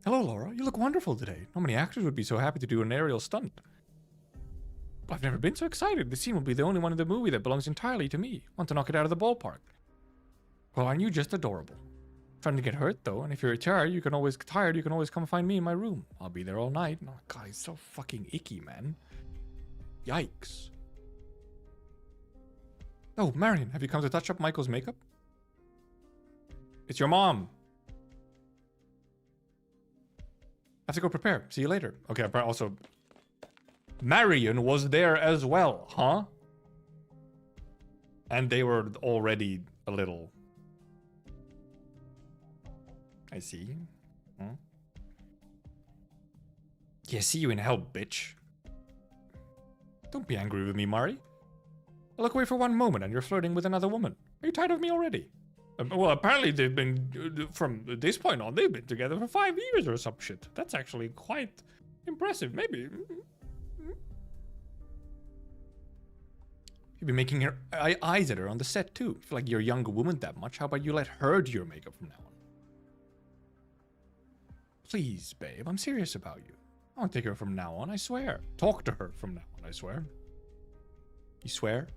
Speaker 1: Hello, Laura. You look wonderful today. Not many actors would be so happy to do an aerial stunt. I've never been so excited. The scene will be the only one in the movie that belongs entirely to me. Want to knock it out of the ballpark. Well, aren't you just adorable? Trying to get hurt though, and if you're tired, you can always come find me in my room. I'll be there all night. Oh god, he's so fucking icky, man. Yikes. Oh, Marion, have you come to touch up Michael's makeup? It's your mom. I have to go prepare. See you later. Okay, but also Marion was there as well, huh? And they were already a little... I see. Huh? Yeah, see you in hell, bitch. Don't be angry with me, Mari. I look away for one moment and you're flirting with another woman. Are you tired of me already? Well, apparently they've been, from this point on, they've been together for 5 years or some shit. That's actually quite impressive, maybe. You've been making her eyes at her on the set too. Feel like you're a younger woman that much. How about you let her do your makeup from now on? Please, babe, I'm serious about you. I won't take her from now on, I swear. Talk to her from now on, I swear. You swear?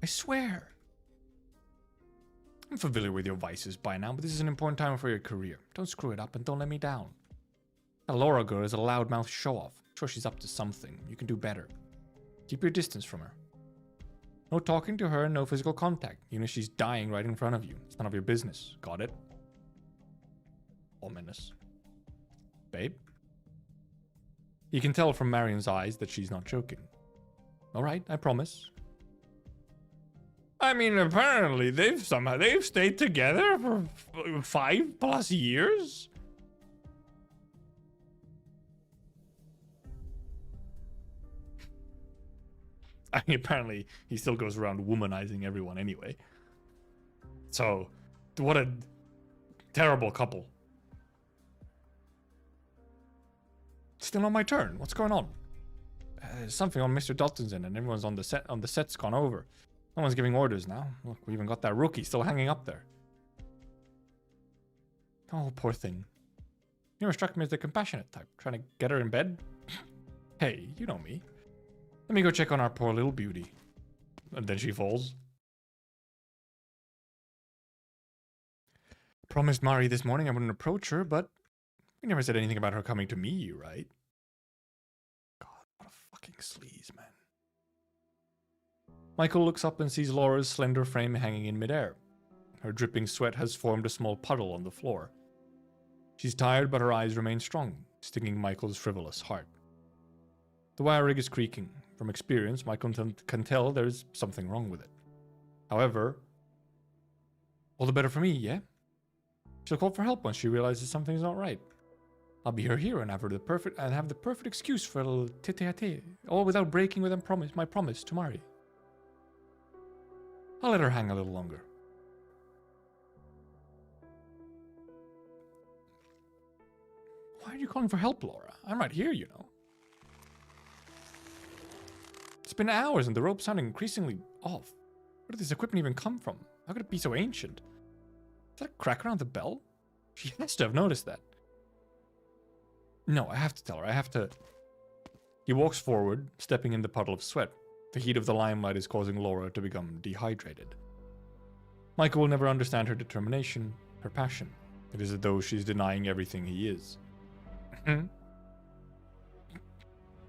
Speaker 1: I swear. I'm familiar with your vices by now, but this is an important time for your career. Don't screw it up and don't let me down. That Laura girl is a loudmouth show-off. I'm sure she's up to something. You can do better. Keep your distance from her. No talking to her and no physical contact, even if she's dying right in front of you. It's none of your business. Got it? Ominous. Babe? You can tell from Marion's eyes that she's not joking. Alright, I promise. I mean, apparently they've stayed together for 5+ years. I mean, apparently he still goes around womanizing everyone anyway. So, what a terrible couple. Still on my turn. What's going on? Something on Mr. Dalton's end, and everyone's on the set. On the set's gone over. No one's giving orders now. Look, we even got that rookie still hanging up there. Oh, poor thing. You never struck me as the compassionate type. Trying to get her in bed? Hey, you know me. Let me go check on our poor little beauty. And then she falls. Promised Mari this morning I wouldn't approach her, but we never said anything about her coming to me, right? God, what a fucking sleaze, man. Michael looks up and sees Laura's slender frame hanging in midair. Her dripping sweat has formed a small puddle on the floor. She's tired, but her eyes remain strong, stinging Michael's frivolous heart. The wire rig is creaking. From experience, Michael can tell there's something wrong with it. However, all the better for me, yeah? She'll call for help once she realizes something's not right. I'll be her hero and have the perfect excuse for a little tete-a-tete, all without breaking with my promise to Mari. I'll let her hang a little longer. Why are you calling for help, Laura? I'm right here, you know. It's been hours and the rope's sounding increasingly off. Where did this equipment even come from? How could it be so ancient? Is that a crack around the bell? She has to have noticed that. No, I have to tell her. I have to... He walks forward, stepping in the puddle of sweat. The heat of the limelight is causing Laura to become dehydrated. Michael will never understand her determination, her passion. It is as though she's denying everything he is.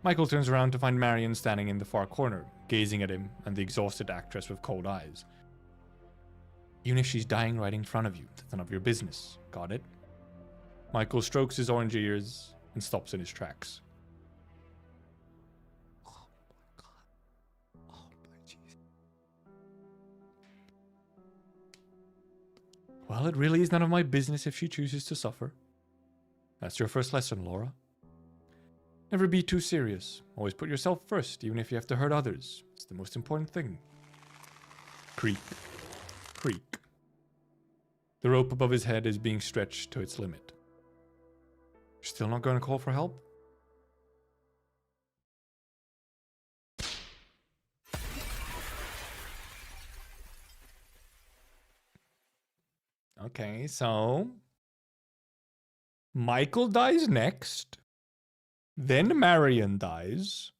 Speaker 1: Michael turns around to find Marion standing in the far corner, gazing at him and the exhausted actress with cold eyes. Even if she's dying right in front of you, that's none of your business. Got it? Michael strokes his orange ears and stops in his tracks. Oh my god. Oh my Jesus. Well, it really is none of my business if she chooses to suffer. That's your first lesson, Laura. Never be too serious. Always put yourself first, even if you have to hurt others. It's the most important thing. Creak. Creak. The rope above his head is being stretched to its limit. You're still not going to call for help? Okay, so... Michael dies next. Then Marion dies.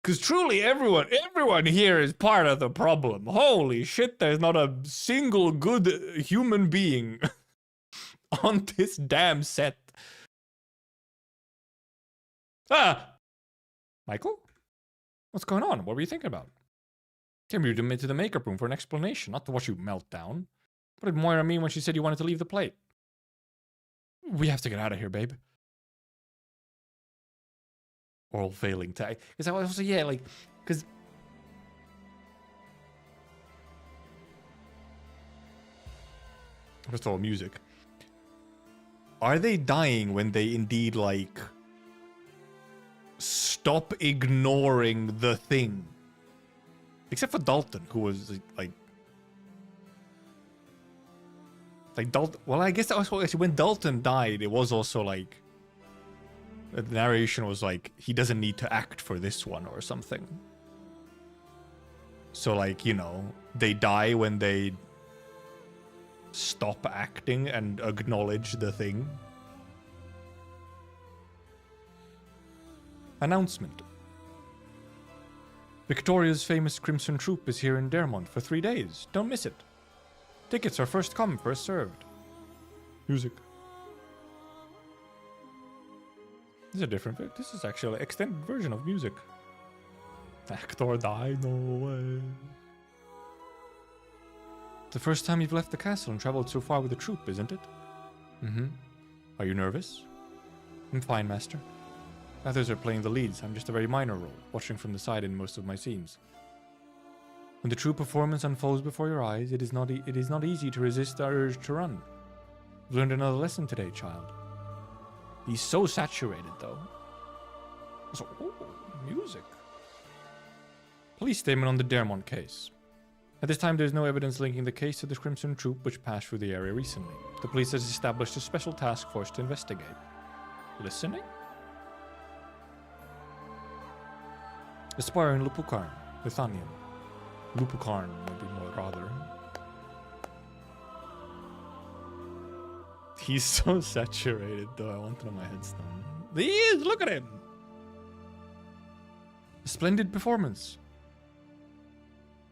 Speaker 1: Because truly everyone here is part of the problem. Holy shit, there's not a single good human being on this damn set. Ah! Michael? What's going on? What were you thinking about? Came here to the makeup room for an explanation, not to watch you melt down. What did Moira mean when she said you wanted to leave the plate? We have to get out of here, babe. Oral failing to... Because I was also, yeah, like... Because... First of all, music. Are they dying when they indeed, like... Stop ignoring the thing? Except for Dalton, who was, like... Dalton... Well, I guess that was... Actually, when Dalton died, it was also, like... The narration was like, he doesn't need to act for this one or something. So, like, you know, they die when they stop acting and acknowledge the thing. Announcement. Victoria's famous Crimson Troop is here in Dermont for 3 days. Don't miss it. Tickets are first come, first served. Music. This is a different... This is actually an extended version of music. Actor die, no way. The first time you've left the castle and traveled so far with the troop, isn't it? Mm-hmm. Are you nervous? I'm fine, Master. Others are playing the leads. I'm just a very minor role, watching from the side in most of my scenes. When the true performance unfolds before your eyes, it is not easy to resist the urge to run. You've learned another lesson today, child. He's so saturated, though. So, ooh, music. Police statement on the Dermont case. At this time, there is no evidence linking the case to the Crimson Troop, which passed through the area recently. The police has established a special task force to investigate. Listening? Aspiring Lupukarn, Lithuanian. Lupukarn would be more rather. He's so saturated, though. I want it on my headstone. He is! Look at him! A splendid performance.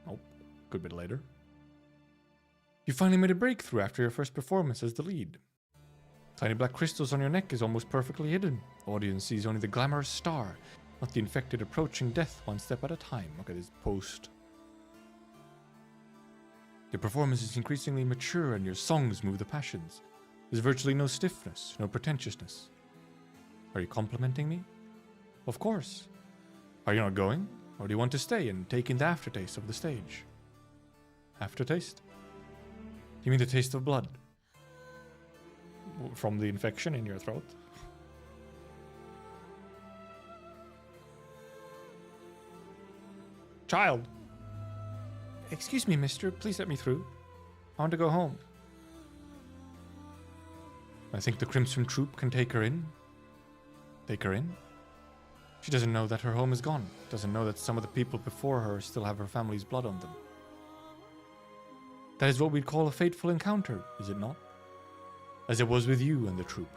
Speaker 1: Oh, good bit later. You finally made a breakthrough after your first performance as the lead. Tiny black crystals on your neck is almost perfectly hidden. The audience sees only the glamorous star, not the infected approaching death one step at a time. Look at his post. Your performance is increasingly mature and your songs move the passions. There's virtually no stiffness, no pretentiousness. Are you complimenting me? Of course. Are you not going? Or do you want to stay and take in the aftertaste of the stage? Aftertaste? You mean the taste of blood? From the infection in your throat? Child! Excuse me, mister. Please let me through. I want to go home. I think the Crimson Troop can take her in. Take her in? She doesn't know that her home is gone. Doesn't know that some of the people before her still have her family's blood on them. That is what we'd call a fateful encounter, is it not? As it was with you and the troop.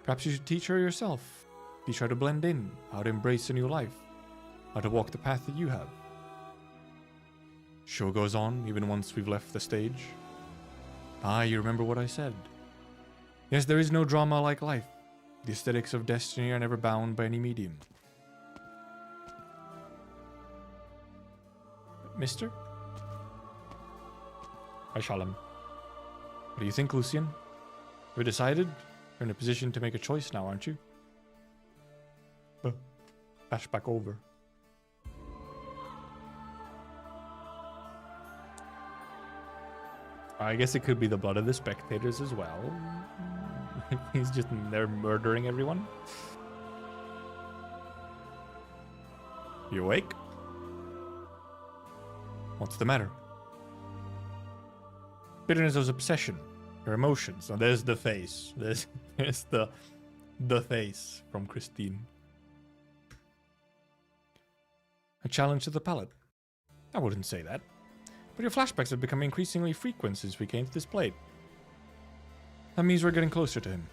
Speaker 1: Perhaps you should teach her yourself. Teach her to blend in, how to embrace a new life, how to walk the path that you have. Show goes on, even once we've left the stage. Ah, you remember what I said. Yes, there is no drama like life. The aesthetics of destiny are never bound by any medium. Mister? I shall him. What do you think, Lucian? We're decided? You're in a position to make a choice now, aren't you? Flashback over. I guess it could be the blood of the spectators as well. He's just there murdering everyone. You awake? What's the matter? Bitterness is obsession. Your emotions. Oh, there's the face. There's the face from Christine. A challenge to the palate. I wouldn't say that. But your flashbacks have become increasingly frequent since we came to this plate. That means we're getting closer to him.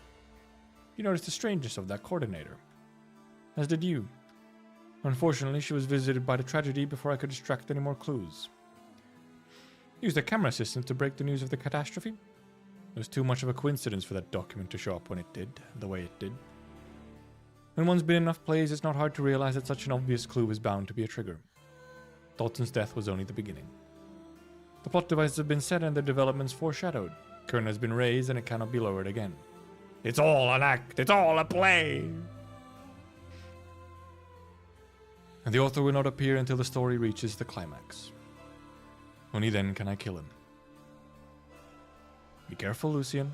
Speaker 1: You noticed the strangeness of that coordinator. As did you. Unfortunately, she was visited by the tragedy before I could extract any more clues. Used a camera system to break the news of the catastrophe. It was too much of a coincidence for that document to show up when it did, the way it did. When one's been in enough plays, it's not hard to realize that such an obvious clue is bound to be a trigger. Dalton's death was only the beginning. The plot devices have been set and their developments foreshadowed. Curtain has been raised and it cannot be lowered again. It's all an act, it's all a play! And the author will not appear until the story reaches the climax. Only then can I kill him. Be careful, Lucian.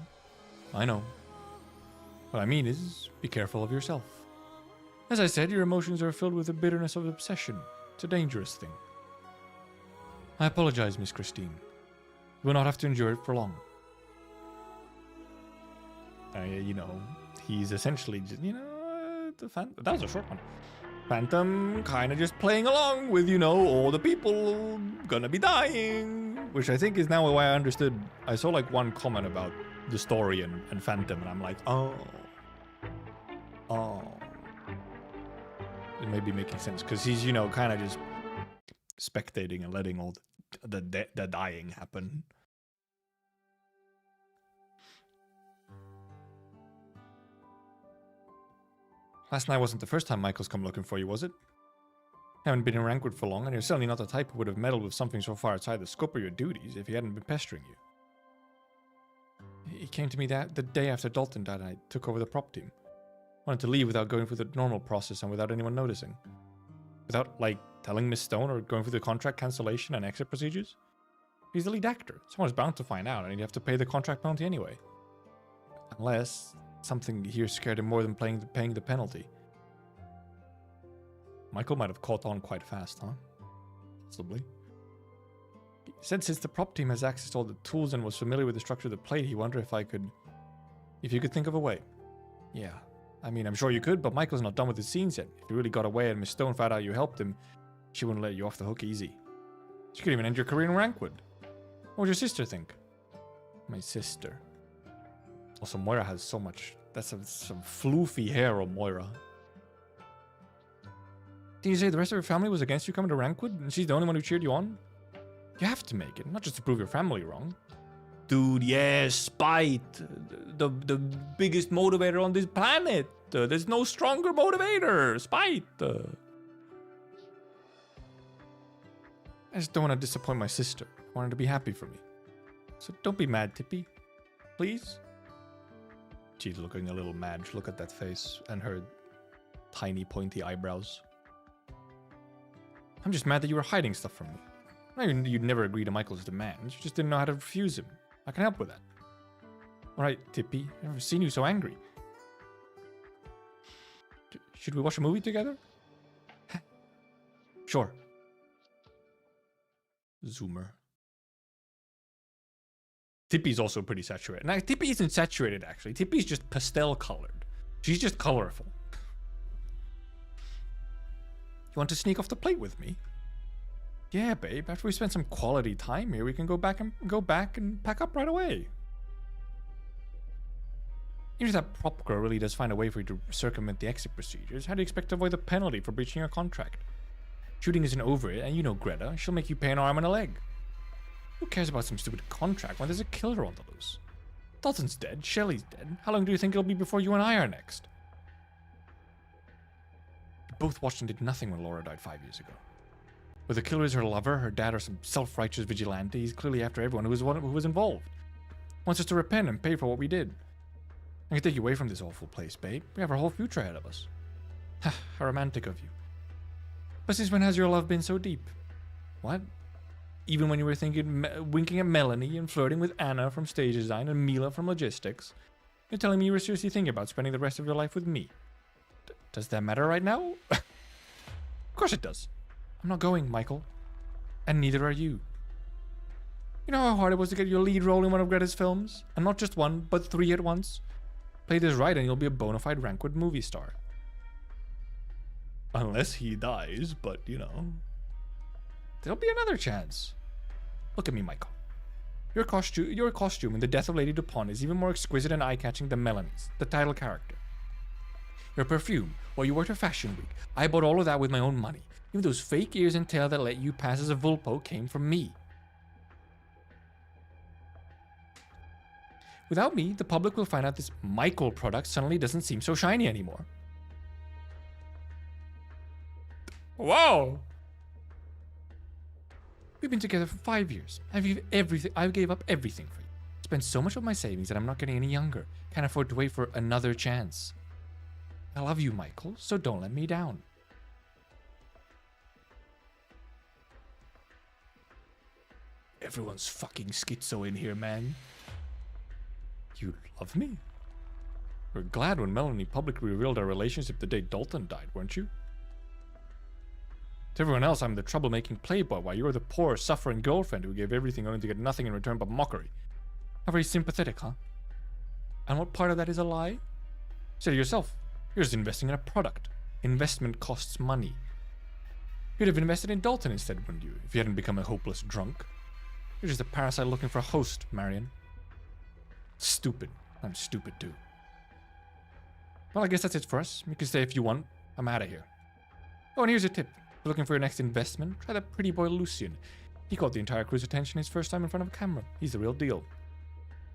Speaker 1: I know. What I mean is, be careful of yourself. As I said, your emotions are filled with the bitterness of obsession. It's a dangerous thing. I apologize, Miss Christine. You will not have to endure it for long. You know, he's essentially just, you know, that was a short one. Phantom kind of just playing along with, you know, all the people gonna be dying. Which I think is now why I understood. I saw like one comment about the story and Phantom, and I'm like, oh. It may be making sense, because he's, you know, kind of just spectating and letting all the dying happen. Last night wasn't the first time Michael's come looking for you, was it? Haven't been in Rankwood for long, and you're certainly not the type who would have meddled with something so far outside the scope of your duties if he hadn't been pestering you. He came to me the day after Dalton died and I took over the prop team. Wanted to leave without going through the normal process and without anyone noticing. Without, like, telling Miss Stone or going through the contract cancellation and exit procedures. He's the lead actor. Someone's bound to find out and he'd have to pay the contract penalty anyway. Unless something here scared him more than paying the penalty. Michael might have caught on quite fast, huh? Possibly. He said since the prop team has access to all the tools and was familiar with the structure of the plate, he wondered if you could think of a way. Yeah. I mean, I'm sure you could, but Michael's not done with his scenes yet. If you really got away and Miss Stone found out you helped him, she wouldn't let you off the hook easy. She could even end your career in Rankwood. What would your sister think? My sister. Also, Moira has so much... That's some floofy hair on Moira. Did you say the rest of her family was against you coming to Rankwood, and she's the only one who cheered you on? You have to make it, not just to prove your family wrong. Dude, yes, spite. The biggest motivator on this planet. There's no stronger motivator. Spite. I just don't want to disappoint my sister. I want her to be happy for me. So don't be mad, Tippy. Please? She's looking a little mad. Look at that face and her tiny pointy eyebrows. I'm just mad that you were hiding stuff from me. I mean, you'd never agree to Michael's demands. You just didn't know how to refuse him. I can help with that. All right, Tippy. I've never seen you so angry. Should we watch a movie together? Sure. Zoomer. Tippy's also pretty saturated. Now, Tippy isn't saturated, actually. Tippy's just pastel colored. She's just colorful. You want to sneak off the plate with me? Yeah, babe. After we spend some quality time here, we can go back and pack up right away. Even if that prop girl really does find a way for you to circumvent the exit procedures, how do you expect to avoid the penalty for breaching your contract? Shooting isn't over it, and you know Greta. She'll make you pay an arm and a leg. Who cares about some stupid contract when there's a killer on the loose? Dalton's dead. Shelley's dead. How long do you think it'll be before you and I are next? You both watched and did nothing when Laura died 5 years ago. Whether the killer is her lover, her dad, or some self-righteous vigilante, he's clearly after everyone who was involved. Wants us to repent and pay for what we did. I can take you away from this awful place, babe. We have our whole future ahead of us. How romantic of you. But since when has your love been so deep? What? Even when you were winking at Melanie and flirting with Anna from stage design and Mila from logistics, you're telling me you were seriously thinking about spending the rest of your life with me. Does that matter right now? Of course it does. I'm not going, Michael. And neither are you. You know how hard it was to get your lead role in one of Greta's films? And not just one, but 3 at once? Play this right and you'll be a bona fide Rankwood movie star. Unless he dies, but you know. There'll be another chance. Look at me, Michael. Your costume in The Death of Lady Dupont is even more exquisite and eye-catching than Melanie's, the title character. Your perfume, well, you worked at Fashion Week. I bought all of that with my own money. Even those fake ears and tail that let you pass as a Vulpo came from me. Without me, the public will find out this Michael product suddenly doesn't seem so shiny anymore. Whoa! We've been together for 5 years. I gave up everything for you. Spent so much of my savings that I'm not getting any younger. Can't afford to wait for another chance. I love you, Michael, so don't let me down. Everyone's fucking schizo in here, man. You love me? You were glad when Melanie publicly revealed our relationship the day Dalton died, weren't you? To everyone else, I'm the troublemaking playboy, while you're the poor, suffering girlfriend who gave everything only to get nothing in return but mockery. How very sympathetic, huh? And what part of that is a lie? Say to yourself, you're just investing in a product. Investment costs money. You'd have invested in Dalton instead, wouldn't you, if you hadn't become a hopeless drunk? You're just a parasite looking for a host, Marion. Stupid. I'm stupid too. Well, I guess that's it for us. You can stay if you want. I'm out of here. Oh, and here's a tip. If you're looking for your next investment, try that pretty boy Lucian. He caught the entire crew's attention his first time in front of a camera. He's the real deal.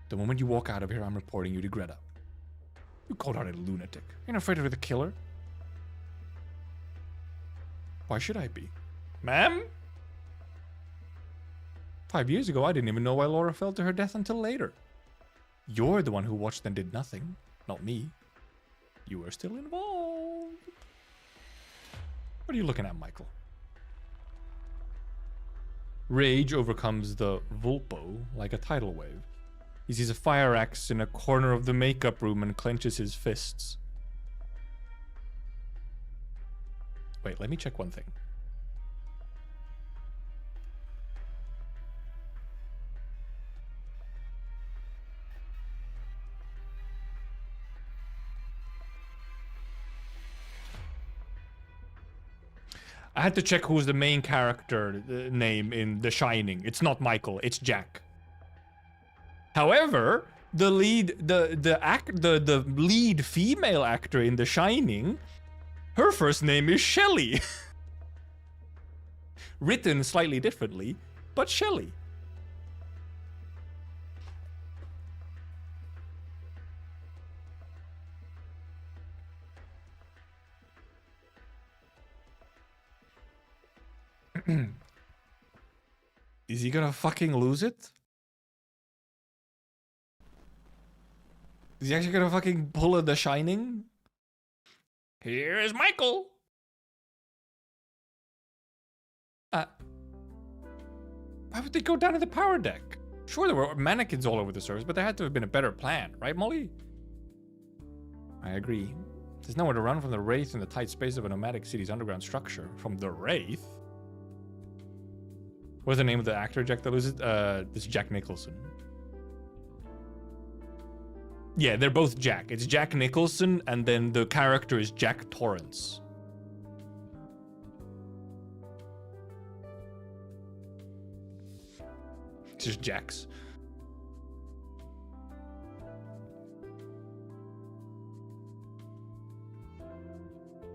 Speaker 1: The moment you walk out of here, I'm reporting you to Greta. You cold-hearted lunatic. You're not afraid of the killer? Why should I be? Ma'am? 5 years ago, I didn't even know why Laura fell to her death until later. You're the one who watched and did nothing, not me. You were still involved. What are you looking at, Michael? Rage overcomes the Vulpo like a tidal wave. He sees a fire axe in a corner of the makeup room and clenches his fists. Wait, let me check one thing. I had to check who's the main character name in The Shining. It's not Michael, it's Jack. However, the lead female actor in The Shining, her first name is Shelley. Written slightly differently, but Shelley. Is he gonna fucking lose it? Is he actually gonna fucking pull a The Shining? Here's Michael. Why would they go down to the power deck? Sure, there were mannequins all over the surface, but there had to have been a better plan, right, Molly? I agree. There's nowhere to run from the Wraith in the tight space of a nomadic city's underground structure. From the Wraith? What's the name of the actor, Jack? That was it? This is Jack Nicholson. Yeah, they're both Jack. It's Jack Nicholson, and then the character is Jack Torrance. It's just Jax.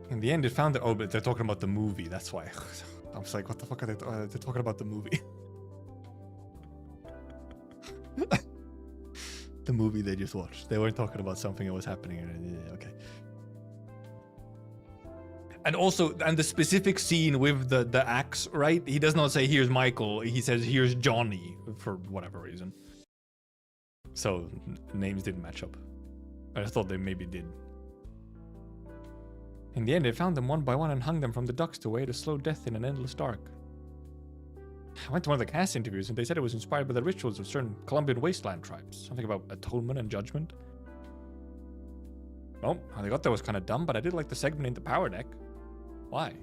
Speaker 1: In the end, it found that. Oh, but they're talking about the movie. That's why. I was like, what the fuck are they? They're talking about the movie. The movie they just watched. They weren't talking about something that was happening. Yeah, okay. And also, and the specific scene with the axe, right? He does not say, here's Michael. He says, here's Johnny, for whatever reason. So, names didn't match up. I just thought they maybe did. In the end, they found them one by one and hung them from the ducts to await a slow death in an endless dark. I went to one of the cast interviews and they said it was inspired by the rituals of certain Colombian wasteland tribes. Something about atonement and judgment. Well, how they got there was kind of dumb, but I did like the segment in the power deck. Why?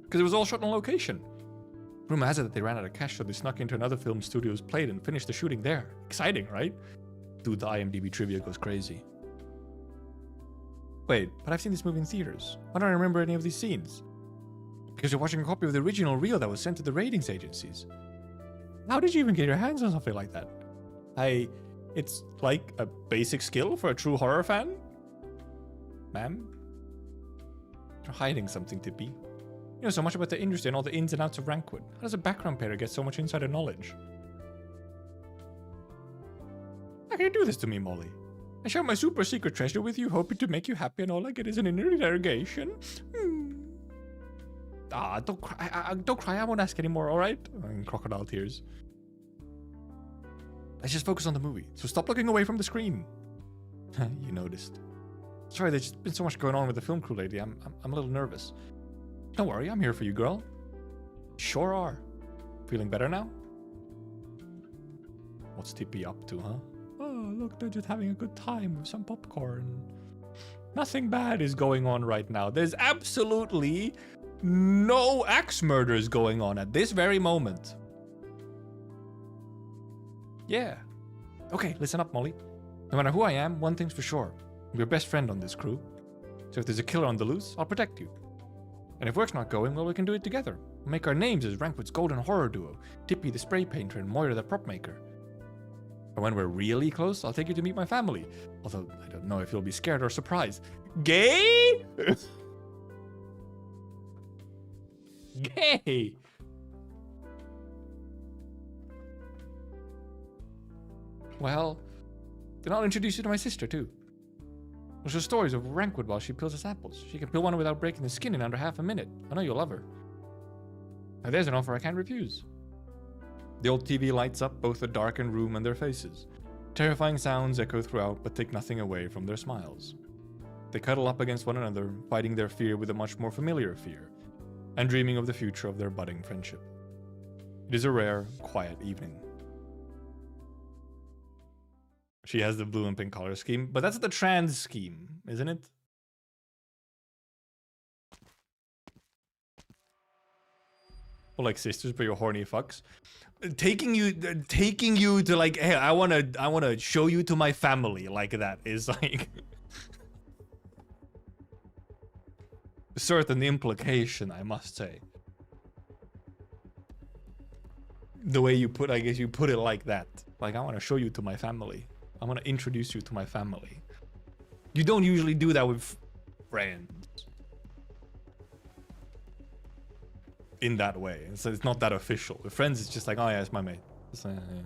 Speaker 1: Because it was all shot on location. Rumor has it that they ran out of cash, so they snuck into another film studio's plate and finished the shooting there. Exciting, right? Dude, the IMDb trivia goes crazy. Wait, but I've seen this movie in theaters. Why don't I remember any of these scenes? Because you're watching a copy of the original reel that was sent to the ratings agencies. How did you even get your hands on something like that? It's like a basic skill for a true horror fan? Ma'am? You're hiding something, Tippy. You know so much about the industry and all the ins and outs of Rankwood. How does a background painter get so much insider knowledge? How can you do this to me, Molly? I share my super secret treasure with you, hoping to make you happy, and all I get is an interrogation. Don't cry. Don't cry. I won't ask anymore, alright? Crocodile tears. Let's just focus on the movie, so stop looking away from the screen. You noticed. Sorry, there's just been so much going on with the film crew lately. I'm a little nervous. Don't worry, I'm here for you, girl. Sure are. Feeling better now? What's Tippy up to, huh? Oh, look, they're just having a good time with some popcorn. Nothing bad is going on right now. There's absolutely no axe murders going on at this very moment. Yeah. Okay, listen up, Molly. No matter who I am, one thing's for sure. I'm your best friend on this crew. So if there's a killer on the loose, I'll protect you. And if work's not going, well, we can do it together. We'll make our names as Rankwood's golden horror duo. Tippy the spray painter and Moira the prop maker. And when we're really close, I'll take you to meet my family. Although, I don't know if you'll be scared or surprised. Gay? Gay! Well, then I'll introduce you to my sister, too. We'll show stories of Rankwood while she peels us apples. She can peel one without breaking the skin in under half a minute. I know you'll love her. Now there's an offer I can't refuse. The old TV lights up both the darkened room and their faces. Terrifying sounds echo throughout, but take nothing away from their smiles. They cuddle up against one another, fighting their fear with a much more familiar fear, and dreaming of the future of their budding friendship. It is a rare, quiet evening. She has the blue and pink color scheme, but that's the trans scheme, isn't it? Well, like sisters, but you're horny fucks. Taking you to like, hey, I wanna show you to my family, like that is like a certain implication, I must say. The way you put, I guess you put it like that. Like, I want to show you to my family. I want to introduce you to my family. You don't usually do that with friends. In that way. So it's not that official. With friends, it's just like, oh yeah, it's my mate. It's like, yeah.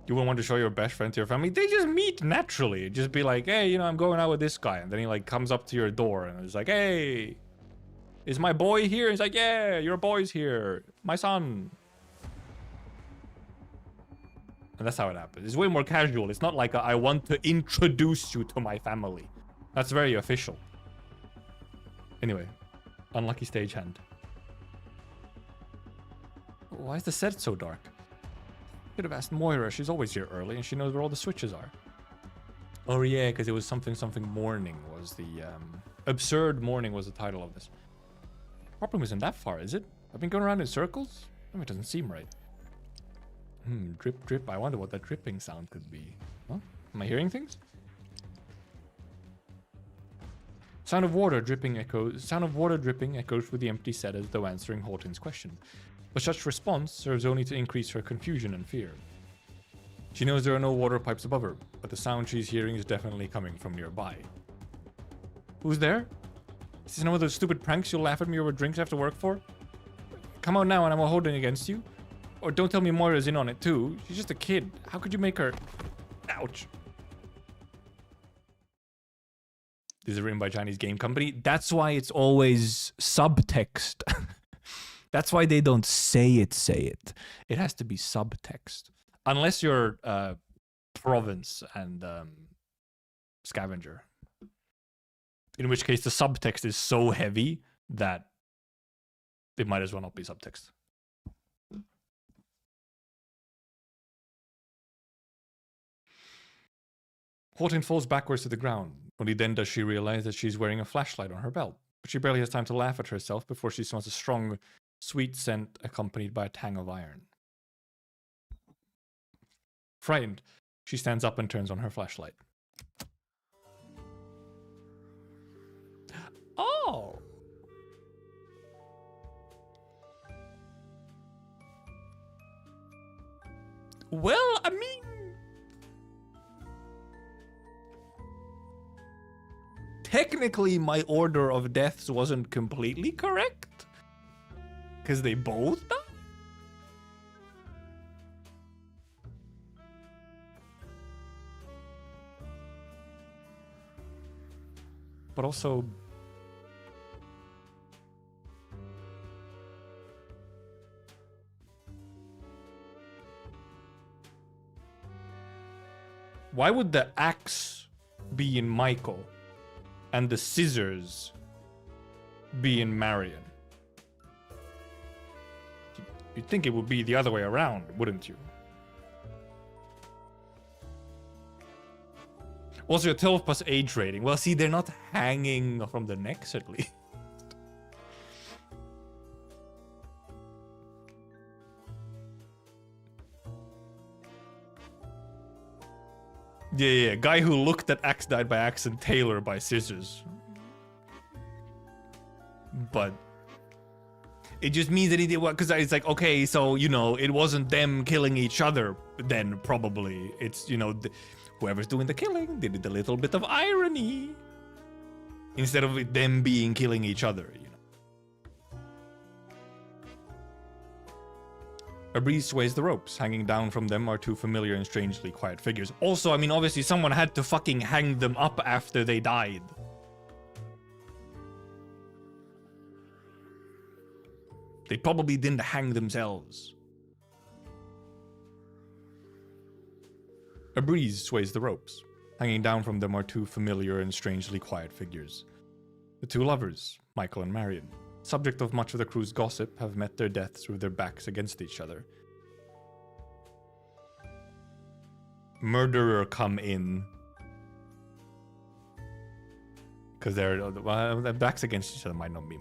Speaker 1: You wouldn't want to show your best friend to your family. They just meet naturally. Just be like, hey, you know, I'm going out with this guy. And then he like comes up to your door and it's like, hey, is my boy here? He's like, yeah, your boy's here. My son. And that's how it happens. It's way more casual. It's not like I want to introduce you to my family. That's very official. Anyway, unlucky stagehand. Why is the set so dark? Could have asked Moira. She's always here early and she knows where all the switches are. Oh yeah, because it was something morning was the absurd morning was the title of this. Problem isn't that far, is it? I've been going around in circles. Oh, it doesn't seem right. Drip, drip. I wonder what that dripping sound could be. Huh? Am I hearing things? Sound of water dripping echoes through the empty set as though answering Horton's question. But such response serves only to increase her confusion and fear. She knows there are no water pipes above her, but the sound she's hearing is definitely coming from nearby. Who's there? Is this one of those stupid pranks you'll laugh at me over drinks after work for? Come out now and I'm holding against you. Or don't tell me Moira's in on it too. She's just a kid. How could you make her... Ouch. This is written by Chinese game company. That's why it's always subtext. That's why they don't say it. It has to be subtext. Unless you're Province and Scavenger. In which case the subtext is so heavy that it might as well not be subtext. Horton falls backwards to the ground. Only then does she realize that she's wearing a flashlight on her belt. But she barely has time to laugh at herself before she smells a strong, sweet scent accompanied by a tang of iron. Frightened, she stands up and turns on her flashlight. Oh! Well, I mean... Technically, my order of deaths wasn't completely correct. Because they both died? But also... Why would the axe be in Michael and the scissors be in Marion? You'd think it would be the other way around, wouldn't you? Also, a 12 plus age rating. Well, see, they're not hanging from the necks, at least. Yeah. Guy who looked at axe died by axe and Taylor by scissors. But it just means that he did what? Because it's like, okay, so, you know, it wasn't them killing each other then, probably. It's, you know, whoever's doing the killing did a little bit of irony. Instead of them being killing each other, you know. A breeze sways the ropes. Hanging down from them are two familiar and strangely quiet figures. Also, I mean, obviously someone had to fucking hang them up after they died. They probably didn't hang themselves. A breeze sways the ropes. Hanging down from them are two familiar and strangely quiet figures. The two lovers, Michael and Marion, subject of much of the crew's gossip, have met their deaths with their backs against each other. Murderer come in. Because their backs against each other might not be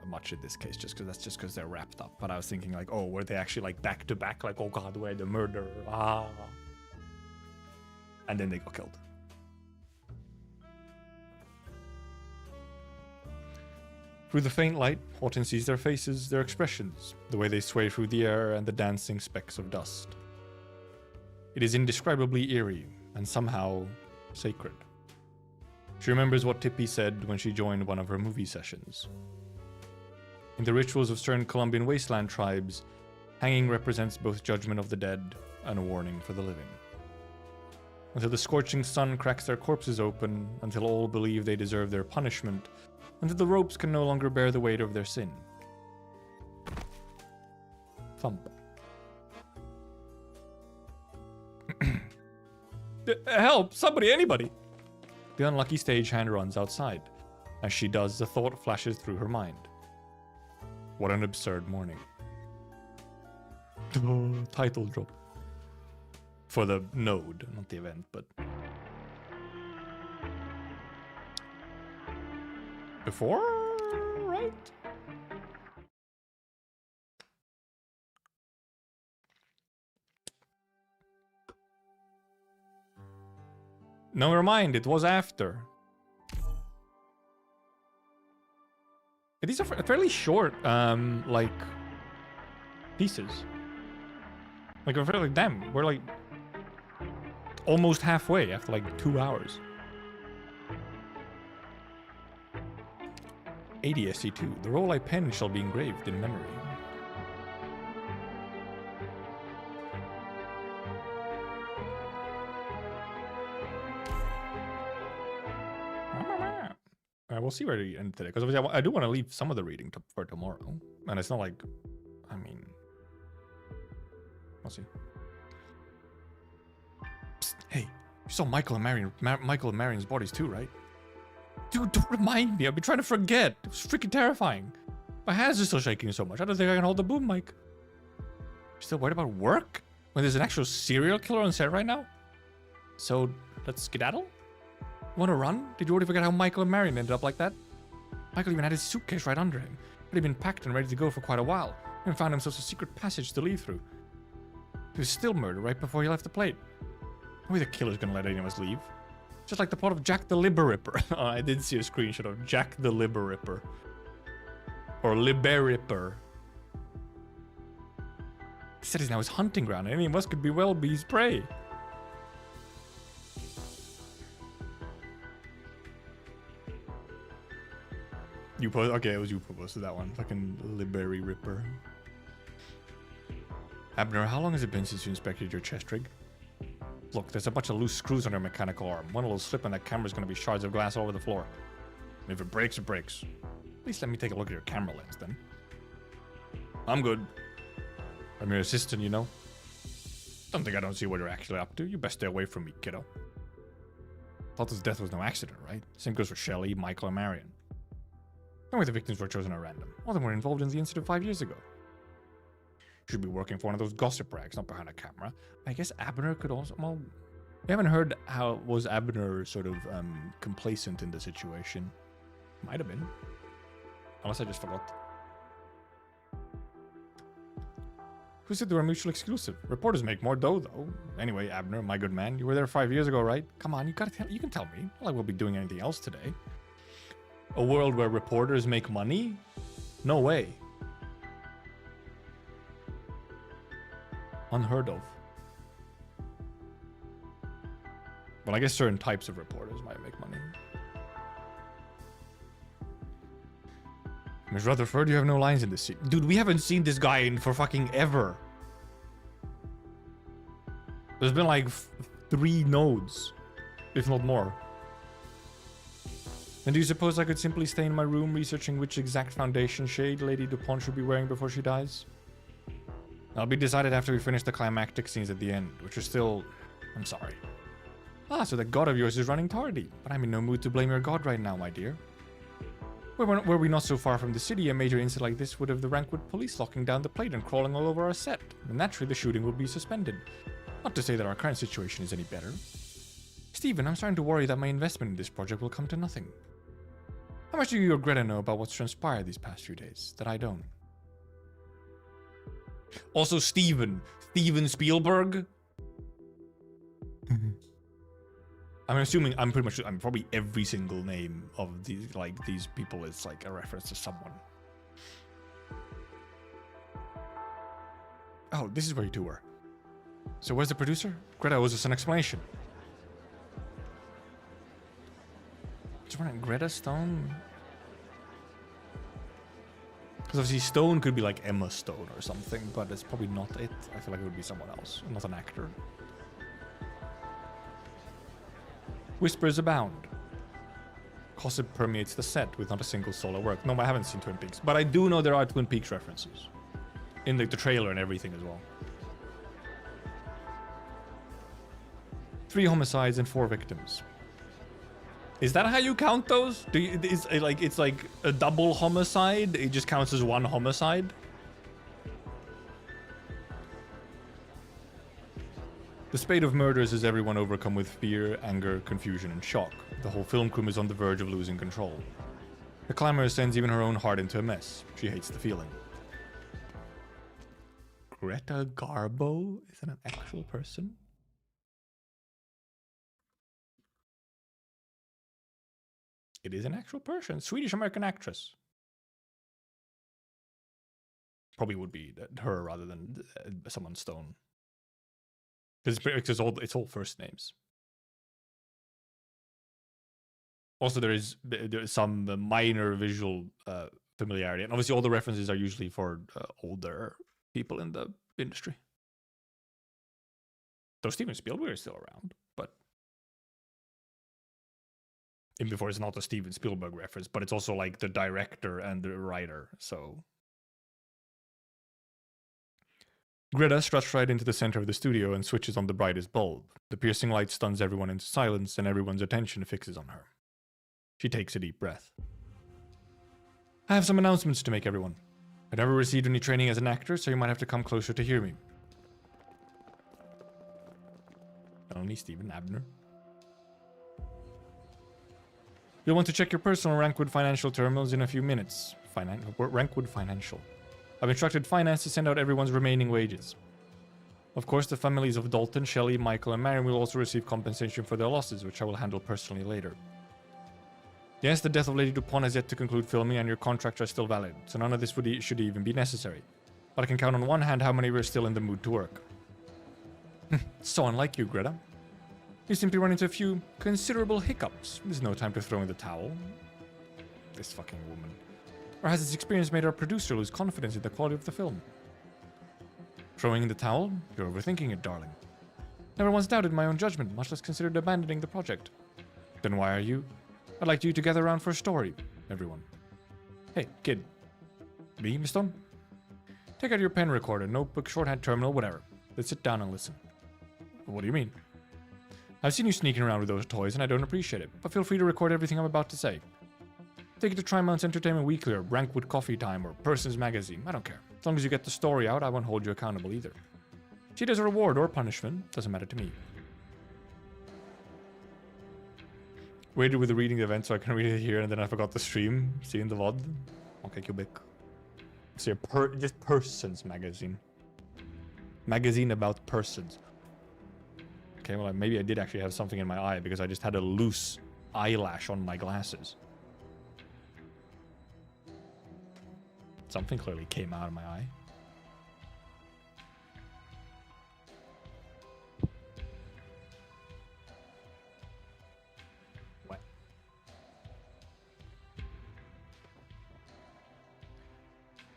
Speaker 1: much in this case, that's just because they're wrapped up. But I was thinking like, oh, were they actually like back to back? Like, oh god, we're the murderer. Ah. And then they got killed. Through the faint light, Horton sees their faces, their expressions, the way they sway through the air and the dancing specks of dust. It is indescribably eerie and somehow sacred. She remembers what Tippy said when she joined one of her movie sessions. In the rituals of certain Colombian wasteland tribes, hanging represents both judgment of the dead and a warning for the living. Until the scorching sun cracks their corpses open, until all believe they deserve their punishment, until the ropes can no longer bear the weight of their sin. Thump. Help! Somebody, anybody! The unlucky stagehand runs outside. As she does, the thought flashes through her mind. What an absurd morning. Title drop. For the node, not the event, but... Before, right? Never mind, it was after. These are fairly short, like, pieces. Like, we're fairly, damn, we're like almost halfway after like 2 hours. 80 SC2. The role I pen shall be engraved in memory. We'll see where we end today, because obviously I do want to leave some of the reading for tomorrow, and it's not like, I mean, we'll see. Psst, hey, you saw Michael and Marion's bodies too, right? Dude, don't remind me. I've been trying to forget. It was freaking terrifying. My hands are still shaking so much. I don't think I can hold the boom mic. You're still worried about work when there's an actual serial killer on set right now? So let's skedaddle. Want to run? Did you already forget how Michael and Marion ended up like that? Michael even had his suitcase right under him. But he'd been packed and ready to go for quite a while, and found himself a secret passage to leave through. He was still murdered right before he left the plate. No way the killer's gonna let any of us leave. Just like the plot of Jack the Libber-Ripper. Oh, I did see a screenshot of Jack the Libber-Ripper. Or Libber-Ripper. He said he's now his hunting ground, and any of us could well be his prey. You post, okay, it was you who posted that one. Fucking Liberty Ripper. Abner, how long has it been since you inspected your chest rig? Look, there's a bunch of loose screws on your mechanical arm. One little slip and that camera's gonna be shards of glass all over the floor. And if it breaks, it breaks. At least let me take a look at your camera lens then. I'm good. I'm your assistant, you know. Don't think I don't see what you're actually up to. You best stay away from me, kiddo. Thought this death was no accident, right? Same goes for Shelley, Michael, and Marion. No way the victims were chosen at random. All of them were involved in the incident 5 years ago. Should be working for one of those gossip rags, not behind a camera. I guess Abner could also... Well, we haven't heard how was Abner sort of complacent in the situation. Might have been. Unless I just forgot. Who said they were mutually exclusive? Reporters make more dough, though. Anyway, Abner, my good man, you were there 5 years ago, right? Come on, you can tell me. Not like we'll be doing anything else today. A world where reporters make money? No way. Unheard of. But I guess certain types of reporters might make money. Miss Rutherford, you have no lines in this scene. Dude, we haven't seen this guy in for fucking ever. There's been like 3 nodes, if not more. And do you suppose I could simply stay in my room researching which exact foundation shade Lady Dupont should be wearing before she dies? I'll be decided after we finish the climactic scenes at the end, which are still... I'm sorry. Ah, so that god of yours is running tardy, but I'm in no mood to blame your god right now, my dear. Were we not so far from the city, a major incident like this would have the Rankwood police locking down the plate and crawling all over our set, and naturally the shooting would be suspended. Not to say that our current situation is any better. Stephen, I'm starting to worry that my investment in this project will come to nothing. How much do you or Greta know about what's transpired these past few days that I don't? Also, Steven Spielberg. I'm probably every single name of these people is like a reference to someone. Oh, this is where you two were. So where's the producer? Greta owes us an explanation. Just running Greta Stone. Because obviously Stone could be like Emma Stone or something, but it's probably not it. I feel like it would be someone else, not an actor. Whispers abound. Gossip permeates the set with not a single solo work. No, I haven't seen Twin Peaks, but I do know there are Twin Peaks references. In the trailer and everything as well. 3 homicides and 4 victims. Is that how you count those? It's like a double homicide? It just counts as 1 homicide? The spate of murders has everyone overcome with fear, anger, confusion, and shock. The whole film crew is on the verge of losing control. The clamor sends even her own heart into a mess. She hates the feeling. Greta Garbo? Is that an actual person? It is an actual person. Swedish-American actress. Probably would be her rather than someone stone. Because it's all first names. Also, there is some minor visual familiarity. And obviously all the references are usually for older people in the industry. Though Steven Spielberg is still around, but even before it's not a Steven Spielberg reference, but it's also like the director and the writer, so. Greta struts right into the center of the studio and switches on the brightest bulb. The piercing light stuns everyone into silence and everyone's attention fixes on her. She takes a deep breath. I have some announcements to make, everyone. I've never received any training as an actor, so you might have to come closer to hear me. Melanie Stephen Abner. You'll want to check your personal Rankwood financial terminals in a few minutes. Rankwood Financial. I've instructed finance to send out everyone's remaining wages. Of course, the families of Dalton, Shelley, Michael, and Marion will also receive compensation for their losses, which I will handle personally later. Yes, the death of Lady Dupont has yet to conclude filming, and your contracts are still valid, so none of this should even be necessary. But I can count on one hand how many of you are still in the mood to work. So unlike you, Greta. You simply run into a few considerable hiccups. There's no time to throw in the towel. This fucking woman. Or has this experience made our producer lose confidence in the quality of the film? Throwing in the towel? You're overthinking it, darling. Never once doubted my own judgment, much less considered abandoning the project. Then why are you? I'd like you to gather around for a story, everyone. Hey, kid. Me, Miss Stone? Take out your pen recorder, notebook, shorthand terminal, whatever. Let's sit down and listen. What do you mean? I've seen you sneaking around with those toys and I don't appreciate it, but feel free to record everything I'm about to say. Take it to Trymon's Entertainment Weekly or Rankwood Coffee Time or Persons Magazine, I don't care. As long as you get the story out, I won't hold you accountable either. See it as a reward or punishment, doesn't matter to me. Waited with the reading event so I can read it here and then I forgot the stream, seeing the VOD. Okay, Quebec. See, just Persons Magazine. Magazine about persons. Okay, well, maybe I did actually have something in my eye because I just had a loose eyelash on my glasses. Something clearly came out of my eye. What?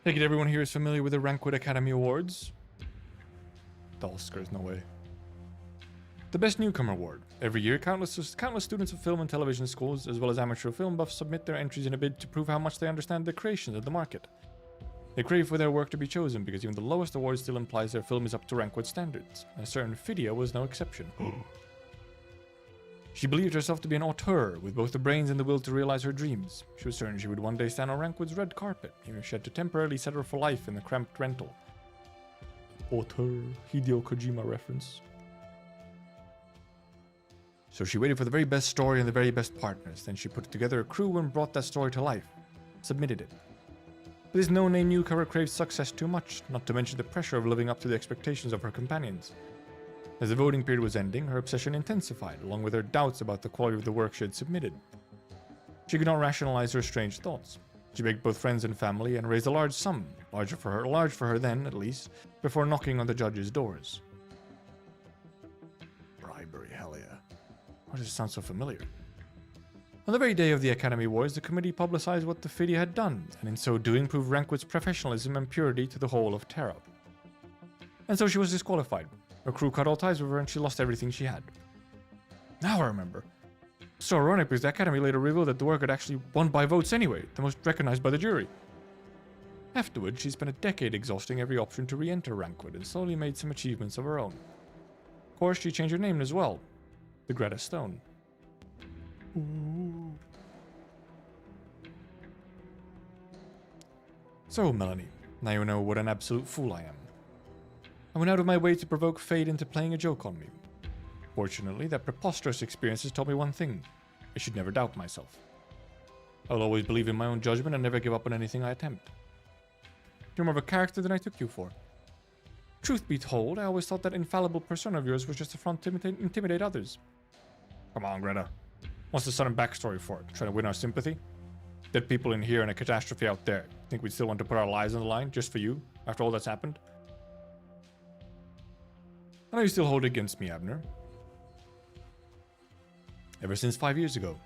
Speaker 1: Take it everyone here is familiar with the Rankwood Academy Awards? The Oscars, no way. The Best Newcomer Award. Every year, countless students of film and television schools, as well as amateur film buffs, submit their entries in a bid to prove how much they understand the creations of the market. They crave for their work to be chosen because even the lowest award still implies their film is up to Rankwood standards, and a certain video was no exception. She believed herself to be an auteur, with both the brains and the will to realize her dreams. She was certain she would one day stand on Rankwood's red carpet, even if she had to temporarily settle for life in the cramped rental. Auteur, Hideo Kojima reference. So she waited for the very best story and the very best partners. Then she put together a crew and brought that story to life. Submitted it. But this no-name newcomer craved success too much, not to mention the pressure of living up to the expectations of her companions. As the voting period was ending, her obsession intensified, along with her doubts about the quality of the work she had submitted. She could not rationalize her strange thoughts. She begged both friends and family and raised a large sum, large for her then, at least, before knocking on the judge's doors. Bribery, hell yeah. Why does it sound so familiar? On the very day of the Academy Awards, the committee publicized what the FIDI had done, and in so doing proved Rankwood's professionalism and purity to the whole of Terra. And so she was disqualified. Her crew cut all ties with her and she lost everything she had. Now I remember. So ironic because the Academy later revealed that the work had actually won by votes anyway, the most recognized by the jury. Afterwards, she spent a decade exhausting every option to re-enter Rankwood and slowly made some achievements of her own. Of course, she changed her name as well. The Greta Stone. Ooh. So, Melanie, now you know what an absolute fool I am. I went out of my way to provoke fate into playing a joke on me. Fortunately, that preposterous experience has taught me one thing. I should never doubt myself. I will always believe in my own judgment and never give up on anything I attempt. You're more of a character than I took you for. Truth be told, I always thought that infallible persona of yours was just a front to intimidate others. Come on, Greta. What's the sudden backstory for it? Trying to win our sympathy? Dead people in here and a catastrophe out there. Think we'd still want to put our lives on the line just for you, after all that's happened? I know you still hold it against me, Abner. Ever since 5 years ago.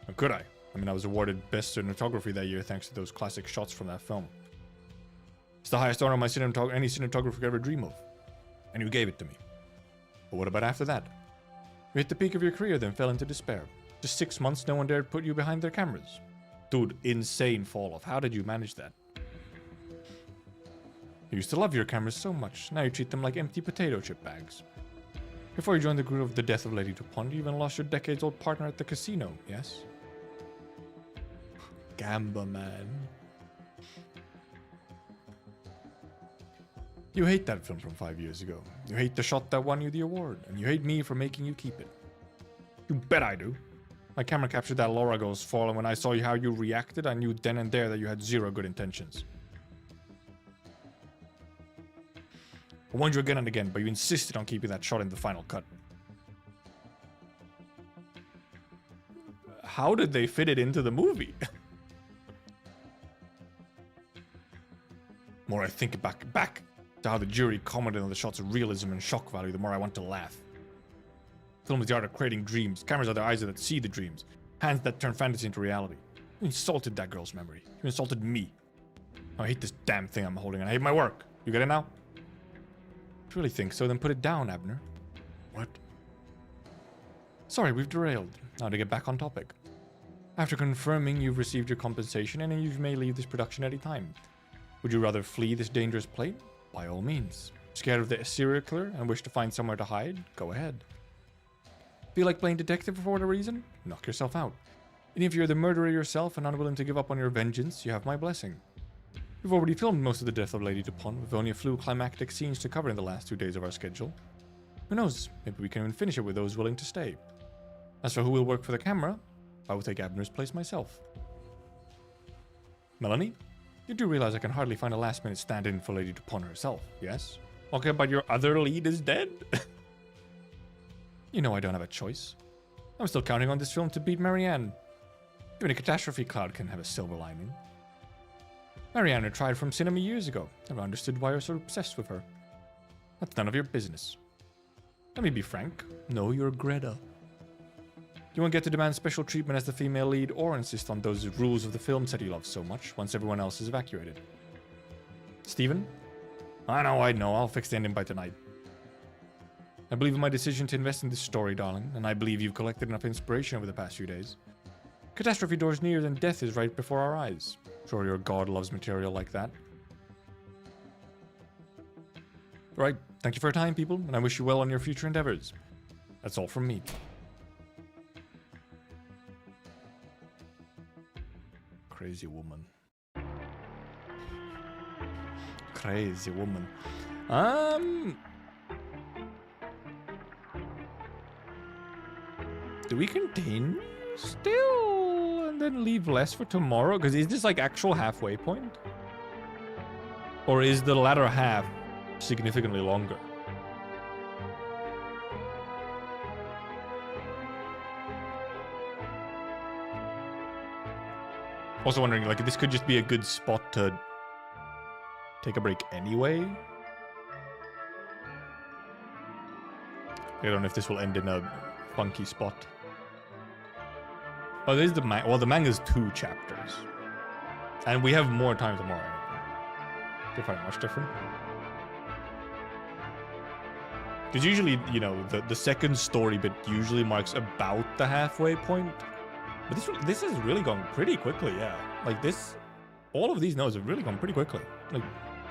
Speaker 1: How could I? I mean, I was awarded Best Cinematography that year thanks to those classic shots from that film. It's the highest honor any cinematographer could ever dream of. And you gave it to me. But what about after that? You hit the peak of your career, then fell into despair. Just 6 months, no one dared put you behind their cameras. Dude, insane fall off. How did you manage that? You used to love your cameras so much. Now you treat them like empty potato chip bags. Before you joined the group of the death of Lady Dupont, you even lost your decades-old partner at the casino, yes? Gamba, man. You hate that film from 5 years ago. You hate the shot that won you the award, and you hate me for making you keep it. You bet I do. My camera captured that Laura Girl's fall, and when I saw how you reacted, I knew then and there that you had zero good intentions. I warned you again and again, but you insisted on keeping that shot in the final cut. How did they fit it into the movie? The more I think back to how the jury commented on the shot's realism and shock value, the more I want to laugh. Film is the art of creating dreams. Cameras are the eyes that see the dreams. Hands that turn fantasy into reality. You insulted that girl's memory. You insulted me. I hate this damn thing I'm holding, and I hate my work. You get it now? If you really think so, then put it down, Abner. What? Sorry, we've derailed. Now to get back on topic. After confirming you've received your compensation, and you may leave this production any time. Would you rather flee this dangerous plane? By all means. Scared of the serial killer and wish to find somewhere to hide? Go ahead. Feel like playing detective for whatever reason? Knock yourself out. And if you're the murderer yourself and unwilling to give up on your vengeance, you have my blessing. We've already filmed most of the death of Lady Dupont, with only a few climactic scenes to cover in the last 2 days of our schedule. Who knows, maybe we can even finish it with those willing to stay. As for who will work for the camera, I will take Abner's place myself. Melanie? You do realize I can hardly find a last-minute stand-in for Lady Dupont herself, yes? Okay, but your other lead is dead? You know I don't have a choice. I'm still counting on this film to beat Marianne. Even a catastrophe cloud can have a silver lining. Marianne tried from cinema years ago. Never understood why you're so obsessed with her. That's none of your business. Let me be frank. No, you're Greta. You won't get to demand special treatment as the female lead or insist on those rules of the film set you love so much once everyone else is evacuated. Steven? I know. I'll fix the ending by tonight. I believe in my decision to invest in this story, darling, and I believe you've collected enough inspiration over the past few days. Catastrophe doors near and death is right before our eyes. Sure, your god loves material like that. Right, thank you for your time, people, and I wish you well on your future endeavors. That's all from me. Crazy woman. Crazy woman. Do we continue still and then leave less for tomorrow? Because is this like actual halfway point? Or is the latter half significantly longer? Also wondering, like, this could just be a good spot to take a break anyway. I don't know if this will end in a funky spot. Oh, there's the manga. Well, the manga's 2 chapters. And we have more time tomorrow. If I much different. Because usually, you know, the second story bit usually marks about the halfway point. But this has really gone pretty quickly, yeah. Like this, all of these notes have really gone pretty quickly. Like,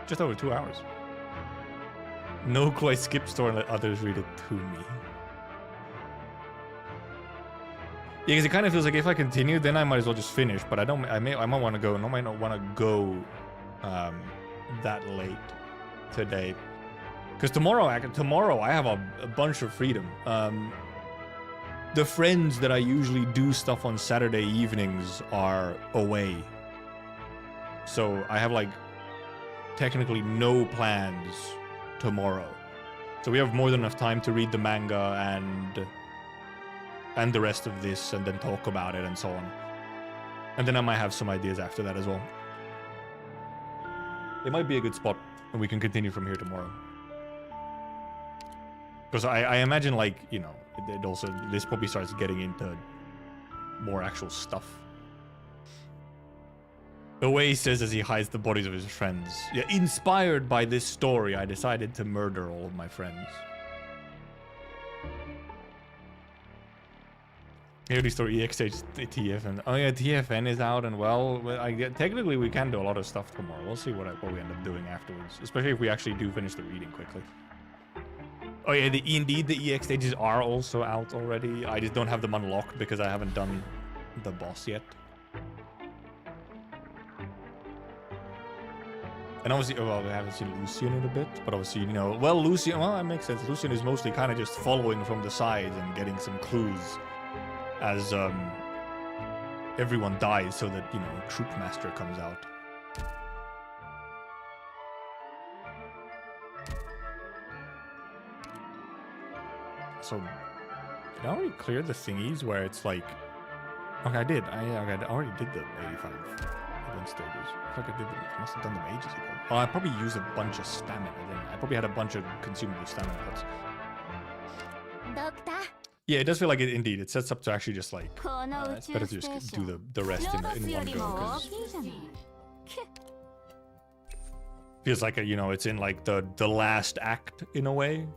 Speaker 1: just over 2 hours. No clue I skip story and let others read it to me. Yeah, because it kind of feels like if I continue, then I might as well just finish. But I might want to go, and I might not want to go that late today. Because tomorrow I have a bunch of freedom. The friends that I usually do stuff on Saturday evenings are away. So I have like technically no plans tomorrow. So we have more than enough time to read the manga and the rest of this and then talk about it and so on. And then I might have some ideas after that as well. It might be a good spot and we can continue from here tomorrow. Because I imagine, like, you know, it also, this probably starts getting into more actual stuff. The way he says as he hides the bodies of his friends. Yeah, inspired by this story, I decided to murder all of my friends. Here the story EXH TFN. Oh yeah, TFN is out and well, technically we can do a lot of stuff tomorrow. We'll see what we end up doing afterwards. Especially if we actually do finish the reading quickly. Oh yeah, indeed the EX stages are also out already. I just don't have them unlocked because I haven't done the boss yet. And obviously, well, we haven't seen Lucian in a bit, but obviously, you know, well, Lucian, well, that makes sense. Lucian is mostly kind of just following from the sides and getting some clues as everyone dies so that, you know, Troop Master comes out. So, did I already clear the thingies where it's like... Okay, I did. I already did the 85 event stages. I feel like I must have done them ages ago. Oh, I probably used a bunch of stamina then. I probably had a bunch of consumable stamina pots. Yeah, it does feel like it, indeed. It sets up to actually just like... it's better to just do the rest in one go. Feels like, you know, it's in like the last act in a way.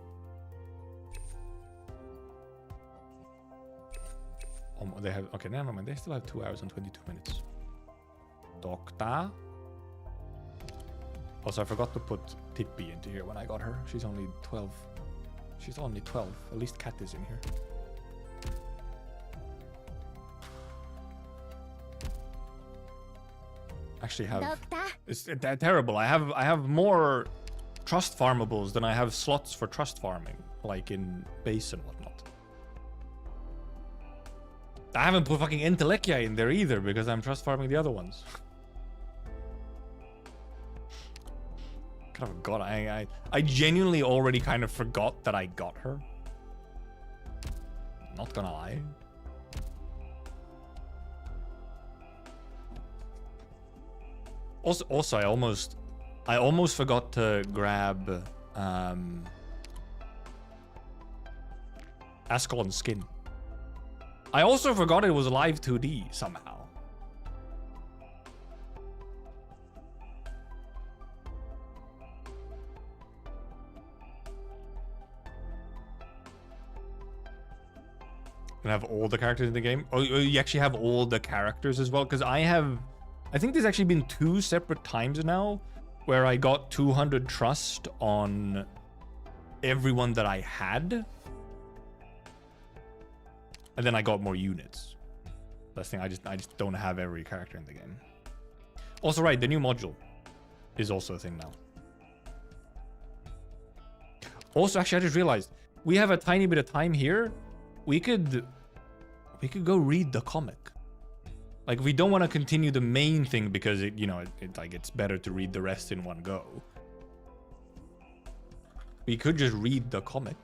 Speaker 1: They have, okay, never mind. They still have 2 hours and 22 minutes. Doctor. Also, I forgot to put Tippy into here when I got her. She's only 12. She's only 12. At least Cat is in here. Actually have... It's terrible. I have more trust farmables than I have slots for trust farming. Like in base and whatnot. I haven't put fucking Entelekia in there either because I'm trust farming the other ones. God, I genuinely already kind of forgot that I got her. Not gonna lie. Also, I almost forgot to grab Ascalon's skin. I also forgot it was live 2D somehow. And have all the characters in the game. Oh, you actually have all the characters as well? Because I think there's actually been 2 separate times now where I got 200 trust on everyone that I had. And then I got more units. That's the thing, I just don't have every character in the game. Also, right, the new module is also a thing now. Also, actually, I just realized we have a tiny bit of time here. We could go read the comic. Like, we don't want to continue the main thing because it, you know, it's better to read the rest in one go. We could just read the comic.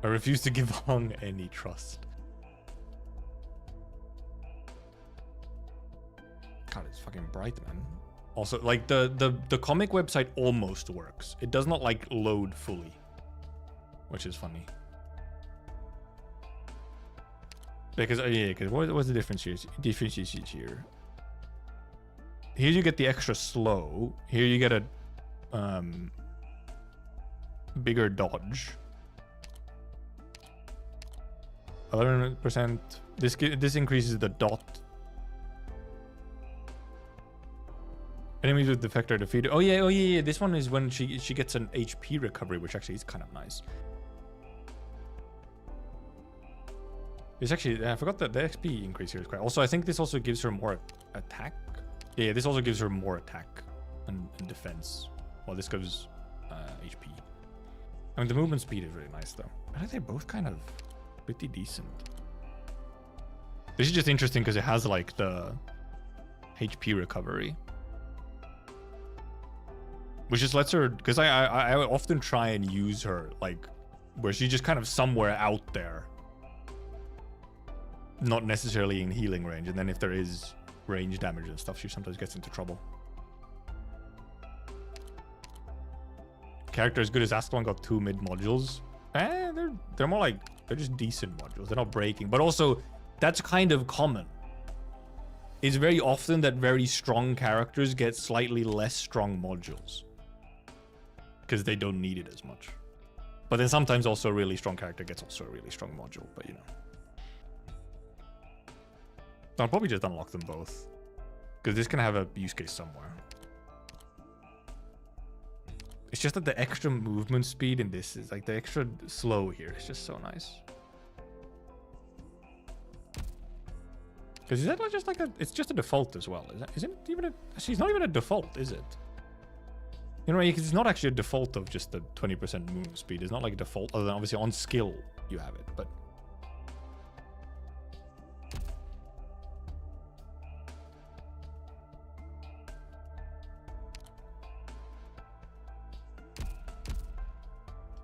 Speaker 1: I refuse to give Hong any trust. God, it's fucking bright, man. Also, like, the comic website almost works. It does not, like, load fully. Which is funny. Because, yeah, because what's the difference here? Differences here. Here you get the extra slow. Here you get a bigger dodge. 11%. This increases the dot. Enemies with defect are defeated. Oh yeah. This one is when she gets an HP recovery, which actually is kind of nice. It's actually, I forgot that the XP increase here is quite. Also, I think this also gives her more attack. Yeah, this also gives her more attack and defense. Well, this goes HP. I mean, the movement speed is really nice, though. I think they're both kind of pretty decent. This is just interesting because it has, like, the HP recovery. Which just lets her... Because I often try and use her, like, where she's just kind of somewhere out there. Not necessarily in healing range. And then if there is range damage and stuff, she sometimes gets into trouble. Character as good as Ascalon got 2 mid modules. They're more like... They're just decent modules. They're not breaking. But also, that's kind of common. It's very often that very strong characters get slightly less strong modules. Because they don't need it as much. But then sometimes also a really strong character gets also a really strong module. But, you know. I'll probably just unlock them both. Because this can have a use case somewhere. It's just that the extra movement speed in this is like the extra slow here. It's just so nice. Because is that just like a... It's just a default as well. Isn't it even a... Actually, it's not even a default, is it? You know, because it's not actually a default of just the 20% movement speed. It's not like a default, other than obviously on skill you have it, but...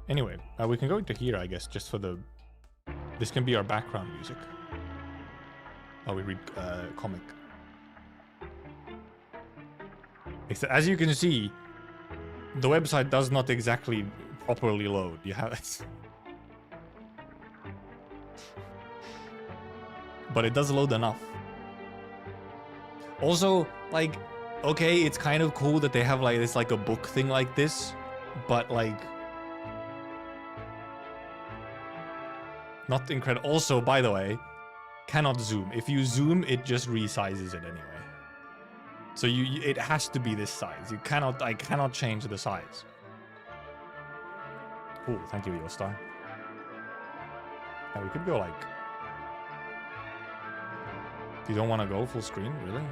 Speaker 1: Anyway, we can go into here, I guess, just for the... This can be our background music. Oh, we read comic. As you can see, the website does not exactly properly load. You have it. But it does load enough. Also, like, okay, it's kind of cool that they have like this, like a book thing like this, but like... Not incredible. Also, by the way, cannot zoom. If you zoom, it just resizes it anyway. So it has to be this size. I cannot change the size. Cool, thank you, Yostar. Now we could go like... You don't want to go full screen, really?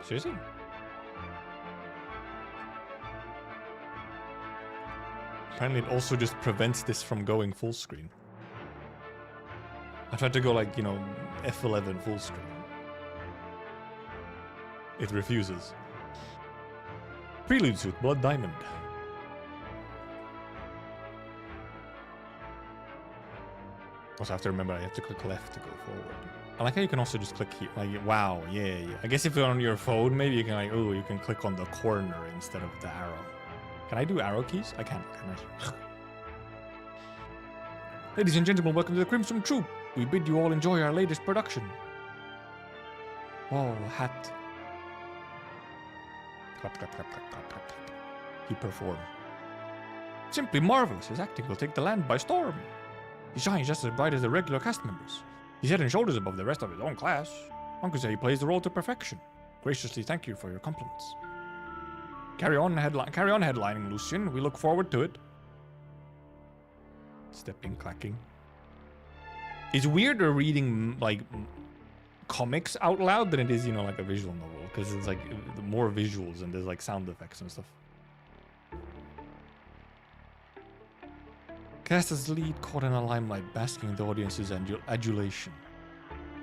Speaker 1: Seriously? Apparently it also just prevents this from going full screen. I tried to go like, you know, F11 full screen. It refuses. Prelude suit, Blood Diamond. Also, I have to remember I have to click left to go forward. I like how you can also just click here. Like, wow, yeah. I guess if you're on your phone, maybe you can like, oh, you can click on the corner instead of the arrow. Can I do arrow keys? I can't. Can I? Ladies and gentlemen, welcome to the Crimson Troop. We bid you all enjoy our latest production. Oh, hat. Clap, clap, clap, clap, clap, clap, clap. He performed. Simply marvelous. His acting will take the land by storm. He shines just as bright as the regular cast members. He's head and shoulders above the rest of his own class. One could say he plays the role to perfection. Graciously thank you for your compliments. Carry on headlining, Lucian. We look forward to it. Stepping, clacking. It's weirder reading, like, comics out loud than it is, you know, like a visual novel. Because it's, like, more visuals and there's, like, sound effects and stuff. Cast as lead, caught in a limelight, basking in the audience's adulation.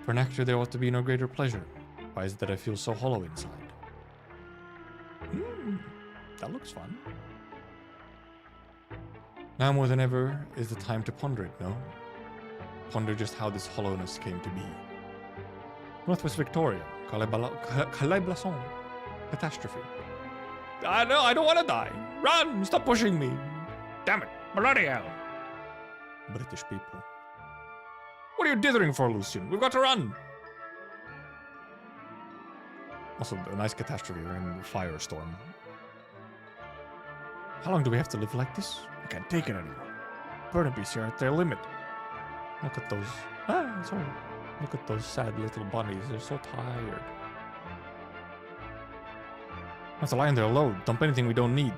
Speaker 1: For an actor, there ought to be no greater pleasure. Why is it that I feel so hollow inside? That looks fun. Now more than ever is the time to ponder it, no? Ponder just how this hollowness came to be. Northwest Victoria, Calais-Blasson, catastrophe. No, I don't want to die. Run! Stop pushing me. Damn it. Bloody hell. British people. What are you dithering for, Lucian? We've got to run. Also, a nice catastrophe in firestorm. How long do we have to live like this? I can't take it anymore. Burnaby's here at their limit. Look at those... sorry. Look at those sad little bunnies. They're so tired. Have to lie in there alone. Dump anything we don't need.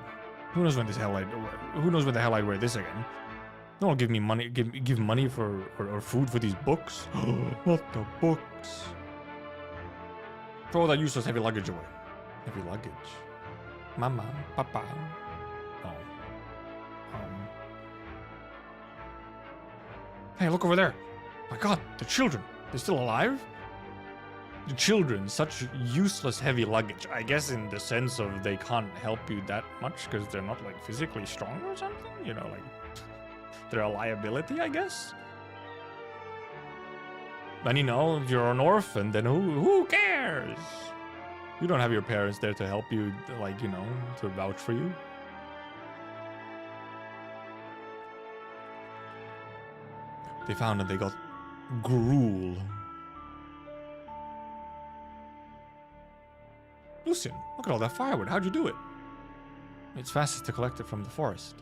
Speaker 1: Who knows when the hell I'd wear this again? No one will give me money. Give money for or food for these books. Not the books. Throw all that useless heavy luggage away. Heavy luggage. Mama, Papa. Oh. Hey, look over there. My God, the children. They're still alive? The children, such useless heavy luggage. I guess in the sense of they can't help you that much because they're not like physically strong or something. You know, like they're a liability, I guess. And you know, if you're an orphan, then who cares? You don't have your parents there to help you, like, you know, to vouch for you. They found that they got gruel. Lucian, look at all that firewood. How'd you do it? It's fastest to collect it from the forest.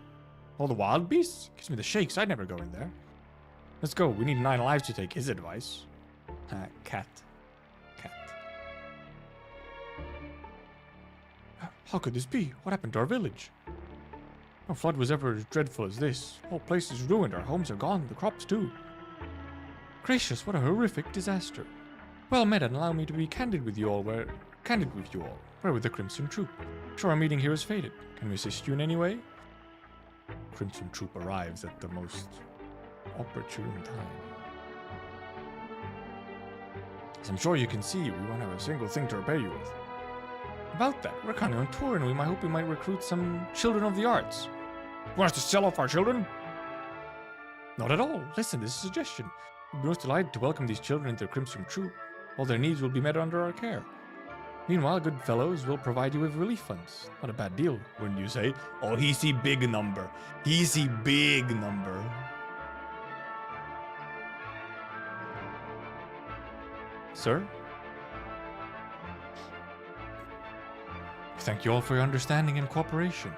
Speaker 1: All the wild beasts? Gives me the shakes. I'd never go in there. Let's go. We need 9 lives to take his advice. Cat. How could this be? What happened to our village? No flood was ever as dreadful as this. Whole place is ruined. Our homes are gone. The crops too. Gracious, what a horrific disaster. Well met, and allow me to be candid with you all. Where with the Crimson Troop? Sure, our meeting here is fated. Can we assist you in any way? Crimson Troop arrives at the most opportune time. As I'm sure you can see, we won't have a single thing to repay you with. About that, we're kind of on tour, and we might recruit some children of the arts. You want us to sell off our children? Not at all. Listen, this is a suggestion. We'd be most delighted to welcome these children into the Crimson Troop. All their needs will be met under our care. Meanwhile, good fellows will provide you with relief funds. Not a bad deal, wouldn't you say? Oh, he see big number. He see big number. Sir? Thank you all for your understanding and cooperation.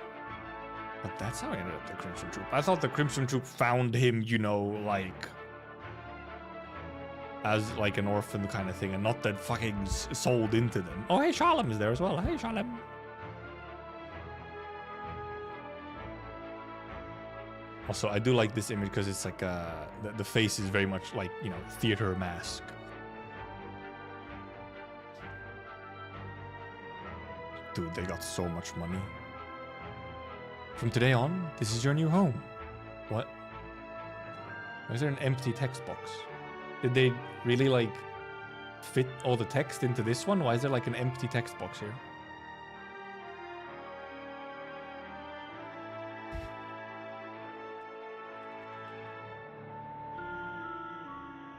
Speaker 1: But that's how he ended up the Crimson Troop. I thought the Crimson Troop found him, you know, like as like an orphan kind of thing, and not that fucking sold into them. Oh, hey, Shalom is there as well. Hey, Shalom. Also, I do like this image because it's like the face is very much like, you know, theater mask. Dude, they got so much money. From today on, this is your new home. What? Why is there an empty text box? Did they really, like, fit all the text into this one? Why is there, like, an empty text box here?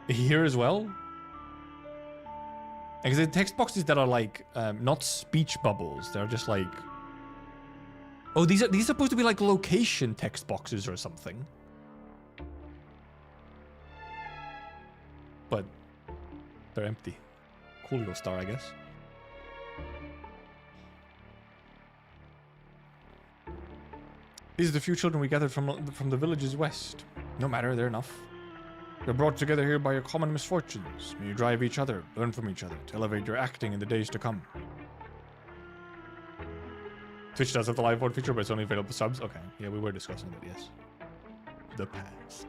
Speaker 1: Here as well? Because the text boxes that are, like, not speech bubbles. They're just, like... Oh, these are supposed to be, like, location text boxes or something. But they're empty. Coolio star, I guess. These are the few children we gathered from the villages west. No matter, they're enough. You're brought together here by your common misfortunes. May you drive each other, learn from each other, to elevate your acting in the days to come. Twitch does have the live vote feature, but it's only available subs. Okay, yeah, we were discussing that, yes. The past.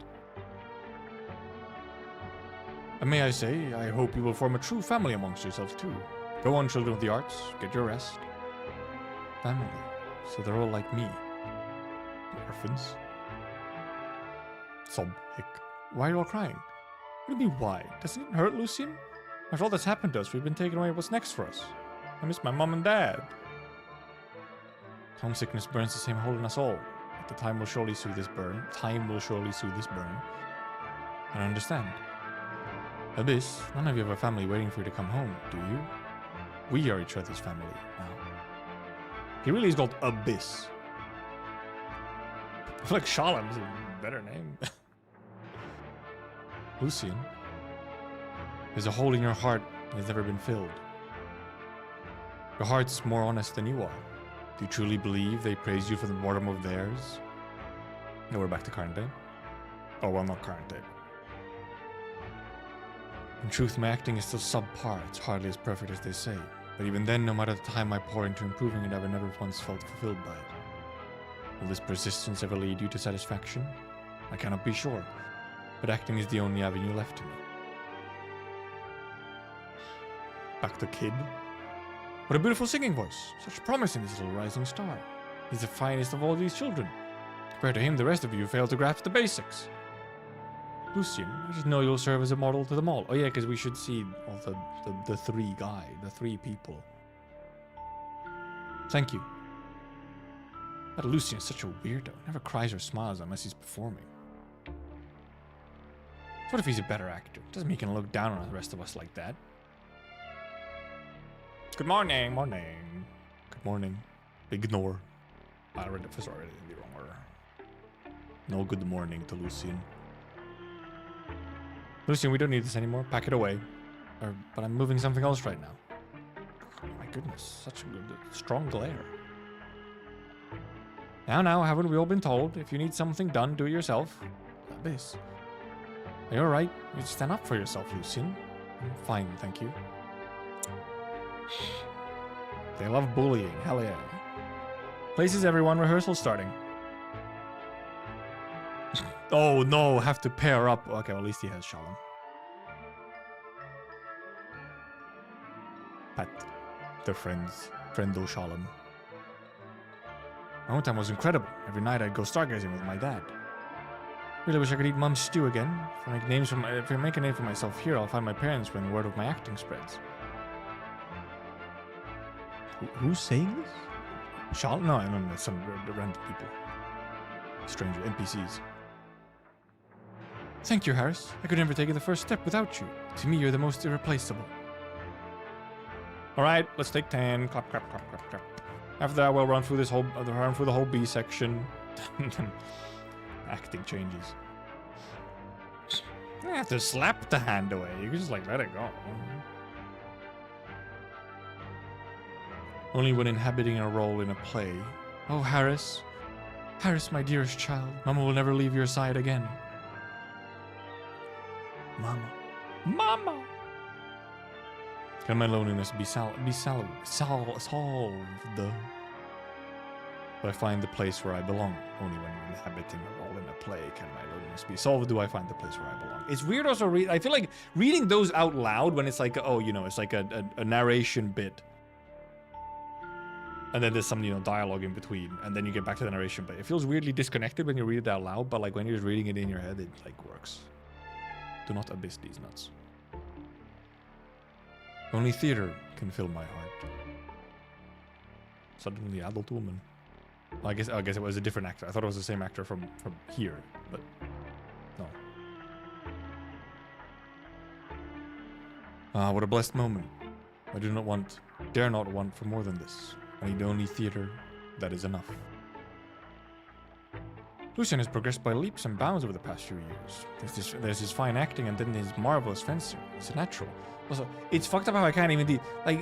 Speaker 1: And may I say, I hope you will form a true family amongst yourselves too. Go on, children of the arts, get your rest. Family. So they're all like me. Orphans. Sob. Hick. Why are you all crying? What do you mean why? Doesn't it hurt, Lucian? After all that's happened to us, we've been taken away. What's next for us? I miss my mom and dad. Homesickness burns the same hole in us all. But the time will surely soothe this burn. Time will surely soothe this burn. I don't understand. Abyss, none of you have a family waiting for you to come home, do you? We are each other's family now. He really is called Abyss. I feel like Shalom's a better name. Lucian, there's a hole in your heart that has never been filled. Your heart's more honest than you are. Do you truly believe they praise you from the bottom of theirs? No, we're back to current day. Oh, well, not current day. In truth, my acting is still subpar. It's hardly as perfect as they say. But even then, no matter the time I pour into improving it, I've never once felt fulfilled by it. Will this persistence ever lead you to satisfaction? I cannot be sure. But acting is the only avenue left to me. Back to kid. What a beautiful singing voice. Such promise in this little rising star. He's the finest of all these children. Compared to him, the rest of you fail to grasp the basics. Lucian, I just know you'll serve as a model to them all. Oh yeah, because we should see all the three people. Thank you. But Lucian is such a weirdo. Never cries or smiles unless he's performing. What if he's a better actor? Doesn't mean he can look down on the rest of us like that. Good morning. Morning. Good morning. Ignore. I read it. Sorry, I read it in the wrong order. No good morning to Lucian. Lucian, we don't need this anymore. Pack it away. But I'm moving something else right now. Oh my goodness, such a good, strong glare. Now, haven't we all been told? If you need something done, do it yourself. This. You're right. You stand up for yourself, Lucian. I'm fine, thank you. They love bullying. Hell yeah. Places everyone. Rehearsal starting. Oh no, have to pair up. Okay, well, at least he has Shalom. Pat. They're friends. Friendo Shalom. My own time was incredible. Every night I'd go stargazing with my dad. Really wish I could eat Mom's stew again. If I make a name for myself here, I'll find my parents when word of my acting spreads. Who's saying this? Shalom? No, it's some random people. Stranger NPCs. Thank you, Harris. I could never take the first step without you. To me, you're the most irreplaceable. Alright, let's take 10. Clap, clap, clap, clap, clap. After that, we'll run through the whole B section. Acting changes. You have to slap the hand away. You can just like let it go. Only when inhabiting a role in a play. Oh, Harris. Harris, my dearest child. Mama will never leave your side again. Mama. Mama! Can my loneliness be solved? Do I find the place where I belong? Only when inhabiting a role in a play can my loneliness be solved. Do I find the place where I belong? It's weird also I feel like reading those out loud when it's like, oh, you know, it's like a narration bit. And then there's some, you know, dialogue in between. And then you get back to the narration bit. It feels weirdly disconnected when you read it out loud, but like when you're just reading it in your head, it like works. Do not abyss these nuts. Only theater can fill my heart. Suddenly adult woman. I guess it was a different actor. I thought it was the same actor from here, but no. Ah, what a blessed moment. I dare not want for more than this. I need only theater that is enough. Lucian has progressed by leaps and bounds over the past few years. There's his fine acting and then his marvelous fencing. It's a natural. Also, it's fucked up how I can't even do like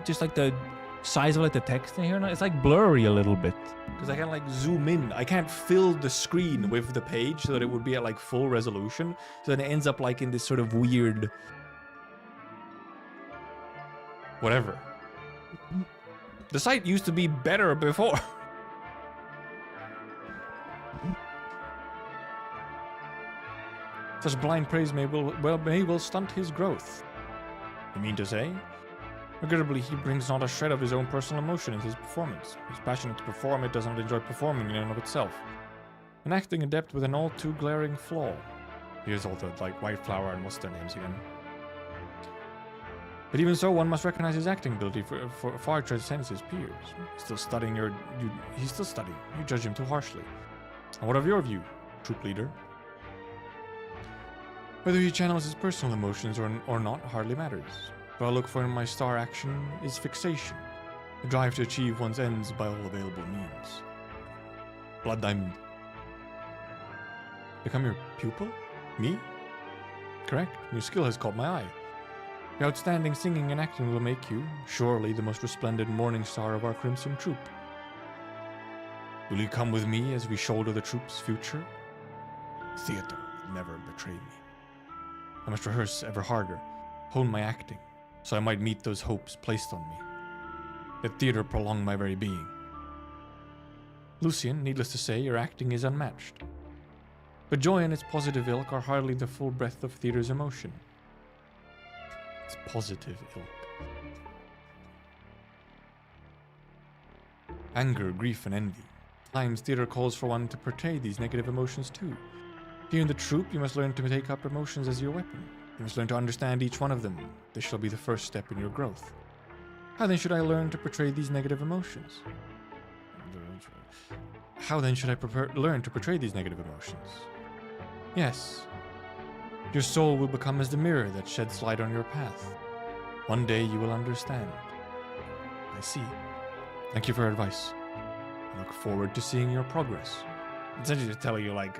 Speaker 1: just like the size of like the text in here. It's like blurry a little bit because I can't like zoom in. I can't fill the screen with the page so that it would be at like full resolution. So then it ends up like in this sort of weird whatever. The site used to be better before. Such blind praise may will stunt his growth. You mean to say? Regrettably, he brings not a shred of his own personal emotion into his performance. He's passionate to perform, it does not enjoy performing in and of itself. An acting adept with an all too glaring flaw. Here's all the like White Flower and what's their names again. But even so, one must recognize his acting ability for far transcends his peers. He's still studying. You judge him too harshly. And what of your view, troop leader? Whether he channels his personal emotions or not hardly matters. What I look for in my star action is fixation, the drive to achieve one's ends by all available means. Blood Diamond. Become your pupil? Me? Correct. Your skill has caught my eye. Your outstanding singing and acting will make you, surely, the most resplendent morning star of our Crimson Troop. Will you come with me as we shoulder the troop's future? Theater will never betray me. I must rehearse ever harder, hone my acting, so I might meet those hopes placed on me. Let theater prolong my very being. Lucian, needless to say, your acting is unmatched. But joy and its positive ilk are hardly the full breadth of theater's emotion. It's positive ilk. Anger, grief, and envy. At times, theater calls for one to portray these negative emotions too. Here in the troupe, you must learn to take up emotions as your weapon. You must learn to understand each one of them. This shall be the first step in your growth. How then should I learn to portray these negative emotions? How then should I learn to portray these negative emotions? Yes. Your soul will become as the mirror that sheds light on your path. One day you will understand. I see. Thank you for your advice. I look forward to seeing your progress. Essentially just telling you, like,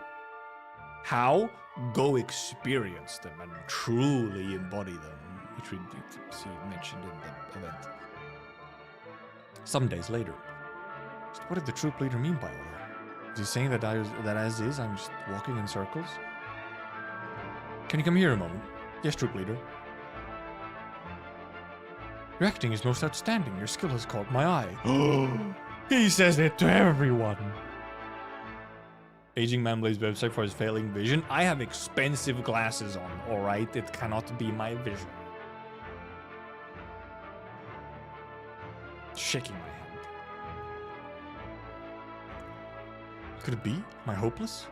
Speaker 1: how? Go experience them and truly embody them, which we see mentioned in the event. Some days later. What did the troop leader mean by all that? Is he saying that as is, I'm just walking in circles? Can you come here a moment? Yes, troop leader. Your acting is most outstanding. Your skill has caught my eye. He says it to everyone. Aging man blames website for his failing vision. I have expensive glasses on, alright? It cannot be my vision. Shaking my hand. Could it be? Am I hopeless?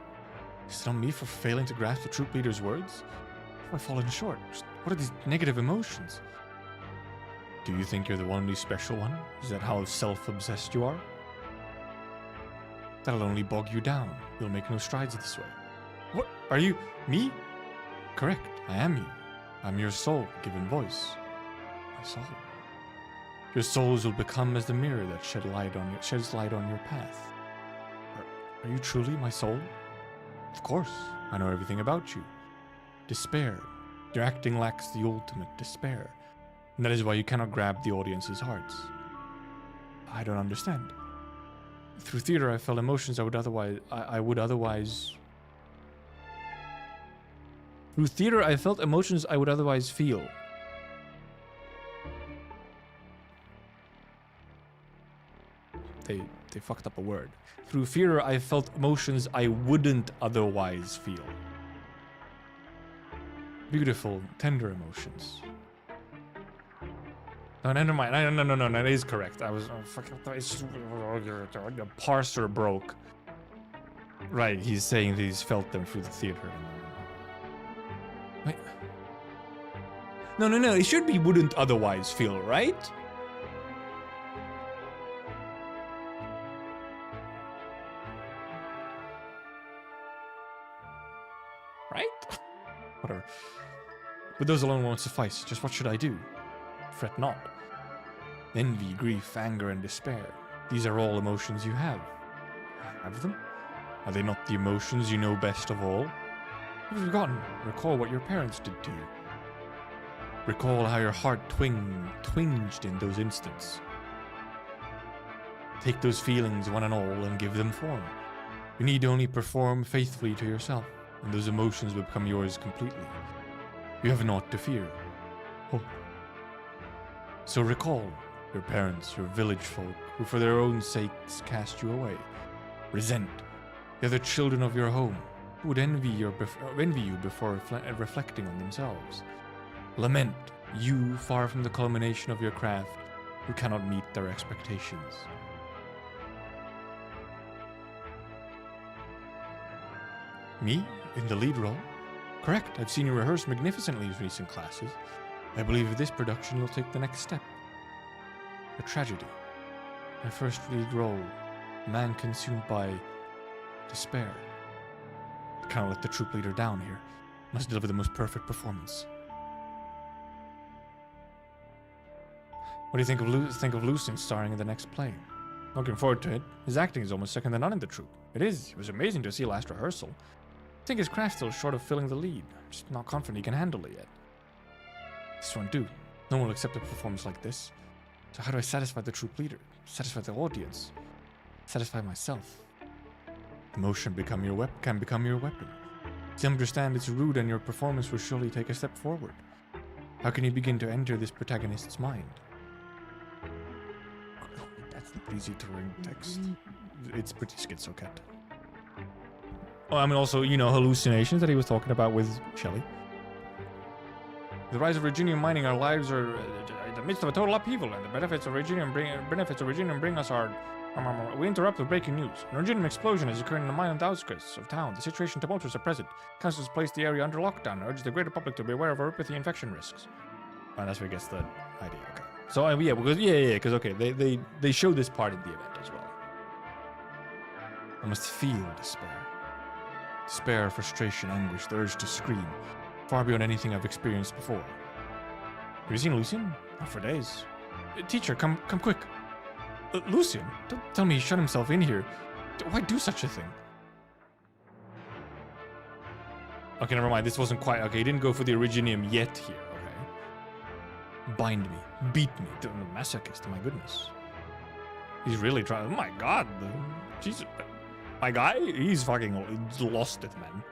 Speaker 1: Is it on me for failing to grasp the troop leader's words? Have I fallen short? What are these negative emotions? Do you think you're the only special one? Is that how self-obsessed you are? That'll only bog you down. You'll make no strides this way. What? Are you... me? Correct, I am you. I'm your soul, given voice. My soul. Your souls will become as the mirror that sheds light on your path. Are you truly my soul? Of course, I know everything about you. Despair. Your acting lacks the ultimate despair. And that is why you cannot grab the audience's hearts. I don't understand. Through theater, I felt emotions I would otherwise... Through theater, I felt emotions I would otherwise feel. They fucked up a word. Through theater, I felt emotions I wouldn't otherwise feel. Beautiful, tender emotions. No, never mind. No, that is correct. I was fucking. The parser broke. Right, he's saying that he's felt them through the theater. Wait. No. It should be wouldn't otherwise feel, right? Right? Whatever. But those alone won't suffice. Just what should I do? Fret not. Envy, grief, anger, and despair. These are all emotions you have. Have them? Are they not the emotions you know best of all? You've forgotten. Recall what your parents did to you. Recall how your heart twinged in those instants. Take those feelings, one and all, and give them form. You need only perform faithfully to yourself, and those emotions will become yours completely. You have naught to fear. Oh. So recall your parents, your village folk, who for their own sakes cast you away. Resent the other children of your home, who would envy you before reflecting on themselves. Lament you, far from the culmination of your craft, who cannot meet their expectations. Me, in the lead role? Correct, I've seen you rehearse magnificently in recent classes. I believe with this production you'll take the next step. A tragedy. My first lead role. A man consumed by despair. I cannot let the troop leader down here. Must deliver the most perfect performance. What do you think of Lucien starring in the next play? Looking forward to it. His acting is almost second to none in the troupe. It is. It was amazing to see last rehearsal. I think his craft's still short of filling the lead. I'm just not confident he can handle it yet. This won't do. No one will accept a performance like this. So how do I satisfy the troop leader? Satisfy the audience? Satisfy myself? Emotion can become your weapon. To understand it's rude and your performance will surely take a step forward. How can you begin to enter this protagonist's mind? That's not easy to read text. It's pretty schizocat. Oh, I mean also, hallucinations that he was talking about with Shelley. The rise of Reginium mining, our lives are in the midst of a total upheaval, and the benefits of Reginium bring us our... We interrupt with breaking news. An Reginium explosion is occurring in the mine on the outskirts of town. The situation tumultuous at present. Council has placed the area under lockdown and urges the greater public to be aware of oropathy infection risks. And that's where it gets the idea, okay. So, because, okay, they show this part in the event as well. I must feel despair. Despair, frustration, anguish, the urge to scream. Far beyond anything I've experienced before. Have you seen Lucian? Not for days. Teacher, come quick. Lucian? Don't tell me he shut himself in here. Why do such a thing? Okay, never mind. This wasn't quite... Okay, he didn't go for the Originium yet here, okay? Bind me. Beat me. The masochist, my goodness. He's really trying... Oh my god. Jesus. My guy, he's fucking lost it, man.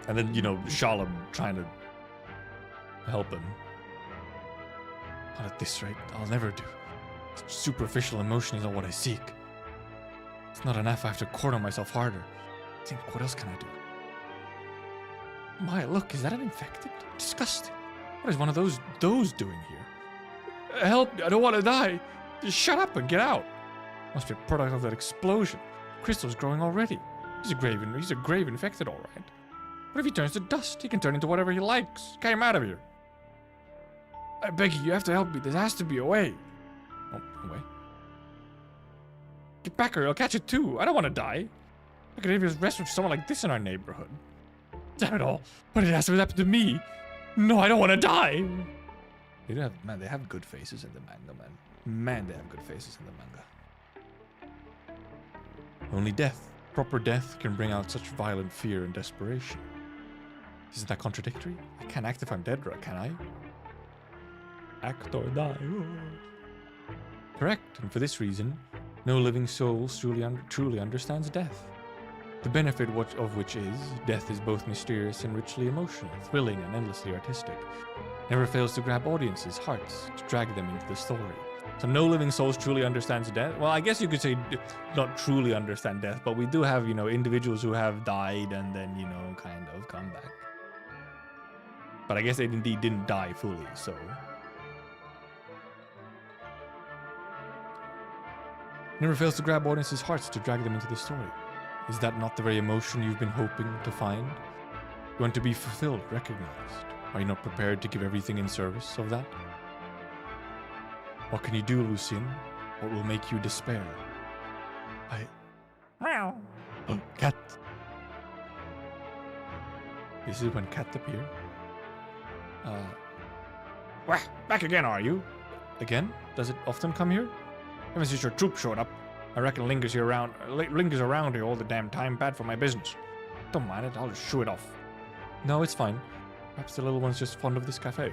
Speaker 1: And then, you know, Shalom trying to help him. Not at this rate, I'll never do. Such superficial emotion is not what I seek. It's not enough, I have to corner myself harder. Think, what else can I do? My, look, is that an infected? Disgusting. What is one of those doing here? Help me, I don't want to die. Just shut up and get out. Must be a product of that explosion. Crystal's growing already. He's a grave infected, all right. What if he turns to dust? He can turn into whatever he likes. Get him out of here. I beg you have to help me. This has to be a way. Oh, away. Get back or I'll catch it too. I don't want to die. I could even rest with someone like this in our neighborhood. Damn it all. But it has to happen to me. No, I don't want to die. They have good faces in the manga, man. Man, they have good faces in the manga. Only death, proper death, can bring out such violent fear and desperation. Isn't that contradictory? I can't act if I'm dead, can I? Act or die. Correct, and for this reason, no living soul truly understands death. The benefit of which is, death is both mysterious and richly emotional, thrilling and endlessly artistic. Never fails to grab audiences' hearts, to drag them into the story. So no living souls truly understands death. Well, I guess you could say not truly understand death, but we do have, you know, individuals who have died and then, you know, kind of come back. But I guess they indeed didn't die fully, so... Never fails to grab audiences' hearts to drag them into the story. Is that not the very emotion you've been hoping to find? You want to be fulfilled, recognized. Are you not prepared to give everything in service of that? What can you do, Lucian? What will make you despair? Meow. Oh, cat. This is when cat appear. Back again, are you? Again? Does it often come here? Ever since your troop showed up, I reckon lingers around here all the damn time. Bad for my business. Don't mind it, I'll just shoo it off. No, it's fine. Perhaps the little one's just fond of this cafe.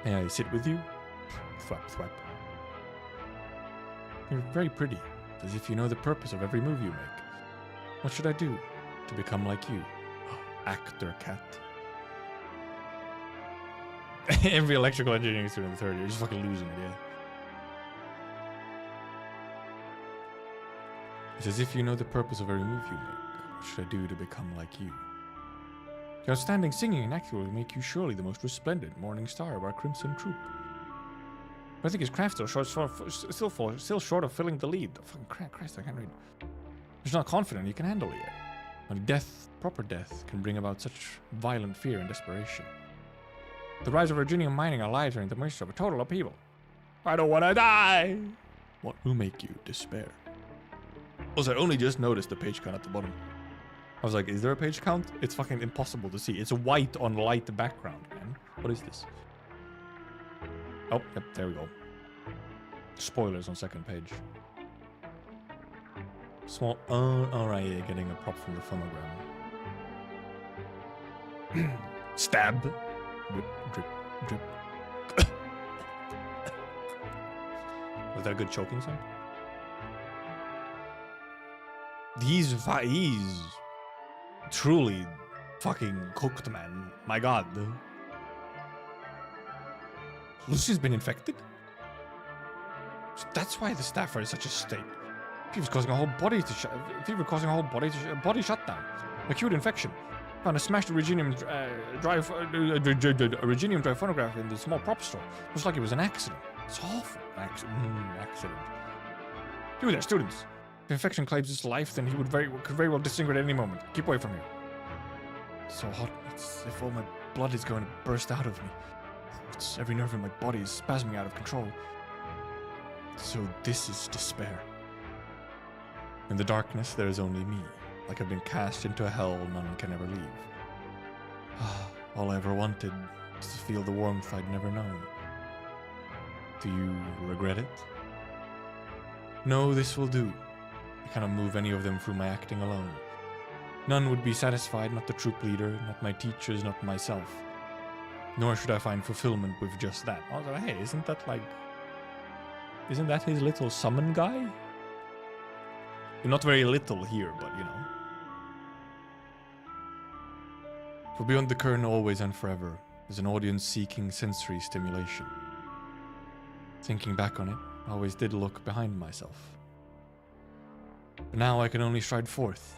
Speaker 1: May I sit with you? Thwap, thwap. You're very pretty, as if you know the purpose of every move you make. What should I do to become like you? Actor cat. Every electrical engineering student in the third year is fucking losing it, yeah. It's as if you know the purpose of every move you make. What should I do to become like you? Your outstanding singing and acting will make you surely the most resplendent morning star of our crimson troop. But I think his craft still short of filling the lead. Oh, fucking Christ, I can't read. He's not confident he can handle it yet. Only death, proper death, can bring about such violent fear and desperation. The rise of Virginian mining, our lives are in the midst of a total upheaval. I don't want to die! What will make you despair? Also, I only just noticed the page count at the bottom. I was like, is there a page count? It's fucking impossible to see. It's a white on light background, man. What is this? Oh, yep, there we go. Spoilers on second page. Small, alright, yeah, getting a prop from the phonogram. Stab. Drip, drip, drip. Was that a good choking sound? He's truly fucking cooked, man. My god. Lucy's been infected? That's why the staff are in such a state. Fever's causing a whole body to body shutdown. Acute infection. Found a smashed Reginium drive phonograph in the small prop store. Looks like it was an accident. It's awful. Accident. You there, students. If the infection claims his life, then he could very well disintegrate at any moment. Keep away from here. It's so hot. It's as if all my blood is going to burst out of me. It's every nerve in my body is spasming out of control. So this is despair. In the darkness, there is only me. Like I've been cast into a hell none can ever leave. All I ever wanted was to feel the warmth I'd never known. Do you regret it? No, this will do. I cannot move any of them through my acting alone. None would be satisfied, not the troop leader, not my teachers, not myself. Nor should I find fulfillment with just that. Also, hey, isn't that his little summon guy? Not very little here, but you know. For beyond the curtain, always and forever, is an audience seeking sensory stimulation. Thinking back on it, I always did look behind myself. But now I can only stride forth.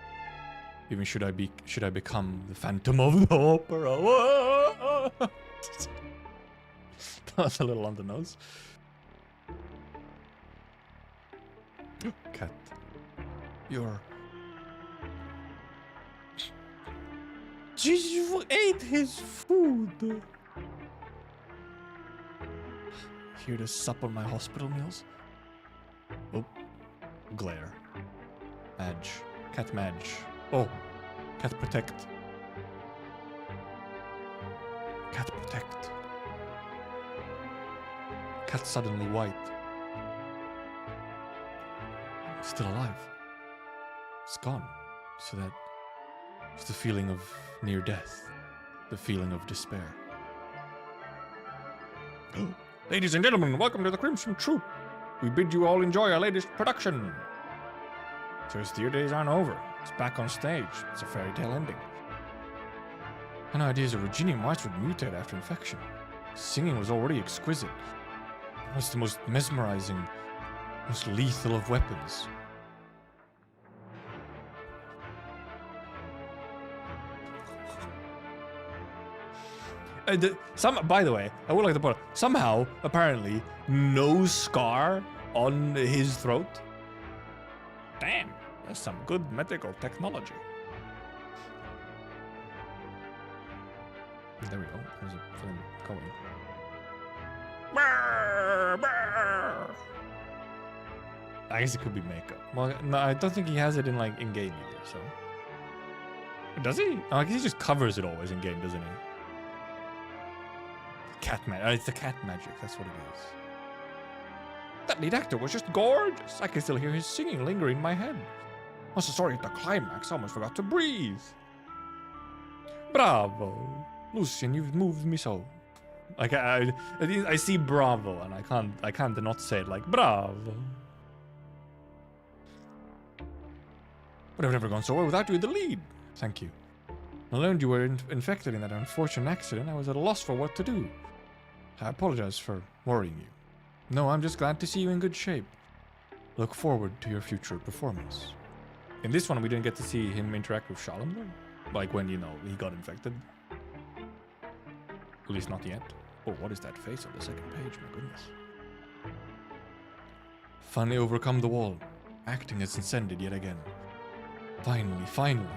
Speaker 1: Even should I become the Phantom of the Opera. That was a little on the nose. Cat. You're... You ate his food. Here to sup on my hospital meals. Oh. Glare. Madge. Cat Madge. Oh. Cat Protect. Cat Protect. Cat suddenly white. Still alive. It's gone. So that it's the feeling of near death. The feeling of despair. Ladies and gentlemen, welcome to the Crimson Troop. We bid you all enjoy our latest production. So his theater days aren't over. It's back on stage. It's a fairy tale ending. I had no idea Reginian mice would mutate after infection. Singing was already exquisite. It was the most mesmerizing, most lethal of weapons. By the way, I would like to point out, somehow, apparently, no scar on his throat. Damn, that's some good medical technology. There we go. There's a film going. I guess it could be makeup. Well, no, I don't think he has it in in-game either, so. Does he? Oh, I guess he just covers it always in-game, doesn't he? Cat magic. It's the cat magic. That's what it is. That lead actor was just gorgeous. I can still hear his singing lingering in my head. I'm so sorry at the climax. I almost forgot to breathe. Bravo, Lucian. You've moved me so. Like I see bravo, and I can't not say it like bravo. But I've never gone so well without you in the lead. Thank you. I learned you were infected in that unfortunate accident. I was at a loss for what to do. I apologize for worrying you. No, I'm just glad to see you in good shape. Look forward to your future performance. In this one, we didn't get to see him interact with Shalom, though. Like when, he got infected. At least not yet. Oh, what is that face on the second page? My goodness. Finally overcome the wall. Acting has ascended yet again. Finally,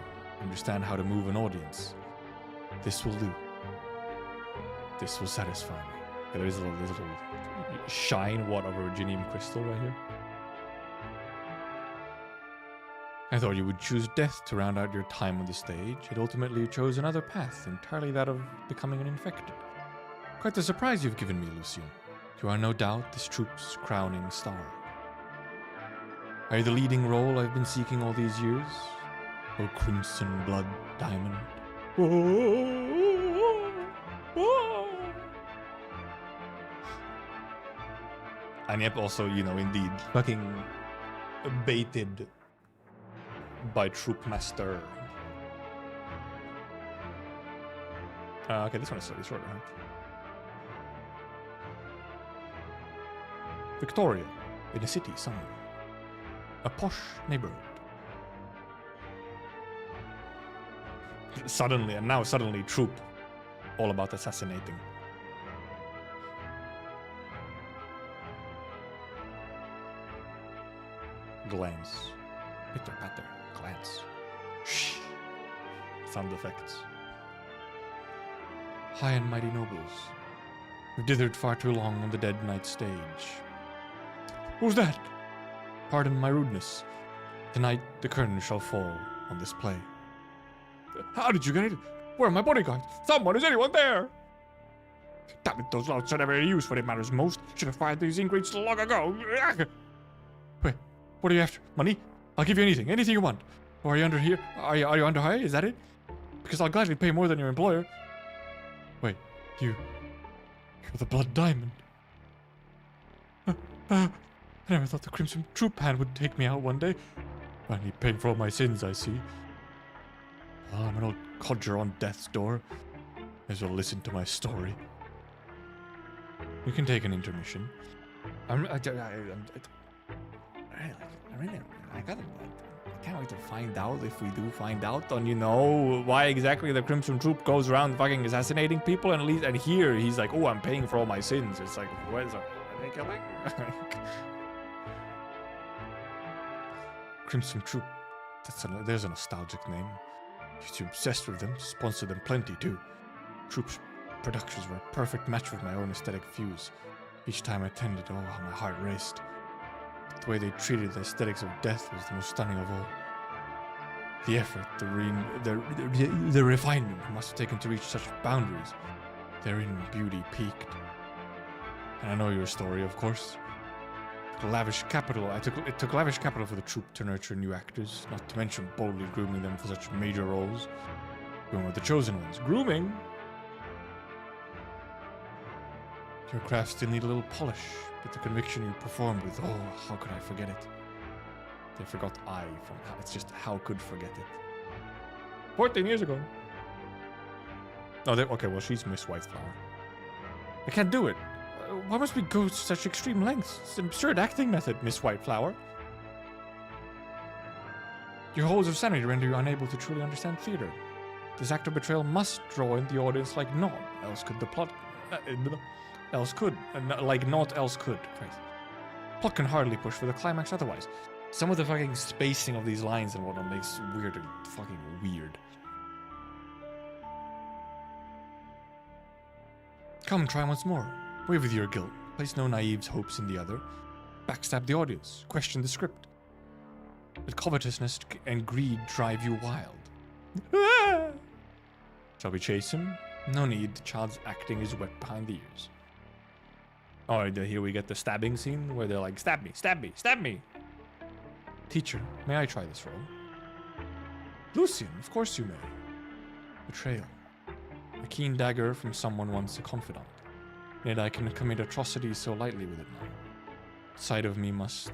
Speaker 1: understand how to move an audience. This will do. This will satisfy me. Yeah, there is a little shine of a Reginium crystal right here. I thought you would choose death to round out your time on the stage, yet ultimately you chose another path, entirely that of becoming an infected. Quite the surprise you've given me, Lucian. You are no doubt this troop's crowning star. Are you the leading role I've been seeking all these years? Oh, crimson blood diamond. And yep, also, indeed, fucking baited by Troop Master. Okay, this one is slightly shorter, huh? Victoria, in a city somewhere. A posh neighborhood. suddenly troop. All about assassinating. Glance. Pitter patter. Glance. Shh. Sound effects. High and mighty nobles. We've dithered far too long on the dead knight stage. Who's that? Pardon my rudeness. Tonight the curtain shall fall on this play. How did you get it? Where are my bodyguards? Someone, is anyone there? Damn it, those louts are never any use when it matters most. Should have fired these ingrates long ago. Wait, what are you after? Money? I'll give you anything you want. Or are you under here? Are you under hire? Is that it? Because I'll gladly pay more than your employer. Wait, you're the Blood Diamond. I never thought the Crimson Troop hand would take me out one day. Finally paying for all my sins, I see. Oh, I'm an old codger on death's door. May as well listen to my story. We can take an intermission. I can't wait to find out, if we do find out, on, why exactly the Crimson Troop goes around fucking assassinating people, and here he's like, oh, I'm paying for all my sins. It's like, what is it? Are they killing? Crimson Troop. There's a nostalgic name. Used to be obsessed with them, sponsored them plenty too. Troop's productions were a perfect match with my own aesthetic views. Each time I attended, oh, how my heart raced. But the way they treated the aesthetics of death was the most stunning of all. The effort, the refinement must have taken to reach such boundaries. Therein beauty peaked. And I know your story, of course. It took lavish capital for the troupe to nurture new actors, not to mention boldly grooming them for such major roles. You were the chosen ones. Grooming? Your craft still need a little polish, but the conviction you performed with, oh, how could I forget it? They forgot it's just how could forget it. 14 years ago. Oh, okay, well, she's Miss Whiteflower. I can't do it. Why must we go to such extreme lengths? It's an absurd acting method, Miss Whiteflower. Your holes of sanity render you unable to truly understand theater. This act of betrayal must draw in the audience like none, else could the plot... not else could. Christ. Plot can hardly push for the climax otherwise. Some of the fucking spacing of these lines and whatnot makes weird and fucking weird. Come, try once more. Wave with your guilt. Place no naive's hopes in the other. Backstab the audience. Question the script. Let covetousness and greed drive you wild. Shall we chase him? No need. The child's acting is wet behind the ears. Alright, here we get the stabbing scene where they're like, stab me, stab me, stab me. Teacher, may I try this role? Lucian, of course you may. Betrayal. A keen dagger from someone once a confidant. Yet I can commit atrocities so lightly with it now. The side of me must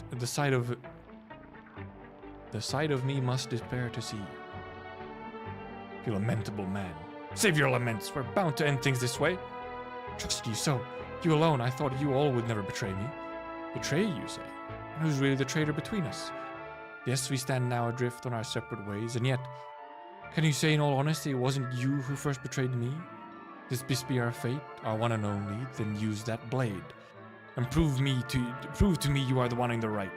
Speaker 1: despair to see. You lamentable man. Save your laments. We're bound to end things this way. Trust you so. You alone. I thought you all would never betray me. Betray, you say? And who's really the traitor between us? Yes, we stand now adrift on our separate ways, and yet, can you say in all honesty it wasn't you who first betrayed me? If this be our fate, our one and only, then use that blade, and prove to me you are the one in the right.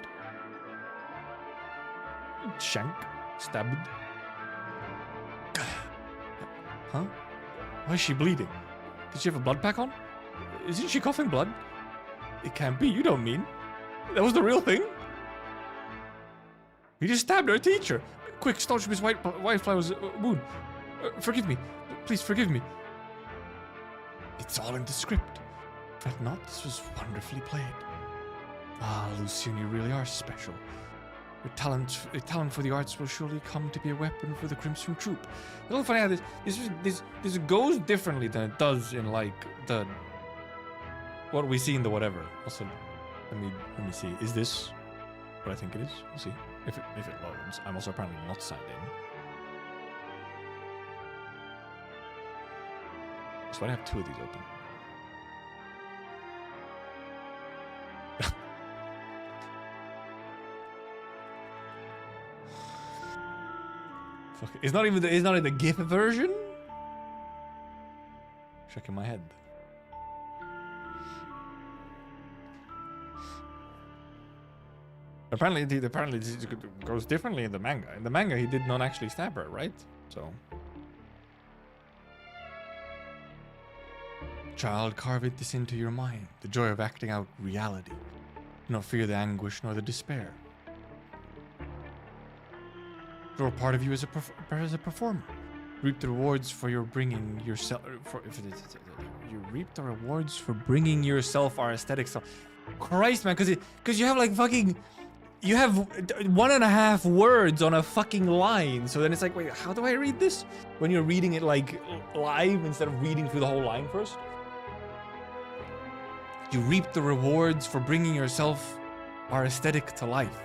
Speaker 1: Shank, stabbed. Huh? Why is she bleeding? Did she have a blood pack on? Isn't she coughing blood? It can't be, you don't mean. That was the real thing? He just stabbed our teacher. Quick, staunch Miss Whiteflower's wound. Forgive me. Please forgive me. It's all in the script. Fret not, this was wonderfully played. Ah, Lucian, you really are special. Your talent for the arts will surely come to be a weapon for the Crimson Troop. It's a little funny how this goes differently than it does in like the what we see in the whatever. Also, let me see. Is this what I think it is? We'll see if it loads. I'm also apparently not signed in. So I have two of these open. Fuck, it's not even it's not in the GIF version? Shaking my head. Apparently it goes differently in the manga. In the manga, he did not actually stab her, right? So. Child, carve this into your mind. The joy of acting out reality. Do not fear the anguish nor the despair. Your part of you as a performer. Reap the rewards for your bringing yourself. You reap the rewards for bringing yourself our aesthetic self. Christ, man, because you have like fucking. You have 1.5 words on a fucking line. So then it's like, wait, how do I read this? When you're reading it like live instead of reading through the whole line first. You reap the rewards for bringing yourself our aesthetic to life.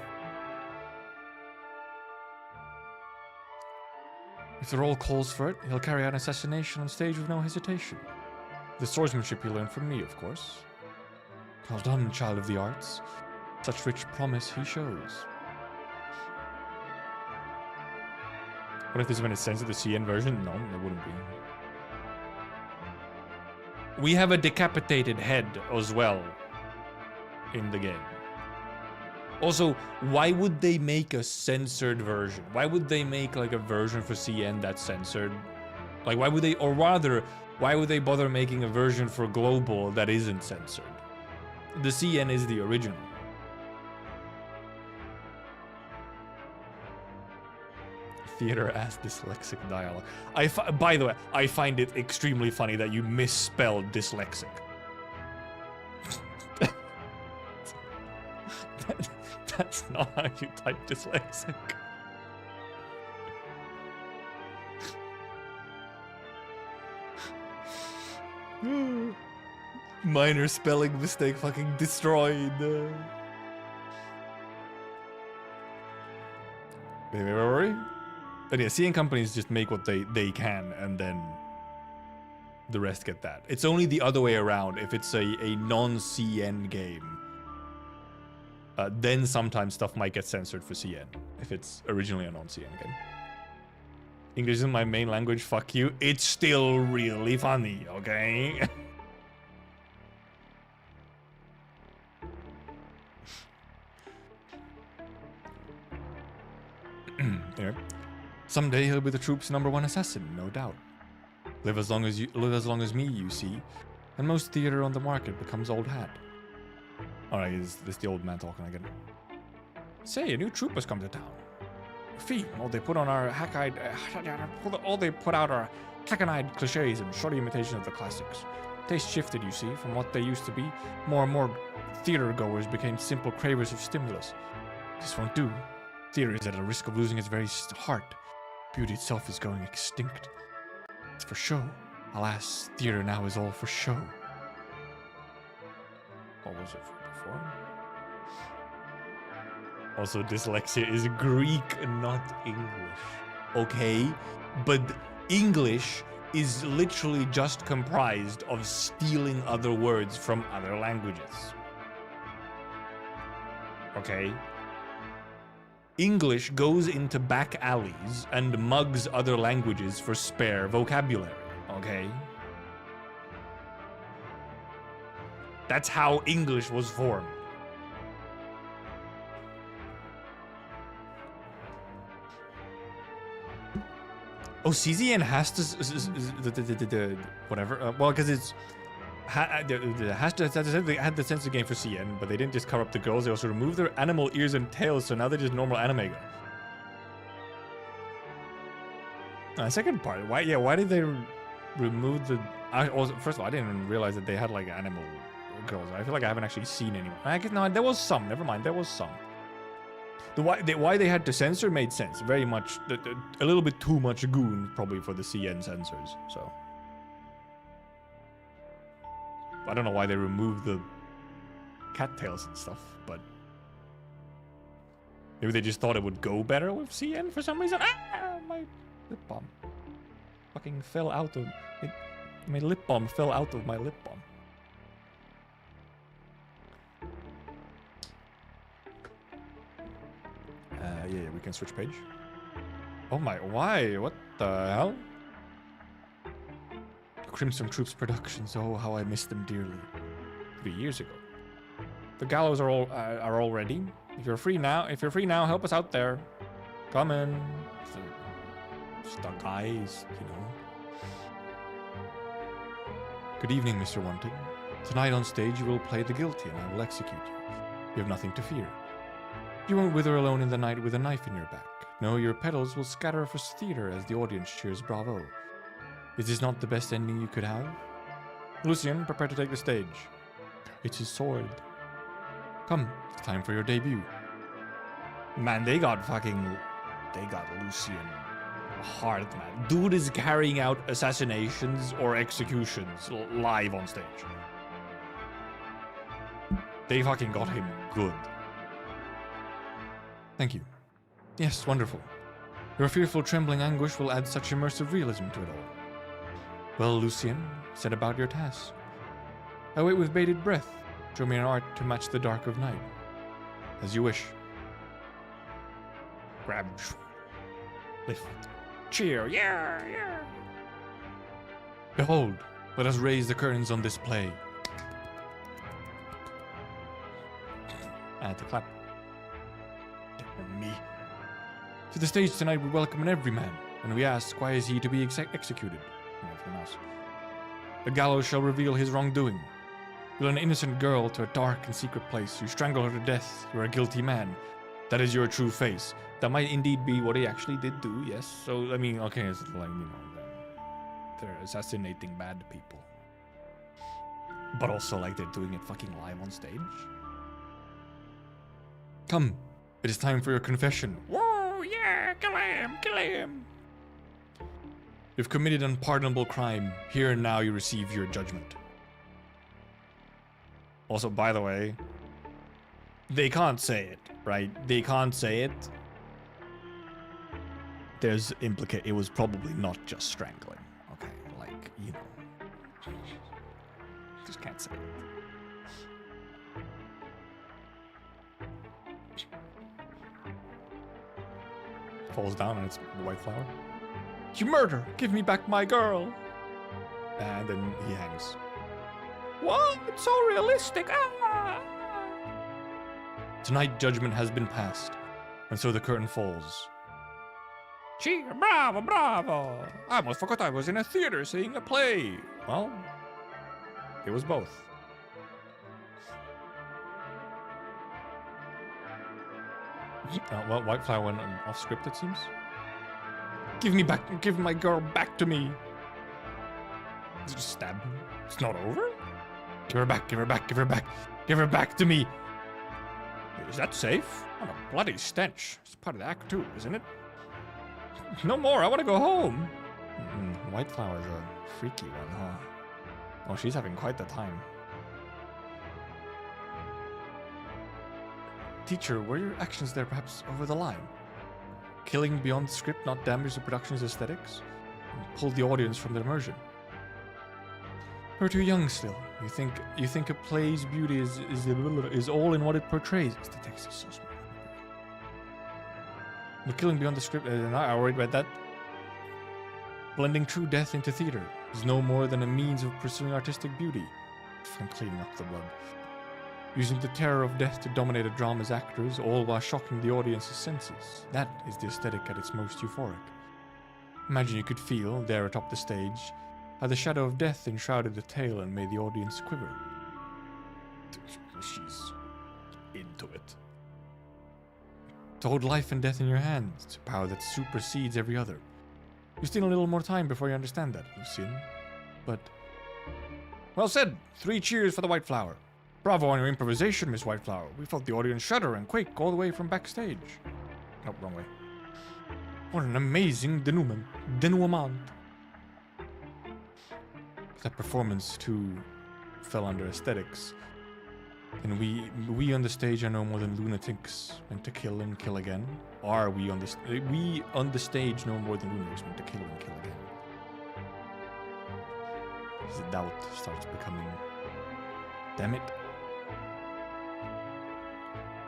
Speaker 1: If the role calls for it, he'll carry out an assassination on stage with no hesitation. The swordsmanship he learned from me, of course. Well done, child of the arts. Such rich promise he shows. What if this is when it's censored the CN version? No, it wouldn't be. We have a decapitated head as well in the game. Also, why would they make a censored version? Why would they make like a version for CN that's censored? Like why would they, or rather, why would they bother making a version for global that isn't censored? The CN is the original. Theater as dyslexic dialogue. By the way, I find it extremely funny that you misspelled dyslexic. That's not how you type dyslexic. Minor spelling mistake fucking destroyed. Wait, where were we? But yeah, CN companies just make what they can, and then the rest get that. It's only the other way around if it's a non-CN game. Then sometimes stuff might get censored for CN, if it's originally a non-CN game. English isn't my main language, fuck you. It's still really funny, okay? There. Someday he'll be the troop's #1 assassin, no doubt. Live as long as me, you see, and most theater on the market becomes old hat. Alright, is this the old man talking again? Say, a new troop has come to town. Fee, all they put out are hackneyed cliches and shoddy imitations of the classics. Taste shifted, you see, from what they used to be. More and more theater goers became simple cravers of stimulus. This won't do. Theater is at a risk of losing its very heart. Beauty itself is going extinct. It's for show. Alas, theater now is all for show. What was it for before? Also, dyslexia is Greek, not English. Okay, but English is literally just comprised of stealing other words from other languages. Okay? English goes into back alleys and mugs other languages for spare vocabulary, okay? That's how English was formed. Oh, CZN has to whatever. Well, because it's had the censor game for CN, but they didn't just cover up the girls. They also removed their animal ears and tails, so now they're just normal anime girl. Second part, why? Yeah, why did they remove the? First of all, I didn't even realize that they had like animal girls. I feel like I haven't actually seen anyone. I guess no, there was some. Never mind, there was some. Why they had to censor made sense. Very much, a little bit too much goon probably for the CN censors. So I don't know why they removed the cattails and stuff, but maybe they just thought it would go better with CN for some reason. Ah, my lip balm fucking fell out of it. My lip balm fell out of my lip balm. Yeah, we can switch page. Oh my, why? What the hell? Crimson Troops Productions, oh how I miss them dearly. 3 years ago. The gallows are all ready. If you're free now, help us out there. Come in. Just the guys, you know. Good evening, Mr. Wanted. Tonight on stage you will play the guilty and I will execute you. You have nothing to fear. You won't wither alone in the night with a knife in your back. No, your petals will scatter for theater as the audience cheers bravo. Is this not the best ending you could have? Lucian, prepare to take the stage. It's his sword. Come, it's time for your debut. Man, they got Lucian hard, man. Dude is carrying out assassinations or executions live on stage. They fucking got him good. Thank you. Yes, wonderful. Your fearful trembling anguish will add such immersive realism to it all. Well, Lucian, set about your task. I wait with bated breath. Show me an art to match the dark of night. As you wish. Grab. Lift. Cheer. Yeah, yeah. Behold, let us raise the curtains on this play. And to clap. Me. To the stage tonight we welcome an everyman, and we ask, why is he to be executed? Nothing else. The gallows shall reveal his wrongdoing. You led an innocent girl to a dark and secret place. You strangle her to death. You're a guilty man. That is your true face. That might indeed be what he actually did do, yes. So, I mean, okay, it's like, you know, they're assassinating bad people. But also, like, they're doing it fucking live on stage. Come, it is time for your confession. Whoa, yeah, kill him, kill him. You've committed unpardonable crime. Here and now you receive your judgment. Also, by the way, they can't say it, right? They can't say it. There's it was probably not just strangling. Okay, like, you know. Just can't say it. Falls down and it's the white flower. You murder! Give me back my girl! And then he hangs. Whoa, it's so realistic! Ah! Tonight judgment has been passed, and so the curtain falls. Cheer! Bravo! Bravo! I almost forgot I was in a theater seeing a play. Well, it was both. Well, White Flower went off script, it seems. Give my girl back to me. Just stab her. It's not over? Give her back, give her back, give her back. Give her back to me. Is that safe? What a bloody stench. It's part of the act too, isn't it? No more, I want to go home. White Flower's a freaky one, huh? Oh, she's having quite the time. Teacher, were your actions there perhaps over the line? Killing beyond the script not damage the production's aesthetics? And pull the audience from their immersion? You're too young still. You think a play's beauty is all in what it portrays. The text is so small. But killing beyond the script, I already read that. Blending true death into theater is no more than a means of pursuing artistic beauty. I'm cleaning up the blood. Using the terror of death to dominate a drama's actors, all while shocking the audience's senses. That is the aesthetic at its most euphoric. Imagine you could feel, there atop the stage, how the shadow of death enshrouded the tale and made the audience quiver. She's into it. To hold life and death in your hands, a power that supersedes every other. You still need a little more time before you understand that, Lucian. But... well said! 3 cheers for the White Flower. Bravo on your improvisation, Miss White Flower. We felt the audience shudder and quake all the way from backstage. Nope, wrong way. What an amazing denouement. That performance, too, fell under aesthetics. And we on the stage are no more than lunatics meant to kill and kill again. Are we on the stage no more than lunatics meant to kill and kill again? As the doubt starts becoming... damn it.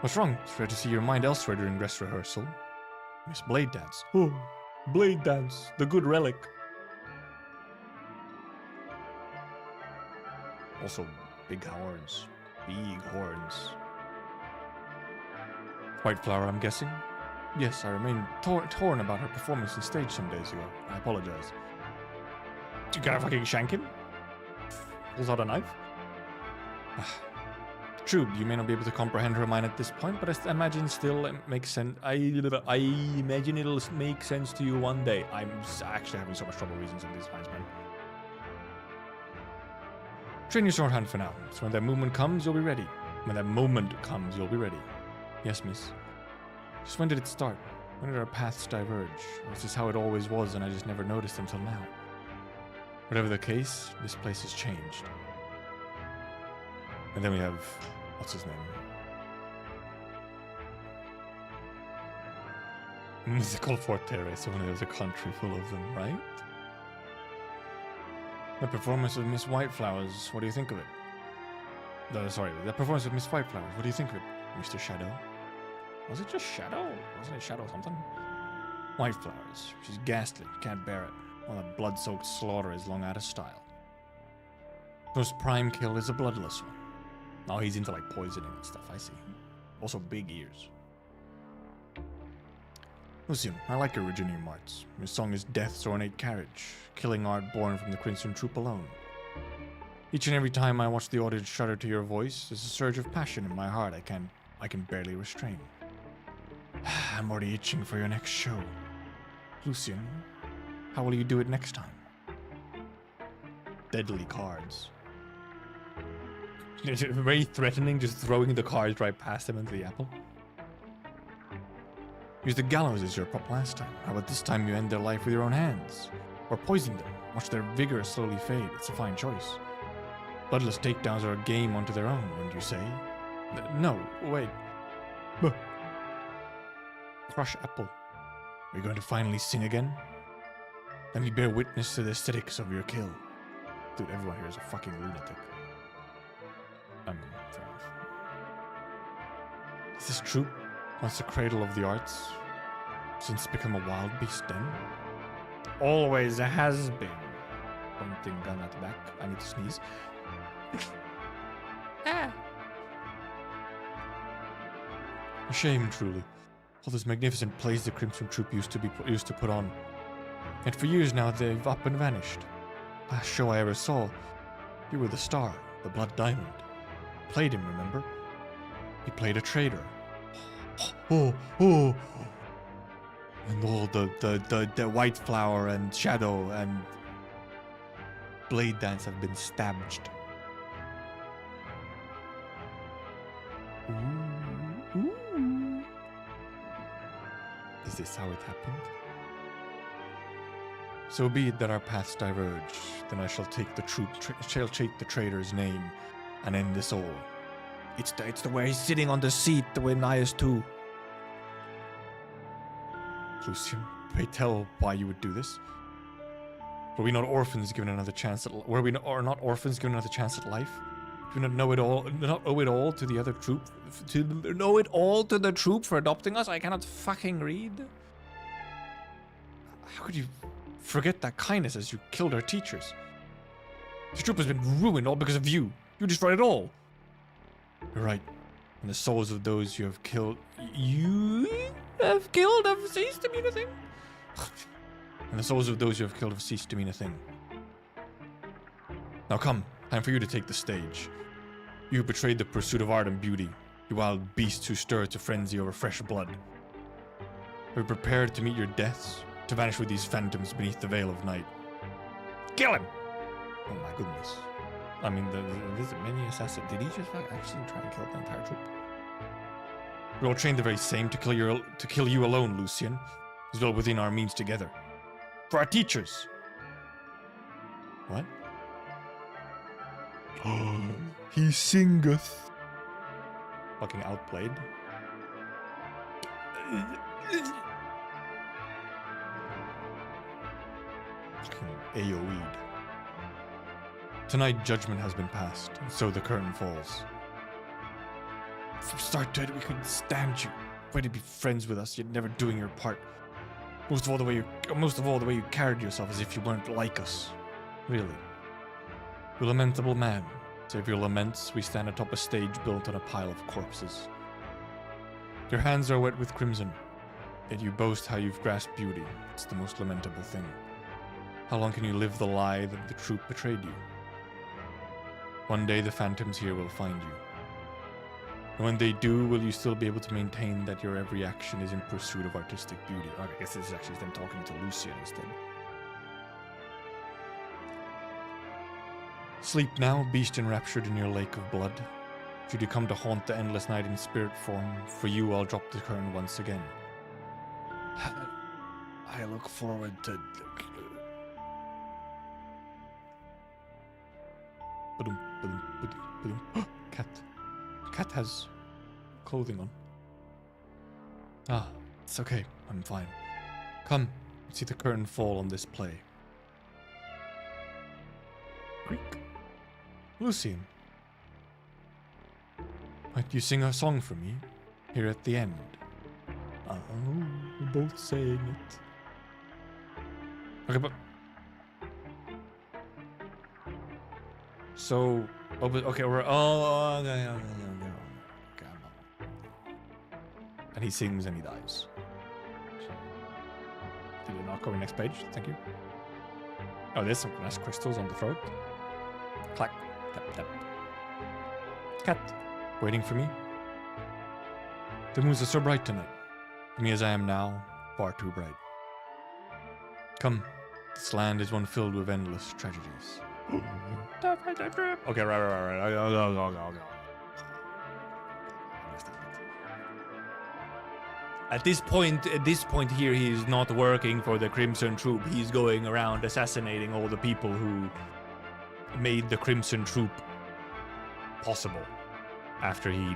Speaker 1: What's wrong? It's rare to see your mind elsewhere during dress rehearsal. Miss Blade Dance. Oh. Blade dance, the good relic. Also, big horns. Big horns. White Flower, I'm guessing? Yes, I remain torn about her performance on stage some days ago. I apologize. You gotta fucking shank him? Pulls out a knife? True, you may not be able to comprehend her mind at this point, but I imagine still it makes sense. I imagine it'll make sense to you one day. I'm actually having so much trouble reading some of these lines, man. Train your shorthand for now, so when that moment comes, you'll be ready. When that moment comes, you'll be ready. Yes, miss. Just when did it start? When did our paths diverge? Or is this how it always was and I just never noticed until now? Whatever the case, this place has changed. And then we have... what's his name? Musical fortere, so when there's a country full of them, right? The performance of Miss Whiteflowers, what do you think of it? The performance of Miss Whiteflowers, what do you think of it, Mr. Shadow? Was it just Shadow? Wasn't it Shadow something? Whiteflowers, she's ghastly, can't bear it. All that blood-soaked slaughter is long out of style. Most prime kill is a bloodless one. Oh, he's into like poisoning and stuff, I see. Also big ears. Lucian, I like your originating arts. Your song is Death's ornate carriage, killing art born from the Crimson Troop alone. Each and every time I watch the audience shudder to your voice, there's a surge of passion in my heart I can barely restrain. I'm already itching for your next show. Lucian, how will you do it next time? Deadly cards. Very threatening, just throwing the cards right past him into the apple. Use the gallows as your prop last time. How about this time you end their life with your own hands? Or poison them, watch their vigor slowly fade. It's a fine choice. Bloodless takedowns are a game unto their own, wouldn't you say? No, wait. Crush apple. Are you going to finally sing again? Let me bear witness to the aesthetics of your kill. Dude, everyone here is a fucking lunatic. Fair enough. Is this true? Once the cradle of the arts, since become a wild beast den? Always has been. Pointing gun at the back. I need to sneeze. A shame, truly. All those magnificent plays the Crimson Troop used to put on. And for years now they've up and vanished. Last show I ever saw, you were the star, the Blood Diamond. Played him, remember? He played a traitor. And all the White Flower and Shadow and Blade Dance have been stabbed. Ooh. Is this how it happened? So be it that our paths diverge, then I shall take the traitor's name and end this all. It's the way he's sitting on the seat, the way Nias too. Lucian, pray tell why you would do this. Were we not orphans given another chance at not orphans given another chance at life? Do we not know it all? Not owe it all to the other troop? To know it all to the troop for adopting us? I cannot fucking read. How could you forget that kindness as you killed our teachers? The troop has been ruined all because of you. You destroyed it all. You're right. And the souls of those you have killed... You have killed have ceased to mean a thing? And the souls of those you have killed have ceased to mean a thing. Now come, time for you to take the stage. You who betrayed the pursuit of art and beauty. You wild beasts who stir to frenzy over fresh blood. Are you prepared to meet your deaths? To vanish with these phantoms beneath the veil of night? Kill him! Oh my goodness. I mean, there's many assassins. Did he just actually try and kill the entire troop? We're all trained the very same to kill you alone, Lucian. As well within our means together. For our teachers! What? He singeth. Fucking outplayed. Fucking AoE'd. Tonight, judgment has been passed, and so the curtain falls. From start to end, we couldn't stand you. Ready to be friends with us, yet never doing your part. Most of all, the way you carried yourself as if you weren't like us. Really. You lamentable man. Save your laments, we stand atop a stage built on a pile of corpses. Your hands are wet with crimson, yet you boast how you've grasped beauty. It's the most lamentable thing. How long can you live the lie that the troop betrayed you? One day the phantoms here will find you. And when they do, will you still be able to maintain that your every action is in pursuit of artistic beauty? Okay, I guess this is actually them talking to Lucian instead. Sleep now, beast enraptured in your lake of blood. Should you come to haunt the endless night in spirit form, for you I'll drop the curtain once again. I look forward to... Cat. Cat has clothing on. Ah, it's okay. I'm fine. Come, see the curtain fall on this play. Creak. Lucian. Might you sing a song for me? Here at the end. Oh, we're both saying it. Okay, but... So... Oh, but, okay, we're... Oh, okay. And he sings and he dies. Did you not go to the next page? Thank you. Oh, there's some nice crystals on the throat. Clack. Tap, tap. Cat. Waiting for me? The moons are so bright tonight. Me as I am now, far too bright. Come. This land is one filled with endless tragedies. Okay, right. At this point here, he is not working for the Crimson Troop. He's going around assassinating all the people who made the Crimson Troop possible after he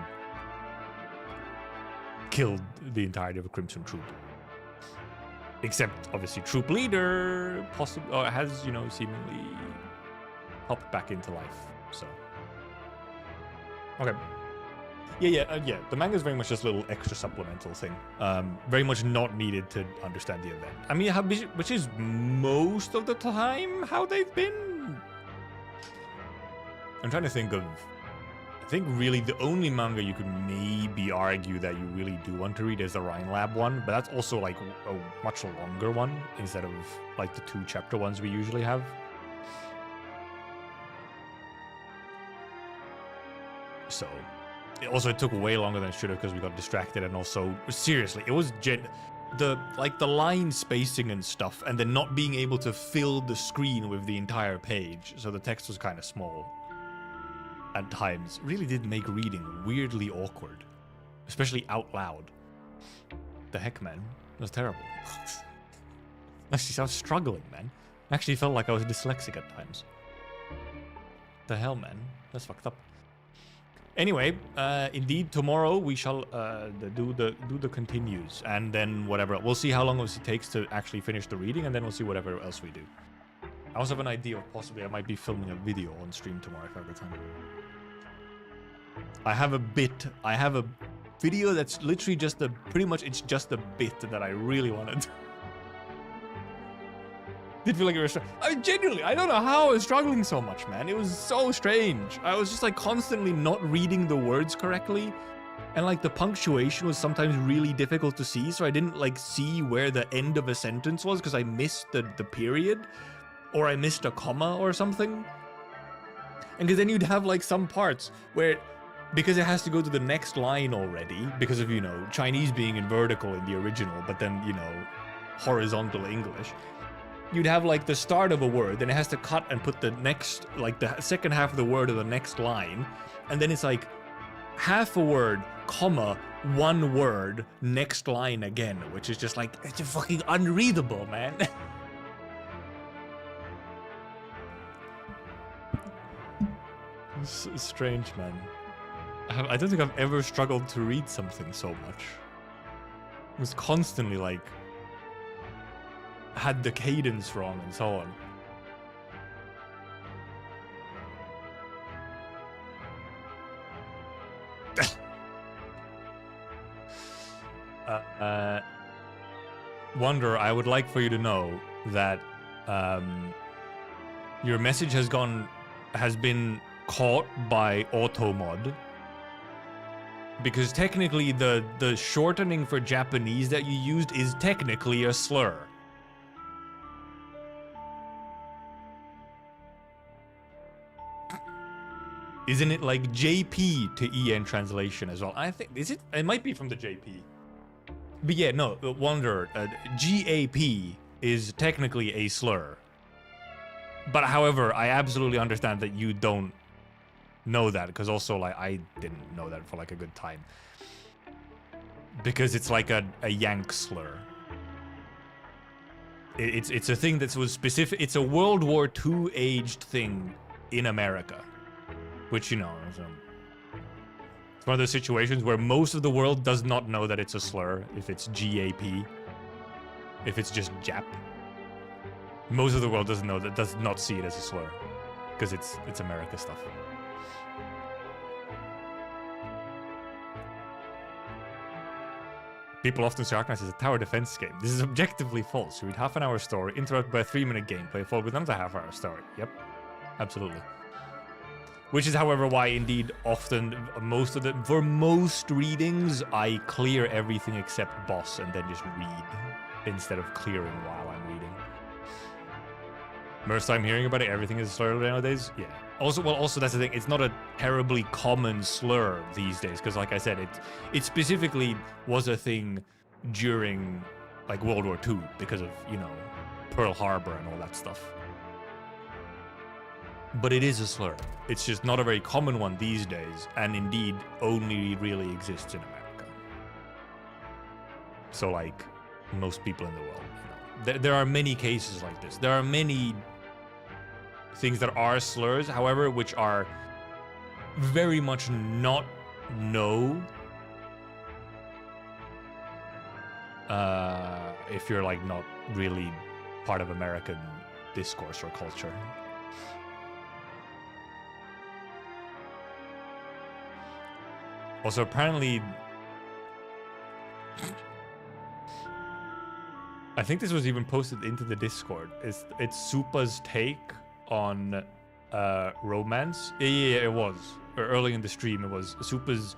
Speaker 1: killed the entirety of the Crimson Troop. Except, obviously, Troop Leader has, you know, seemingly popped back into life. So, okay. Yeah. The manga is very much just a little extra supplemental thing. Very much not needed to understand the event. I mean, which is most of the time how they've been. I'm trying to think of... I think really the only manga you could maybe argue that you really do want to read is the Rhine Lab one, but that's also like a much longer one instead of like the 2-chapter ones we usually have. So... it took way longer than it should have because we got distracted, and also seriously, it was the line spacing and stuff, and then not being able to fill the screen with the entire page, so the text was kind of small at times. Really did make reading weirdly awkward, especially out loud. The heck, man, it was terrible. Actually, I was struggling, man. I actually felt like I was dyslexic at times. The hell, man, that's fucked up. Anyway, indeed, tomorrow we shall do the continues, and then whatever. We'll see how long it takes to actually finish the reading, and then we'll see whatever else we do. I also have an idea of possibly I might be filming a video on stream tomorrow if I have the time. I have a video that's literally just it's just a bit that I really wanted to. Did feel like it was genuinely, I don't know how I was struggling so much, man. It was so strange. I was just like constantly not reading the words correctly, and like the punctuation was sometimes really difficult to see, so I didn't like see where the end of a sentence was because I missed the period, or I missed a comma or something. And because then you'd have like some parts where, because it has to go to the next line already because of, you know, Chinese being in vertical in the original, but then, you know, horizontal English. You'd have like the start of a word, then it has to cut and put the next, like the second half of the word of the next line, and then it's like half a word, comma, one word, next line again, which is just like, it's just fucking unreadable, man. It's strange, man. I don't think I've ever struggled to read something so much. It was constantly like, had the cadence wrong and so on. Wonder, I would like for you to know that your message has been caught by Automod. Because technically the shortening for Japanese that you used is technically a slur. Isn't it like JP to EN translation as well? I think, is it? It might be from the JP. But yeah, no, Wonder, GAP is technically a slur. But however, I absolutely understand that you don't know that, because also, like, I didn't know that for like a good time. Because it's like a Yank slur. It's a thing that was specific, it's a World War II aged thing in America. Which, you know, it's one of those situations where most of the world does not know that it's a slur if it's GAP. If it's just Jap. Most of the world does not see it as a slur. Because it's America stuff. People often say Arknights is a tower defense game. This is objectively false. You read half an hour story, interrupted by a 3-minute gameplay, followed with another half-hour story. Yep. Absolutely. Which is, however, why indeed often for most readings, I clear everything except boss and then just read instead of clearing while I'm reading. First time hearing about it, everything is a slur nowadays. Yeah. Also, that's the thing. It's not a terribly common slur these days because, like I said, it specifically was a thing during like World War II because of, you know, Pearl Harbor and all that stuff. But it is a slur. It's just not a very common one these days, and indeed only really exists in America. So, like, most people in the world, you know. There are many cases like this. There are many things that are slurs, however, which are very much not if you're, like, not really part of American discourse or culture. Also, apparently, I think this was even posted into the Discord. It's Supa's take on romance. Yeah, it was. Early in the stream, it was Supa's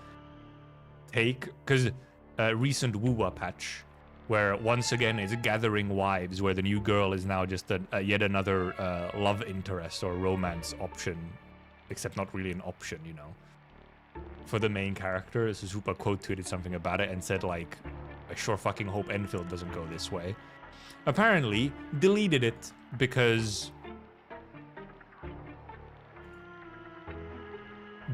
Speaker 1: take, because recent Wuwa patch, where once again it's gathering wives, where the new girl is now just yet another love interest or romance option, except not really an option, you know. For the main character, Suzupa quote tweeted something about it and said, like, I sure fucking hope Enfield doesn't go this way. Apparently, deleted it because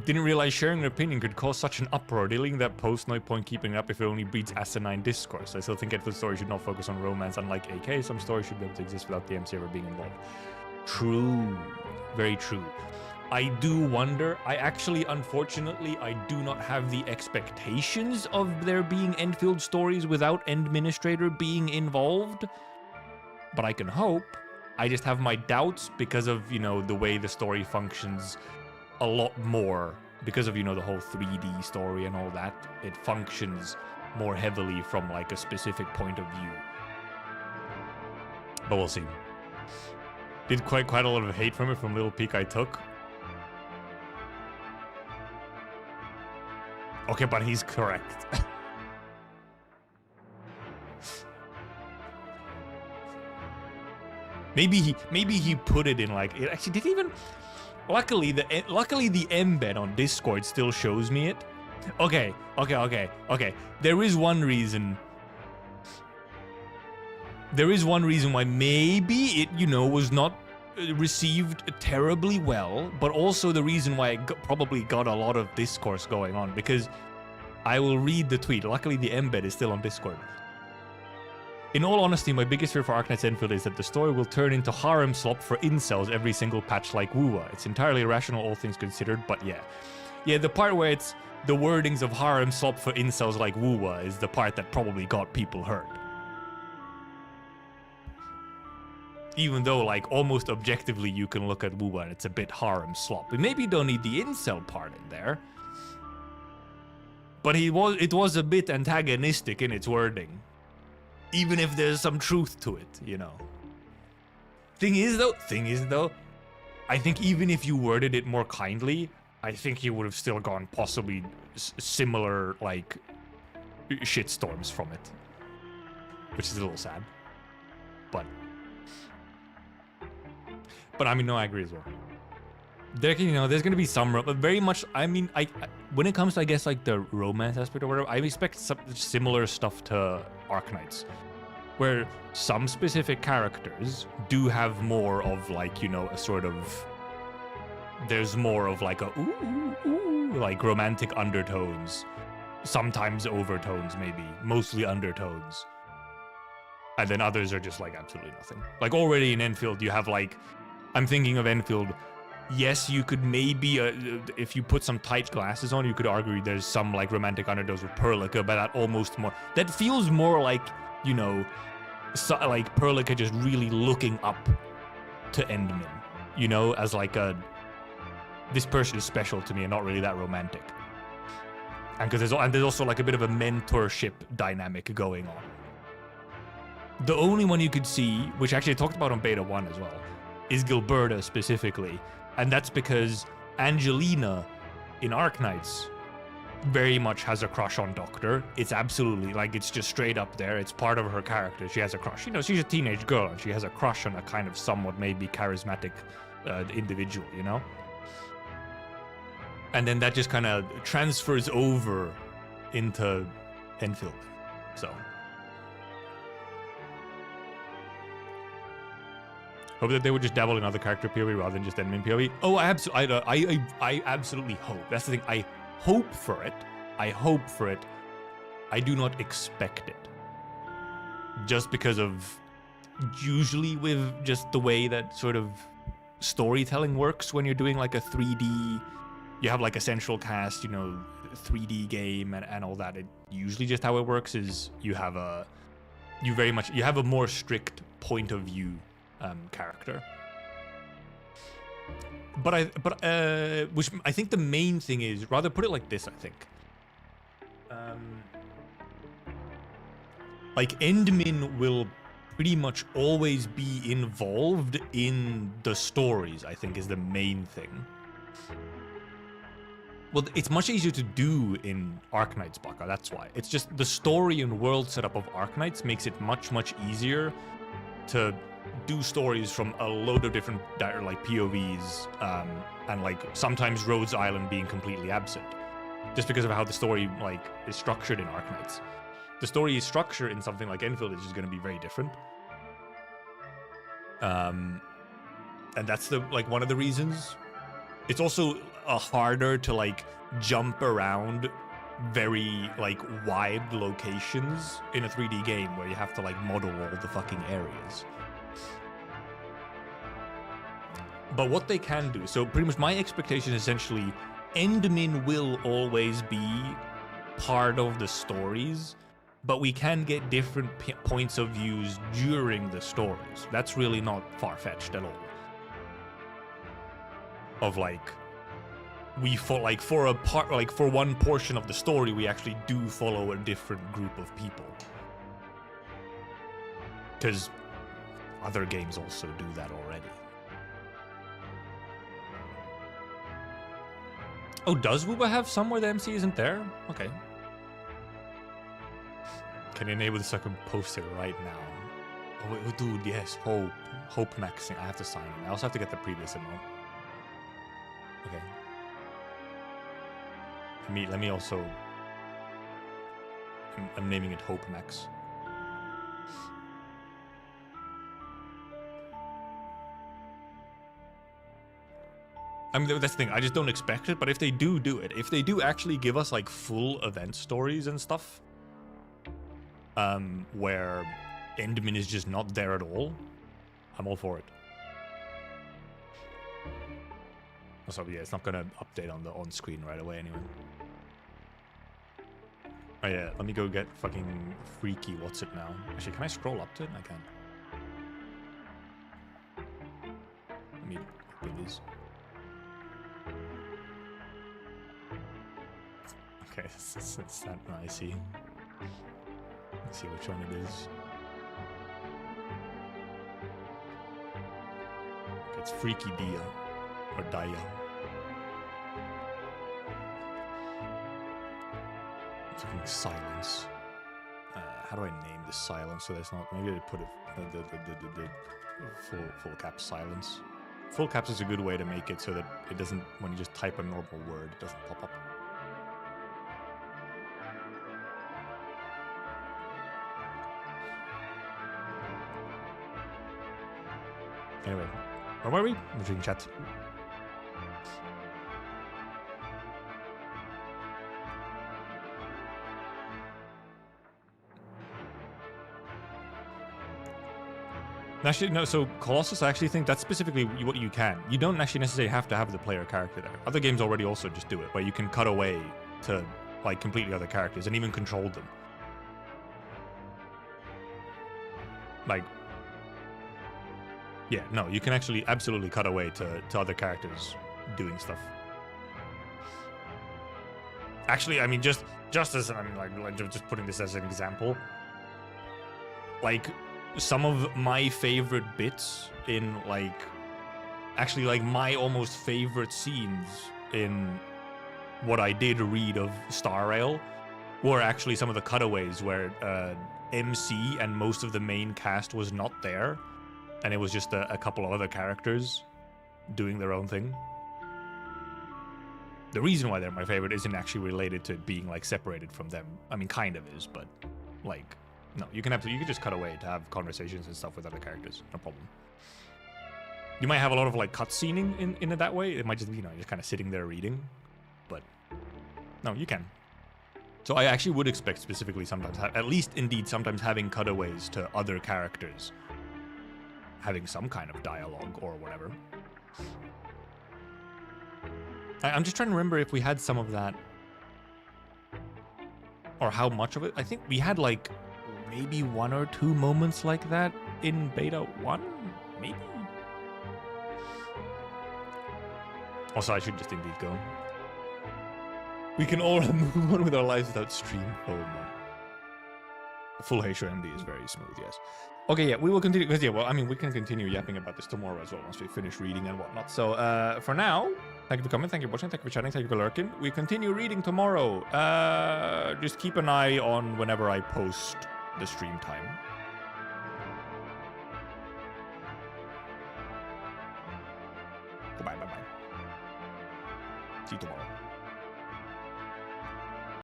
Speaker 1: didn't realize sharing an opinion could cause such an uproar. Deleting that post, no point keeping up if it only breeds asinine discourse. I still think Enfield story should not focus on romance. Unlike AK, some stories should be able to exist without the MC ever being involved. True. Very true. I do wonder, unfortunately, I do not have the expectations of there being Enfield stories without Endministrator being involved, but I can hope. I just have my doubts because of, you know, the way the story functions a lot more, because of, you know, the whole 3D story and all that. It functions more heavily from, like, a specific point of view. But we'll see. Did quite a lot of hate from it from Little Peek I Took. Okay, but he's correct. maybe he put it in, like, it actually didn't even. Luckily the embed on Discord still shows me it. Okay. There is one reason why maybe it, you know, was not received terribly well, but also the reason why it probably got a lot of discourse going on, because I will read the tweet. Luckily the embed is still on Discord. In all honesty, my biggest fear for Arknights Enfield is that the story will turn into harem slop for incels every single patch like Wuwa. It's entirely irrational, all things considered, but yeah. Yeah, the part where it's the wordings of harem slop for incels like Wuwa is the part that probably got people hurt. Even though, like, almost objectively you can look at Wuwa and it's a bit harem slop. And maybe you don't need the incel part in there. But it was a bit antagonistic in its wording. even if there's some truth to it, you know. Thing is though, I think even if you worded it more kindly, I think you would have still gone possibly similar, like, shitstorms from it. Which is a little sad. But I mean, no, I agree as well. There, you know, there's gonna be some, but very much, I mean, I when it comes to, I guess, like, the romance aspect or whatever, I expect some similar stuff to Arknights, where some specific characters do have more of, like, you know, a sort of, there's more of, like, a like, romantic undertones, sometimes overtones, maybe, mostly undertones. And then others are just, like, absolutely nothing. Like, already in Enfield, you have, like, I'm thinking of Enfield, yes, you could maybe, if you put some tight glasses on, you could argue there's some, like, romantic undertones with Perlica, but that almost more, that feels more like, you know, so, like, Perlica just really looking up to Endmin, you know, as, like, a, this person is special to me and not really that romantic. And because there's also, like, a bit of a mentorship dynamic going on. The only one you could see, which actually I talked about on Beta 1 as well, is Gilberta specifically. And that's because Angelina in Arknights very much has a crush on Doctor. It's absolutely, like, it's just straight up there. It's part of her character. She has a crush. You know, she's a teenage girl and she has a crush on a kind of somewhat maybe charismatic individual, you know? And then that just kind of transfers over into Enfield. So hope that they would just dabble in other character POV rather than just Endmin POV. Oh, I absolutely hope. That's the thing. I hope for it. I hope for it. I do not expect it. Just because of usually with just the way that sort of storytelling works when you're doing like a 3D, you have like a central cast, you know, 3D game and all that. It usually just how it works is you have a more strict point of view character. Which I think the main thing is, rather put it like this, I think. Like, Endmin will pretty much always be involved in the stories, I think, is the main thing. Well, it's much easier to do in Arknights, Baka, that's why. It's just the story and world setup of Arknights makes it much, much easier to do stories from a load of different like POVs, and like sometimes Rhodes Island being completely absent, just because of how the story like is structured in Arknights. The story is structured in something like Enfield is just going to be very different, and that's the like one of the reasons. It's also harder to like jump around very like wide locations in a 3D game where you have to like model all the fucking areas. But what they can do, so pretty much my expectation is essentially Endmin will always be part of the stories, but we can get different points of views during the stories. That's really not far-fetched at all. Of like, for one portion of the story, we actually do follow a different group of people. Because other games also do that already. Oh, does Wooba have somewhere the MC isn't there? Okay. Can you enable this so I can post it right now? Oh, wait, dude, yes, Hope maxing. I have to sign in. I also have to get the previous emote. Okay. Let me also... I'm naming it Hope Max. I mean, that's the thing. I just don't expect it, but if they do it, if they do actually give us like full event stories and stuff, where Endmin is just not there at all, I'm all for it. So yeah, it's not gonna update on the on-screen right away anyway. Oh yeah, let me go get fucking freaky. What's it now? Actually, can I scroll up to it? I can. Let me open these. Okay, it's that nicey. Let's see which one it is. It's Freaky Dia. Or Dia. Fucking silence. How do I name this silence so there's not... Maybe I put it... the full caps silence. Full caps is a good way to make it so that it doesn't... When you just type a normal word, it doesn't pop up. Anyway, where were we? We're reading chat. Actually, no, so Colossus, I actually think that's specifically what you can. You don't actually necessarily have to have the player character there. Other games already also just do it, where you can cut away to, like, completely other characters and even control them. Like, yeah, no, you can actually absolutely cut away to other characters doing stuff. Actually, I mean, just as, I mean, like just putting this as an example, like, some of my favorite bits in, like, actually, like, my almost favorite scenes in what I did read of Star Rail were actually some of the cutaways where MC and most of the main cast was not there, and it was just a couple of other characters doing their own thing. The reason why they're my favorite isn't actually related to being, like, separated from them. I mean, kind of is, but, like... No, you can just cut away to have conversations and stuff with other characters. No problem. You might have a lot of, like, cutscening in it that way. It might just be, you know, just kind of sitting there reading. But no, you can. So I actually would expect specifically sometimes, at least indeed sometimes having cutaways to other characters, having some kind of dialogue or whatever. I'm just trying to remember if we had some of that or how much of it. I think we had, like, maybe 1 or 2 moments like that in beta 1, maybe? Also, I should just indeed go. We can all move on with our lives without stream. Oh no. Full HOMD is very smooth, yes. Okay, yeah, we will continue, because, yeah, well, I mean, we can continue yapping about this tomorrow as well once we finish reading and whatnot. So, for now, thank you for coming, thank you for watching, thank you for chatting, thank you for lurking. We continue reading tomorrow. Just keep an eye on whenever I post the stream time.